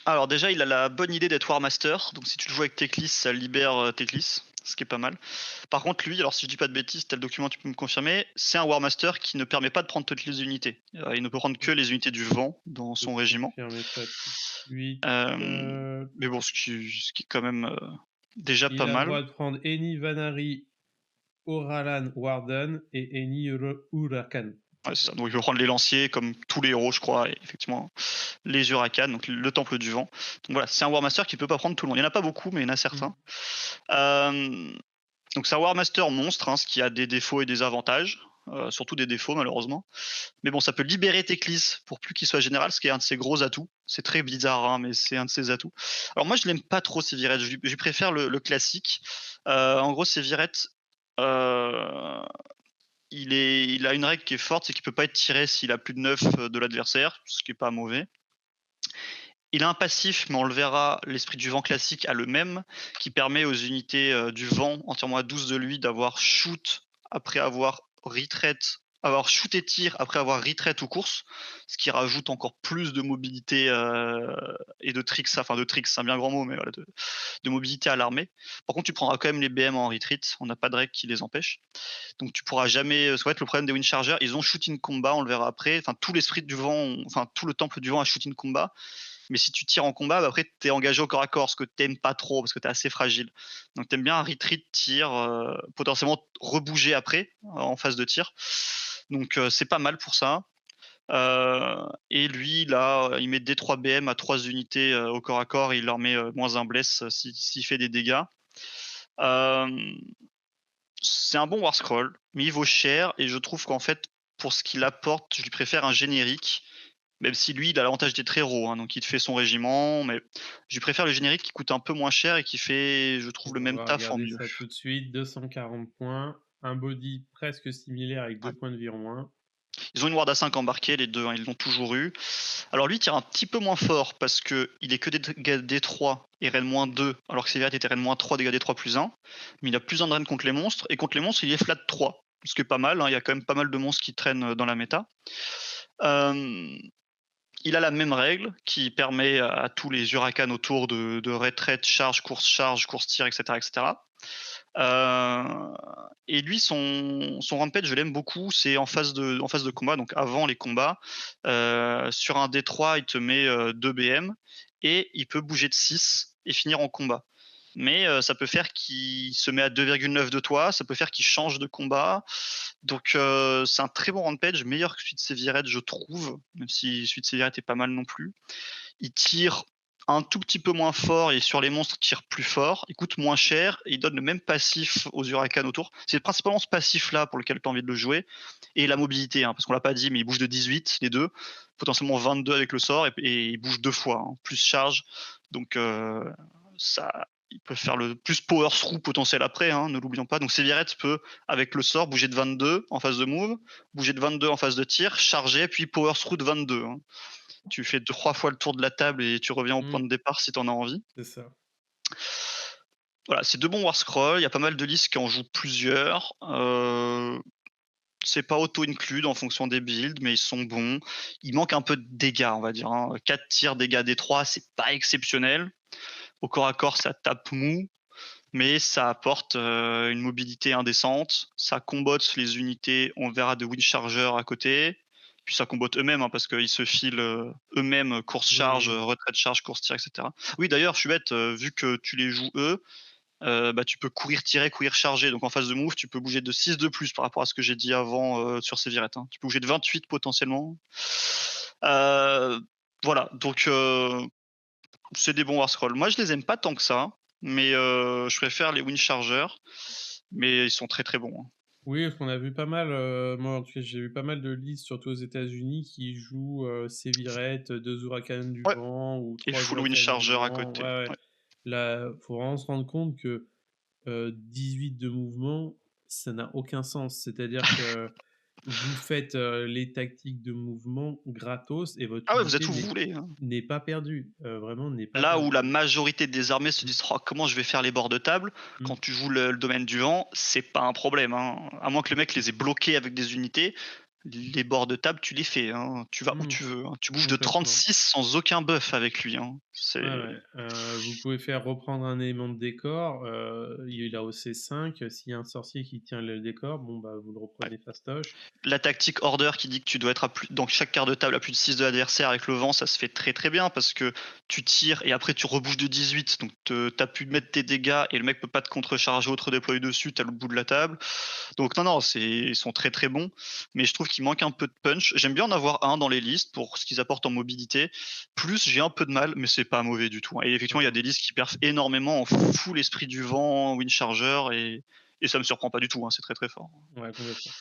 Alors déjà, il a la bonne idée d'être War Master, donc si tu le joues avec Teclis, ça libère Teclis, ce qui est pas mal. Par contre, lui, alors si je dis pas de bêtises, tel document, tu peux me confirmer, c'est un War Master qui ne permet pas de prendre toutes les unités. Il ne peut prendre que les unités du vent dans Je son peux régiment. confirmer ça tout de suite. Mais bon, ce qui est quand même déjà Il pas a le mal. droit de prendre Eni Vanari, Oralan Warden et Eni Huracan. Ouais, c'est ça. Donc il peut prendre les lanciers comme tous les héros, je crois, et effectivement les Hurricanes, donc le Temple du Vent. Donc voilà, c'est un War Master qui peut pas prendre tout le monde. Il n'y en a pas beaucoup, mais il y en a certains. Euh, donc c'est un War Master monstre, hein, ce qui a des défauts et des avantages. Surtout des défauts malheureusement. Mais bon, ça peut libérer Teclis pour plus qu'il soit général, ce qui est un de ses gros atouts. C'est très bizarre, hein, mais c'est un de ses atouts. Alors moi, je l'aime pas trop Sévirette. Je lui préfère le classique. En gros, Sévirette, euh, il a une règle qui est forte, c'est qu'il peut pas être tiré s'il a plus de 9 de l'adversaire, ce qui est pas mauvais. Il a un passif, mais on le verra, l'esprit du vent classique a le même, qui permet aux unités du vent, entièrement à 12 de lui, d'avoir shoot après avoir retreat, avoir shoot et tir après avoir retreat ou course, ce qui rajoute encore plus de mobilité et de tricks, enfin de tricks, c'est un bien grand mot, mais voilà, de mobilité à l'armée. Par contre, tu prendras quand même les BM en retreat, on n'a pas de règle qui les empêche. Donc tu pourras jamais. Ça va être le problème des Wind Chargers. Ils ont shooting combat, on le verra après. Enfin, tout l'esprit du vent, enfin tout le temple du vent a shooting combat. Mais si tu tires en combat, bah, après tu es engagé au corps à corps, ce que t'aimes pas trop parce que tu es assez fragile. Donc t'aimes bien un retreat, tir, potentiellement rebouger après en phase de tir. Donc c'est pas mal pour ça. Et lui, là, il met D3 BM à 3 unités au corps à corps et il leur met moins un bless s'il fait des dégâts. Euh, c'est un bon War Scroll, mais il vaut cher et je trouve qu'en fait, pour ce qu'il apporte, je lui préfère un générique, même si lui, il a l'avantage d'être héros, hein, donc il te fait son régiment, mais je lui préfère le générique qui coûte un peu moins cher et qui fait, je trouve, le On même va taf en regarder mieux. ça tout de suite. 240 points, un body presque similaire avec 2 points de vie en moins. Ils ont une Ward à 5 embarquée, les deux, hein, ils l'ont toujours eu. Alors lui, il tire un petit peu moins fort parce qu'il est que des dégâts D3 et RN-2, alors que Sévérité était RN-3, dégâts D3 plus 1. Mais il a plus un drain contre les monstres, et contre les monstres, il est flat 3. Ce qui est pas mal, hein, il y a quand même pas mal de monstres qui traînent dans la méta. Il a la même règle qui permet à tous les Hurricanes autour de retraite, charge, course-tir, etc. etc. Et lui, son rampage, je l'aime beaucoup. C'est en phase de combat, donc avant les combats. Sur un D3, il te met 2 BM et il peut bouger de 6 et finir en combat. Mais ça peut faire qu'il se met à 2,9 de toi, ça peut faire qu'il change de combat. Donc c'est un très bon rampage, meilleur que celui de Sevirette, je trouve, même si celui de Sevirette est pas mal non plus. Il tire un tout petit peu moins fort et sur les monstres il tire plus fort, il coûte moins cher et il donne le même passif aux Hurricanes autour. C'est principalement ce passif là pour lequel tu as envie de le jouer et la mobilité, hein, parce qu'on l'a pas dit, mais il bouge de 18 les deux, potentiellement 22 avec le sort et il bouge 2 fois, hein, plus charge. Donc ça, il peut faire le plus power through potentiel après, hein, ne l'oublions pas. Donc Sevirette peut, avec le sort, bouger de 22 en phase de move, bouger de 22 en phase de tir, charger, puis power through de 22. Hein. Tu fais 3 fois le tour de la table et tu reviens au point de départ si tu en as envie. C'est ça. Voilà, c'est deux bons War Scroll. Il y a pas mal de listes qui en jouent plusieurs. C'est pas auto-include en fonction des builds, mais ils sont bons. Il manque un peu de dégâts, on va dire. Hein. 4 tirs, dégâts D3, c'est pas exceptionnel. Au corps à corps, ça tape mou, mais ça apporte une mobilité indécente. Ça combotte les unités, on verra de Wind Charger à côté. Puis ça combotte eux-mêmes, hein, parce qu'ils se filent eux-mêmes course-charge, retraite-charge, course-tir, etc. Oui, d'ailleurs, je suis bête, vu que tu les joues eux, bah, tu peux courir, tirer, courir, charger. Donc en phase de move, tu peux bouger de 6 de plus par rapport à ce que j'ai dit avant sur Sévirette. Hein. Tu peux bouger de 28 potentiellement. Voilà, donc c'est des bons War Scroll. Moi, je les aime pas tant que ça, mais je préfère les Wind Chargers, mais ils sont très très bons. Hein. Oui, parce qu'on a vu pas mal, moi en tout cas j'ai vu pas mal de listes, surtout aux États-Unis, qui jouent Sévirette, 2 Hurricanes du Ouais, vent ou et 3 full Wind Hurricanes du Charger à vent. côté. Ouais, ouais. Ouais. Là, faut vraiment se rendre compte que 18 de mouvement, ça n'a aucun sens. C'est-à-dire que vous faites, les tactiques de mouvement gratos et votre Ah ouais, vous êtes unité où vous n'est voulez, hein. n'est pas perdue, vraiment n'est pas Là où perdue. la majorité des armées se Mmh, disent: «Oh, comment je vais faire les bords de table?» mmh, quand tu joues le domaine du vent, c'est pas un problème, hein. À moins que le mec les ait bloqués avec des unités, les bords de table, tu les fais, hein. Tu vas où mmh, tu veux, hein. Tu bouges de complètement. 36 sans aucun buff avec lui, hein. Ouais, C'est ouais, vous pouvez faire reprendre un élément de décor, il a au C5, s'il y a un sorcier qui tient le décor, bon, bah, vous le ouais. reprenez fastoche. La tactique order qui dit que tu dois être à plus dans chaque quart de table à plus de 6 de l'adversaire avec le vent, ça se fait très, très bien parce que tu tires et après tu rebouges de 18 donc tu as pu Mmh, mettre tes dégâts et le mec peut pas te contrecharger ou te redéployer dessus, tu as le bout de la table. Donc non, non, ils sont très très bons, mais je trouve qu'il manque un peu de punch. J'aime bien en avoir un dans les listes pour ce qu'ils apportent en mobilité. Plus j'ai un peu de mal, mais c'est pas mauvais du tout, hein. Et effectivement, il y a d'accord. des listes qui perfent énormément en full esprit du vent, Wind Charger, et ça me surprend pas du tout, hein, c'est très très fort. Ouais, complètement.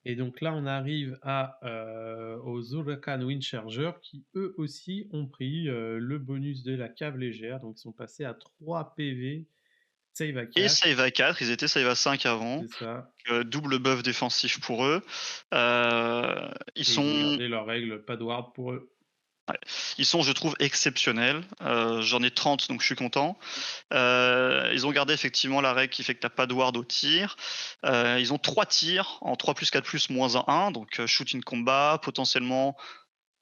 Et donc là, on arrive aux Huracan Windcharger qui, eux aussi, ont pris, le bonus de la cave légère, donc ils sont passés à 3 PV, save à Et 4, save à 4, ils étaient save à 5 avant, c'est ça, double buff défensif pour eux. Ils et ils ont sont gardé leurs règles, pas de ward pour eux. ils sont, je trouve, exceptionnels. J'en ai 30, donc je suis content. Ils ont gardé effectivement la règle qui fait que tu as pas de ward au tir. Ils ont 3 tirs en 3+, 4+, -1, donc shoot in combat, potentiellement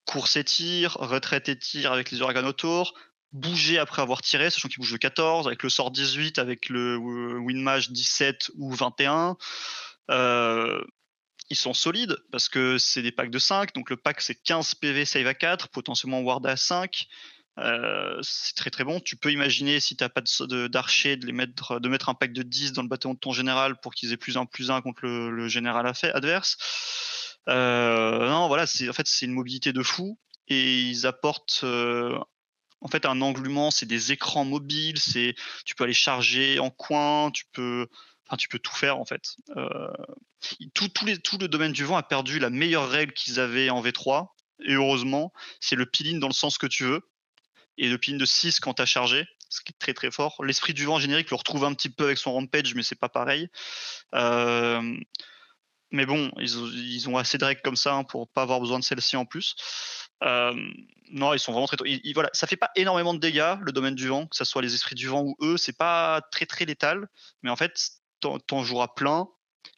course et tir, retraite et tir avec les Uragan autour, bouger après avoir tiré, sachant qu'ils bougent de 14, avec le sort 18, avec le Winmage 17 ou 21. Euh, Ils sont solides parce que c'est des packs de 5, donc le pack c'est 15 PV save à 4, potentiellement ward à 5. C'est très très bon. Tu peux imaginer, si tu n'as pas d'archer, de mettre un pack de 10 dans le bataillon de ton général pour qu'ils aient +1/+1 contre le général adverse. Non, voilà, en fait, c'est une mobilité de fou. Et ils apportent en fait un englument, c'est des écrans mobiles, tu peux aller charger en coin, tu peux tout faire en fait. Tout le domaine du vent a perdu la meilleure règle qu'ils avaient en V3, et heureusement, c'est le peel-in dans le sens que tu veux, et le pin de 6 quand tu as chargé, ce qui est très très fort. L'esprit du vent générique le retrouve un petit peu avec son rampage, mais c'est pas pareil. Euh, mais bon, ils ont assez de règles comme ça, hein, pour pas avoir besoin de celle-ci en plus. Euh, non, ils sont vraiment très. Voilà, ça fait pas énormément de dégâts, le domaine du vent, que ce soit les esprits du vent ou eux, c'est pas très très létal, mais en fait, t'en joueras plein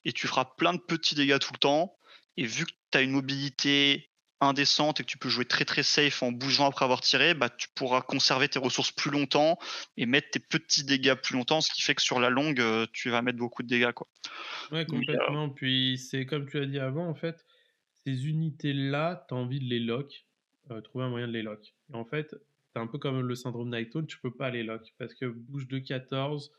et tu feras plein de petits dégâts tout le temps. Et vu que tu as une mobilité indécente et que tu peux jouer très très safe en bougeant après avoir tiré, bah, tu pourras conserver tes ressources plus longtemps et mettre tes petits dégâts plus longtemps, ce qui fait que sur la longue, tu vas mettre beaucoup de dégâts, quoi. Ouais, Mais, complètement, puis c'est comme tu as dit avant, en fait, ces unités-là, tu as envie de les lock, trouver un moyen de les lock. Et en fait, tu un peu comme le syndrome Nighthawk, tu peux pas les lock parce que bouge de 14,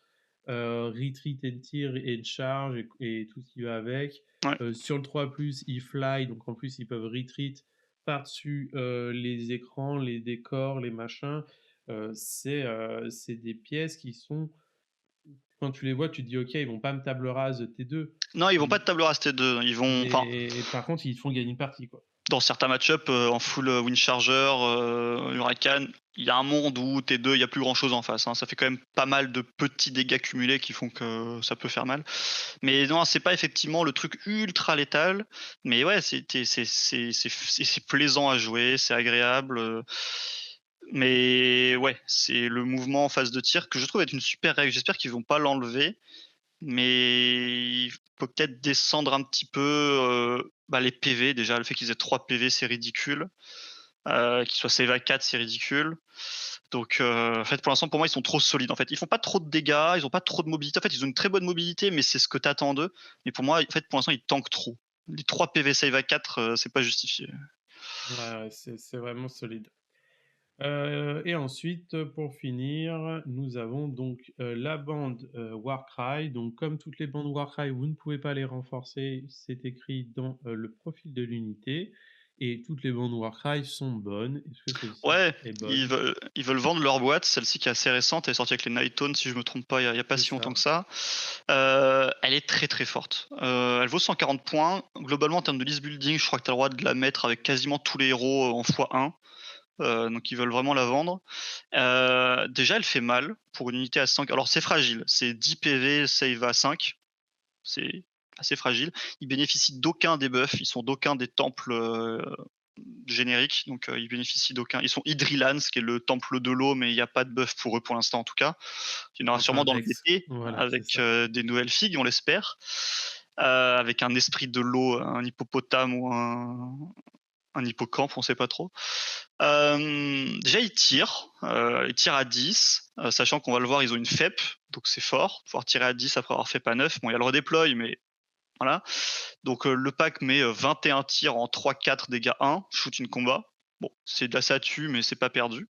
retreat and tir et charge et tout ce qui va avec. ouais. Sur le 3+, ils fly, donc en plus, ils peuvent retreat par-dessus, les écrans, les décors, les machins. C'est des pièces qui sont quand tu les vois, tu te dis: «OK, ils vont pas me table rase T2». Non, ils vont pas Mmh, de table rase T2. Ils vont, enfin, mais par contre, ils te font gagner une partie, quoi. dans certains match-up en full Wind Charger, Huracan, il y a un monde où T2, il y a plus grand chose en face, hein. Ça fait quand même pas mal de petits dégâts cumulés qui font que ça peut faire mal. Mais non, c'est pas effectivement le truc ultra létal. Mais ouais, c'est plaisant à jouer, c'est agréable. Mais ouais, c'est le mouvement en phase de tir que je trouve être une super règle. J'espère qu'ils vont pas l'enlever, mais il faut peut-être descendre un petit peu bah, les PV. Déjà, le fait qu'ils aient 3 PV, c'est ridicule. Qu'ils soient save à 4, c'est ridicule. Donc, en fait, pour l'instant, pour moi, ils sont trop solides. En fait, ils font pas trop de dégâts, ils ont pas trop de mobilité. En fait, ils ont une très bonne mobilité, mais c'est ce que t'attends d'eux. Mais pour moi, en fait, pour l'instant, ils tankent trop. Les 3 PV save à 4, c'est pas justifié. Ouais, ouais, c'est vraiment solide. Et ensuite, pour finir, nous avons donc, la bande, Warcry. Donc comme toutes les bandes Warcry, vous ne pouvez pas les renforcer, c'est écrit dans, le profil de l'unité et toutes les bandes Warcry sont bonnes. Est-ce que celle-ci Ouais, est bonne? ils veulent vendre leur boîte, celle-ci qui est assez récente, elle est sortie avec les Nighttones, si je me trompe pas, il y a pas C'est si longtemps que ça. ça. Elle est très très forte. Elle vaut 140 points. Globalement, en termes de list building, je crois que tu as le droit de la mettre avec quasiment tous les héros en x1. Donc ils veulent vraiment la vendre. Déjà, elle fait mal pour une unité à 5. Alors c'est fragile, c'est 10 PV, save à 5. C'est assez fragile. Ils bénéficient d'aucun debuff, ils sont d'aucun des temples génériques, donc ils bénéficient d'aucun. Ils sont Hydrilans, qui est le temple de l'eau, mais il n'y a pas de buff pour eux pour l'instant en tout cas. Il y en aura Enfin, sûrement dans le Dex. BT, Voilà, c'est avec ça. des nouvelles figues, on l'espère. Avec un esprit de l'eau, un hippopotame ou un hippocampe, on sait pas trop. Déjà, ils tirent à 10, sachant qu'on va le voir, ils ont une FEP, donc c'est fort. Pouvoir tirer à 10 après avoir FEP à 9. Bon, il y a le redéploy, mais voilà. Donc le pack met 21 tirs en 3-4 dégâts 1, shoot in combat. Bon, c'est de la satu, mais c'est pas perdu.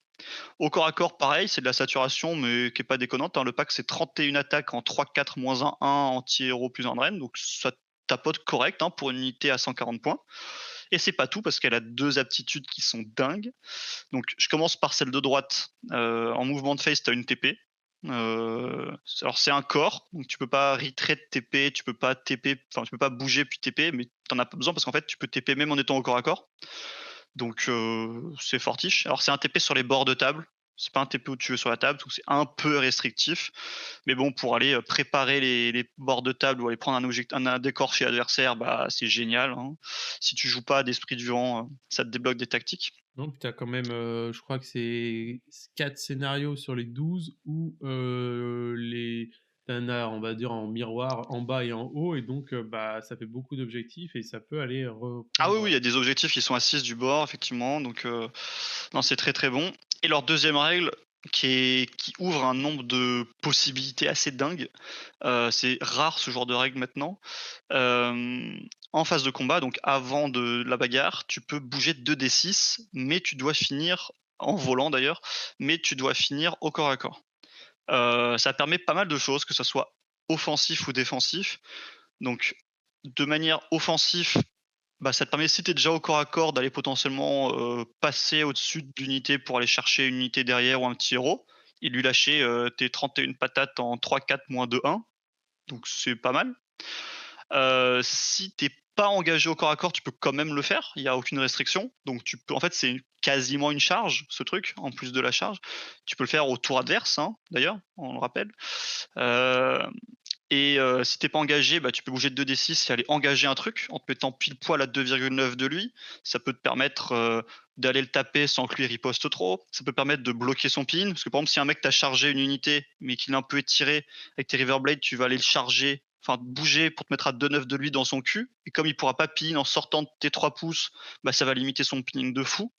Au corps à corps, pareil, c'est de la saturation, mais qui est pas déconnante, hein. Le pack, c'est 31 attaques en 3-4 -1, 1 anti-héros plus un drain, donc ça tapote correct, hein, pour une unité à 140 points. Et c'est pas tout, parce qu'elle a 2 aptitudes qui sont dingues. Donc je commence par celle de droite. En mouvement de face, tu as une TP. Alors c'est un corps, donc tu peux pas retread TP, tu peux pas TP, enfin tu peux pas bouger puis TP, mais t'en as pas besoin parce qu'en fait tu peux TP même en étant au corps à corps. Donc c'est fortiche. Alors c'est un TP sur les bords de table. C'est pas un TP où tu veux sur la table, donc c'est un peu restrictif. Mais bon, pour aller préparer les bords de table ou aller prendre un décor chez l'adversaire, bah, c'est génial, hein. Si tu joues pas d'esprit du vent, ça te débloque des tactiques. Non, puis tu as quand même, je crois que c'est 4 scénarios sur les 12 où, les tu en as, on va dire, en miroir en bas et en haut et donc, bah, ça fait beaucoup d'objectifs et ça peut aller Ah oui, reprendre, oui, il y a des objectifs qui sont à 6 du bord, effectivement, donc non, c'est très, très bon. Et leur deuxième règle qui ouvre un nombre de possibilités assez dingues, c'est rare ce genre de règle maintenant. En phase de combat, donc avant de la bagarre, tu peux bouger 2 d6, mais tu dois finir en volant d'ailleurs, mais tu dois finir au corps à corps. Ça permet pas mal de choses, que ça soit offensif ou défensif. Donc de manière offensive, bah, ça te permet, si tu es déjà au corps à corps, d'aller potentiellement, passer au-dessus de l'unité pour aller chercher une unité derrière ou un petit héros et lui lâcher, tes 31 patates en 3-4 -2-1, donc c'est pas mal. Si t'es pas engagé au corps à corps, tu peux quand même le faire, il y a aucune restriction. Donc tu peux, en fait, c'est quasiment une charge, ce truc, en plus de la charge. Tu peux le faire au tour adverse, hein, d'ailleurs, on le rappelle. Hem et si t'es pas engagé, bah, tu peux bouger de 2 d6 et aller engager un truc en te mettant pile poil à 2,9 de lui. Ça peut te permettre, d'aller le taper sans que lui riposte trop. Ça peut permettre de bloquer son pin, parce que par exemple, si un mec t'a chargé une unité, mais qu'il est un peu étiré, avec tes Riverblade, tu vas aller le charger, enfin bouger pour te mettre à 2,9 de lui dans son cul, et comme il pourra pas pin en sortant de tes 3 pouces, bah, ça va limiter son pinning de fou.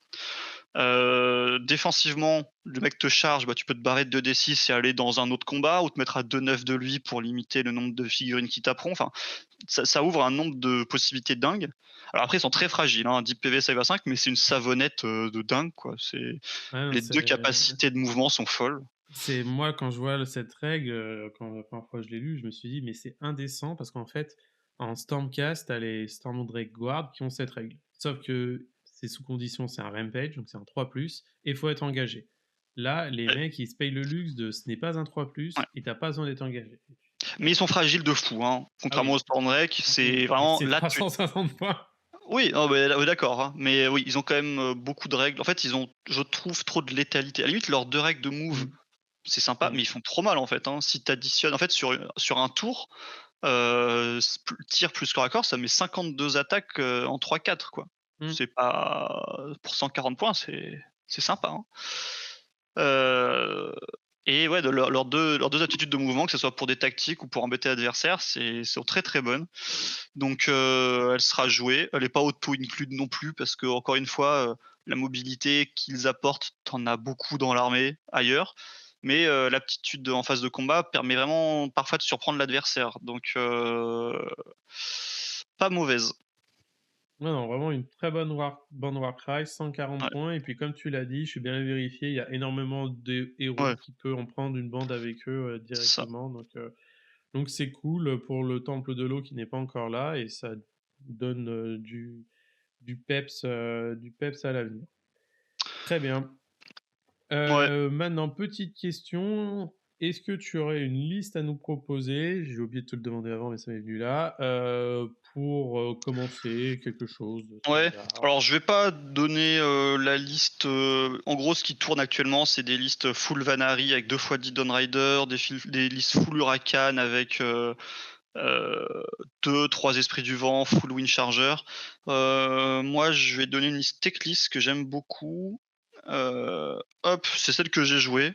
Défensivement, le mec te charge, bah, tu peux te barrer de 2 d6 et aller dans un autre combat, ou te mettre à 2,9 de lui pour limiter le nombre de figurines qui taperont. Enfin, ça ouvre un nombre de possibilités dingues. Alors après, ils sont très fragiles, hein, 10 PV, save à 5, mais c'est une savonnette de dingue, quoi. ouais, non, Les deux capacités de mouvement sont folles. c'est moi quand je vois cette règle, quand la première fois je l'ai lue, je me suis dit: «Mais c'est indécent» parce qu'en fait, en Stormcast, tu as les Stormdrake Guard qui ont cette règle. Sauf que c'est sous condition, c'est un Rampage, donc c'est un 3+ et il faut être engagé. Là, les Ouais, mecs, ils se payent le luxe de ce n'est pas un 3+ ouais. et tu pas besoin d'être engagé. Mais ils sont fragiles de fou, hein. Ah Contrairement oui, au Stormdrake, oui, c'est avec vraiment ses là, 350 points. oui, non, mais oui, d'accord, hein, mais oui, ils ont quand même beaucoup de règles. En fait, ils ont, je trouve, trop de létalité. À la limite, leurs 2 règles de move, Mmh, c'est sympa, ouais. mais ils font trop mal, en fait, hein. Si tu additionnes, en fait, sur un tour, tir plus corps à corps, ça met 52 attaques, en 3-4, quoi. Mmh. C'est pas, pour 140 points, c'est sympa, hein. Heu et ouais, de leurs deux attitudes de mouvement, que ce soit pour des tactiques ou pour embêter l'adversaire, sont très, très bonnes. Donc elle sera jouée. Elle est pas auto include non plus, parce que encore une fois, la mobilité qu'ils apportent, tu en as beaucoup dans l'armée ailleurs. Mais l'aptitude en phase de combat permet vraiment parfois de surprendre l'adversaire. Donc pas mauvaise. Non, non, vraiment une très bonne Warcry, 140 Ouais, points et puis comme tu l'as dit, je suis bien allé vérifier, il y a énormément de héros ouais, qui peuvent en prendre une bande avec eux, c'est ça. directement donc c'est cool, pour le temple de l'eau qui n'est pas encore là et ça donne, du peps à l'avenir. Très bien. Ouais. Maintenant, petite question, est-ce que tu aurais une liste à nous proposer? J'ai oublié de te le demander avant, mais ça m'est venu là, pour, commencer quelque chose de Ouais, standard? alors je vais pas donner, la liste, en gros ce qui tourne actuellement, c'est des listes full Vanari avec 2 fois 10 Dawn Rider, des listes full Huracan avec, heu, 2-3 esprits du vent, full wind charger. Moi, je vais donner une liste tech list que j'aime beaucoup. Hop, c'est celle que j'ai jouée.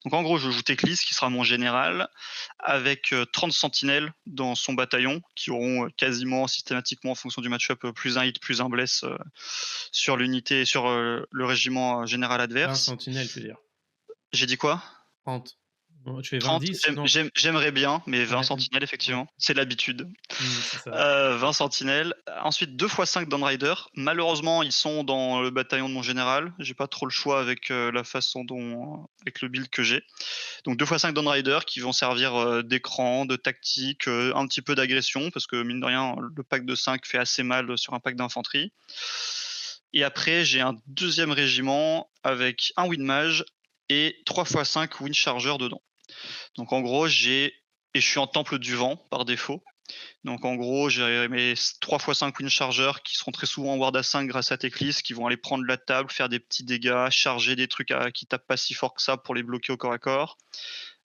Donc en gros, je joue Teclis, qui sera mon général, avec 30 sentinelles dans son bataillon, qui auront quasiment systématiquement, en fonction du match-up, plus un hit, plus un bless sur l'unité, sur le régiment général 20 adverse. sentinelles, tu veux dire. J'ai dit quoi? 30. Bon, tu fais 30, 20-10? Non. j'aimerais bien, mais 20 Ouais, sentinelles, ouais. effectivement, c'est l'habitude. C'est ça. 20 sentinelles. Ensuite, 2 fois 5 Downrider. Malheureusement, ils sont dans le bataillon de mon général. J'ai pas trop le choix avec la façon dont, avec le build que j'ai. Donc 2 fois 5 Downrider qui vont servir d'écran, de tactique, un petit peu d'agression, parce que mine de rien, le pack de 5 fait assez mal sur un pack d'infanterie. Et après, j'ai un deuxième régiment avec un Windmage et 3 fois 5 Wind Charger dedans. Donc en gros, et je suis en temple du vent par défaut. Donc en gros, j'ai mes 3 fois 5 Wind Chargers qui seront très souvent en Ward à 5 grâce à Teclis, qui vont aller prendre la table, faire des petits dégâts, charger des trucs qui tapent pas si fort que ça pour les bloquer au corps à corps,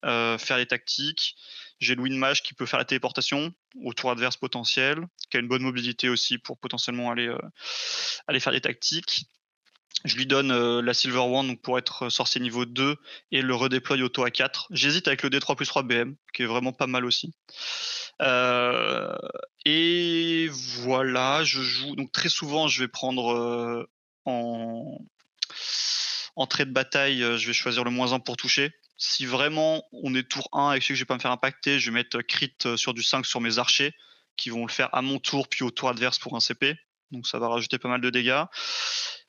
faire des tactiques. J'ai le Windmage qui peut faire la téléportation au tour adverse potentiel, qui a une bonne mobilité aussi pour potentiellement aller faire des tactiques. Je lui donne la Silver Wand donc pour être sorcier niveau 2 et le redéploie auto à 4. J'hésite avec le D3 plus 3 BM, qui est vraiment pas mal aussi. Euh, et voilà, je joue. Donc très souvent, je vais prendre en entrée de bataille, je vais choisir le -1 pour toucher. Si vraiment on est tour 1 et que je sais que je vais pas me faire impacter, je vais mettre crit sur du 5 sur mes archers, qui vont le faire à mon tour, puis au tour adverse pour un CP. Donc ça va rajouter pas mal de dégâts.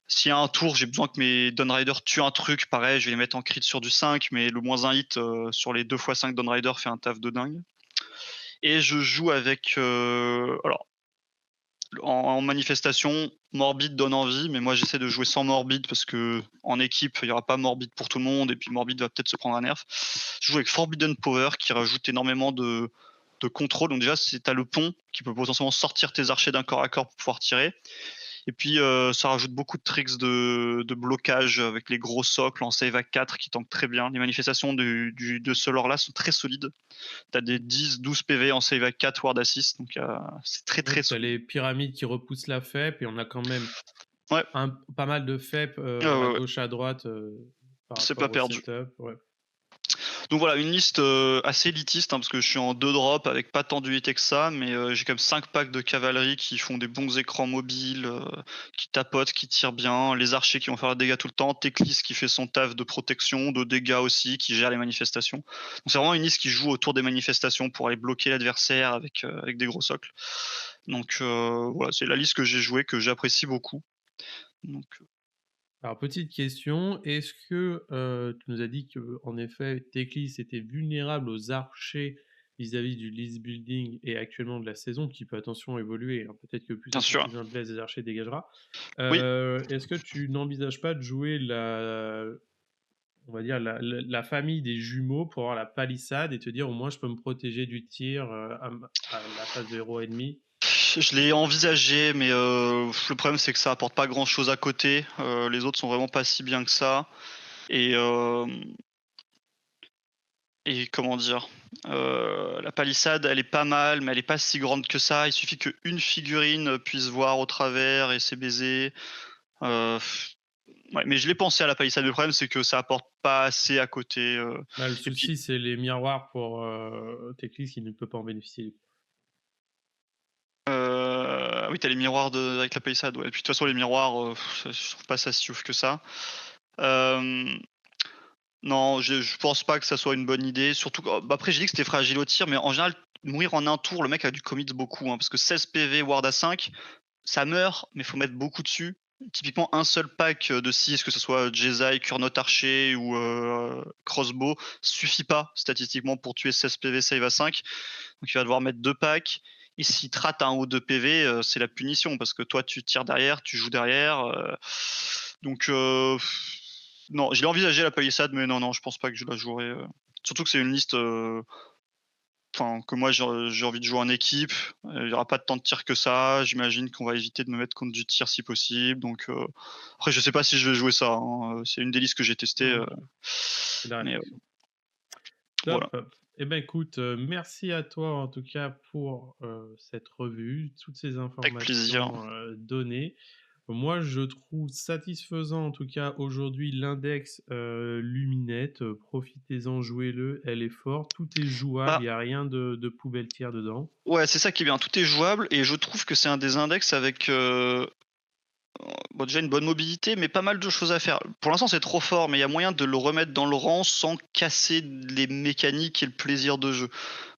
S'il y a un tour, j'ai besoin que mes Downriders tuent un truc, pareil, je vais les mettre en crit sur du 5, mais le -1 hit sur les 2 fois 5 Downriders fait un taf de dingue. Et je joue avec. Alors, en manifestation, Morbid donne envie, mais moi j'essaie de jouer sans Morbid parce que en équipe, il n'y aura pas Morbid pour tout le monde, et puis Morbid va peut-être se prendre un nerf. Je joue avec Forbidden Power qui rajoute énormément de contrôle. Donc, déjà, tu as le pont qui peut potentiellement sortir tes archers d'un corps à corps pour pouvoir tirer. Et puis, ça rajoute beaucoup de tricks de blocage avec les gros socles en save à 4 qui tankent très bien. Les manifestations de ce lore-là sont très solides. Tu as des 10-12 PV en save à 4 ward assist, donc c'est très Ouais, très tu as solide. les pyramides qui repoussent la FEP et on a quand même Ouais, pas mal de FEP ouais, à ouais, ouais. gauche, à droite par C'est rapport pas au perdu. setup. Ouais. Donc voilà, une liste assez élitiste, hein, parce que je suis en 2 drops avec pas tant d'unités que ça, mais j'ai quand même 5 packs de cavalerie qui font des bons écrans mobiles, qui tapotent, qui tirent bien, les archers qui vont faire des dégâts tout le temps, Teclis qui fait son taf de protection, de dégâts aussi, qui gère les manifestations. Donc c'est vraiment une liste qui joue autour des manifestations pour aller bloquer l'adversaire avec des gros socles. Donc voilà, c'est la liste que j'ai jouée, que j'apprécie beaucoup. Donc, Alors, petite question, est-ce que tu nous as dit que en effet, Teclis était vulnérable aux archers vis-à-vis du list building et actuellement de la saison, qui peut attention évoluer, hein, peut-être que plus bien ça sûr. continue un bless des archers dégagera. Oui. Est-ce que tu n'envisages pas de jouer on va dire la famille des jumeaux pour avoir la palissade et te dire au moins je peux me protéger du tir à la phase de héros ennemi? Je l'ai envisagé, mais le problème c'est que ça apporte pas grand chose à côté. Les autres sont vraiment pas si bien que ça. Et, et comment dire, la palissade, elle est pas mal, mais elle est pas si grande que ça. Il suffit qu'une figurine puisse voir au travers et c'est baisé. Euh, ouais, mais je l'ai pensé à la palissade. Le problème c'est que ça apporte pas assez à côté. Bah, le Et puis, souci, c'est les miroirs pour Teclis qui ne peut pas en bénéficier. oui, t'as les miroirs avec la palissade. Ouais. Et puis de toute façon, les miroirs, je trouve pas ça si ouf que ça. Euh, Non, je pense pas que ça soit une bonne idée. Surtout après j'ai dit que c'était fragile au tir, mais en général, mourir en un tour, le mec a dû commit beaucoup, hein, parce que 16 PV ward à 5, ça meurt, mais faut mettre beaucoup dessus. Typiquement, un seul pack de 6, que ce soit Jesai, Kurnot Archer ou Crossbow, suffit pas statistiquement pour tuer 16 PV save à 5. Donc il va devoir mettre 2 packs. Et s'il te rate un ou 2 PV, c'est la punition, parce que toi tu tires derrière, tu joues derrière. Donc non, je l'ai envisagé la palissade, mais non, non, je pense pas que je la jouerai. Surtout que c'est une liste que moi j'ai envie de jouer en équipe. Il y aura pas de temps de tir que ça. J'imagine qu'on va éviter de me mettre contre du tir si possible. Donc après, je sais pas si je vais jouer ça, hein. C'est une des listes que j'ai testées. Non, c'est la Mais réflexion. voilà. Top. Eh ben écoute, merci à toi en tout cas pour, cette revue, toutes ces Avec plaisir. informations, données. Moi, je trouve satisfaisant en tout cas aujourd'hui l'index, Luminet, profitez-en, jouez-le, elle est forte, tout est jouable, il Bah, y a rien de poubelle tiers dedans. ouais, c'est ça qui est bien, tout est jouable et je trouve que c'est un des index avec, bon, déjà une bonne mobilité, mais pas mal de choses à faire. Pour l'instant, c'est trop fort, mais il y a moyen de le remettre dans le rang sans casser les mécaniques et le plaisir de jeu.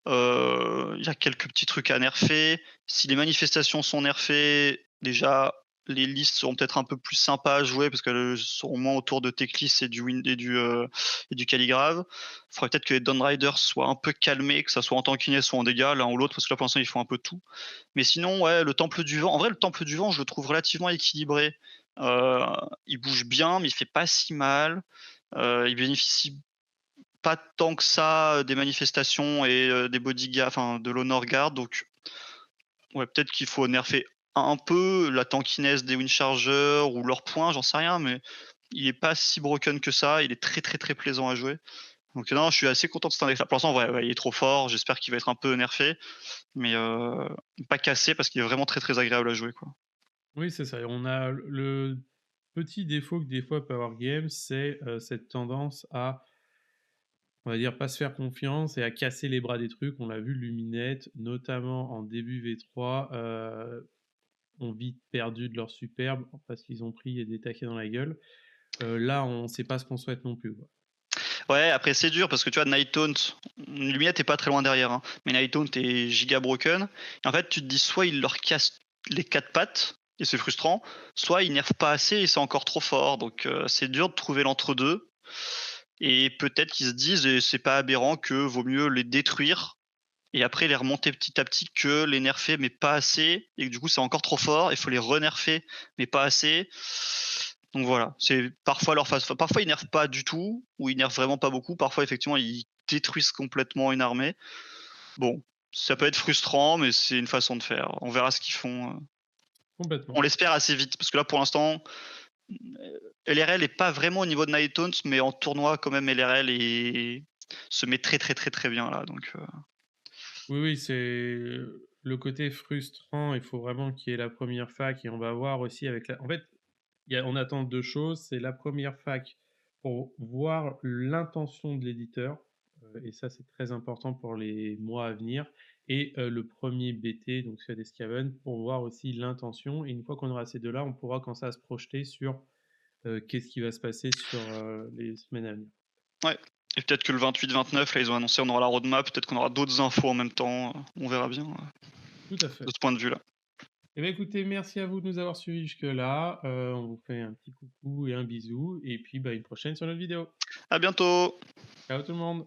Il y a quelques petits trucs à nerfer. Si les manifestations sont nerfées, déjà, les listes seront peut-être un peu plus sympas à jouer parce qu'elles seront moins autour de Teclis et du Calligrave. Il faudrait peut-être que les Downriders soient un peu calmés, que ça soit en tankiness ou en dégâts, l'un ou l'autre, parce que là, pour l'instant, ils font un peu tout. Mais sinon, ouais, le Temple du Vent, en vrai, le Temple du Vent, je le trouve relativement équilibré. Heu, il bouge bien, mais il fait pas si mal. Il bénéficie pas tant que ça, des manifestations et des bodyguards, enfin de l'honor guard, donc ouais, peut-être qu'il faut nerfer un peu la tankiness des wind chargers ou leurs points, j'en sais rien, mais il est pas si broken que ça. Il est très, très, très plaisant à jouer. Donc non, je suis assez content de cet index là. Pour l'instant, ouais, il est trop fort. J'espère qu'il va être un peu nerfé, mais pas cassé parce qu'il est vraiment très, très agréable à jouer, quoi. Oui, c'est ça, on a le petit défaut que des fois peut avoir Games, c'est, cette tendance à, on va dire, pas se faire confiance et à casser les bras des trucs. On l'a vu, Luminet, notamment en début V3, ont vite perdu de leur superbe parce qu'ils ont pris des taquets dans la gueule. Là, on sait pas ce qu'on souhaite non plus, quoi. Ouais, après c'est dur parce que tu vois, Night Taunt, Lumiette est pas très loin derrière, hein, mais Night Taunt est giga broken. Et en fait, tu te dis soit il leur casse les quatre pattes, et c'est frustrant, soit il nerfent pas assez et c'est encore trop fort. Donc c'est dur de trouver l'entre-deux. Et peut-être qu'ils se disent, et c'est pas aberrant, que vaut mieux les détruire et après les remonter petit à petit que les nerfer mais pas assez, et que du coup c'est encore trop fort, il faut les renerfer mais pas assez. Donc voilà, c'est parfois leur phase. Parfois ils nerfent pas du tout, ou ils nerfent vraiment pas beaucoup. Parfois effectivement ils détruisent complètement une armée. Bon, ça peut être frustrant, mais c'est une façon de faire. On verra ce qu'ils font. On Complètement. l'espère assez vite, parce que là pour l'instant, LRL est pas vraiment au niveau de Night Taunt, mais en tournoi quand même LRL se met très très très très bien là. Donc Oui, oui, c'est le côté frustrant, il faut vraiment qu'il y ait la première fac et on va voir aussi avec la en fait, on attend 2 choses, c'est la première fac pour voir l'intention de l'éditeur, et ça, c'est très important pour les mois à venir et le premier BT, donc sur Scaven, pour voir aussi l'intention et une fois qu'on aura ces 2 là, on pourra commencer à se projeter sur, qu'est-ce qui va se passer sur, les semaines à venir. ouais. Et peut-être que le 28-29, là, ils ont annoncé, on aura la roadmap, peut-être qu'on aura d'autres infos en même temps. On verra bien Tout à de fait. ce point de vue-là. Eh bien, écoutez, merci à vous de nous avoir suivis jusque-là. On vous fait un petit coucou et un bisou et puis, bah, une prochaine sur notre vidéo. À bientôt! Ciao tout le monde!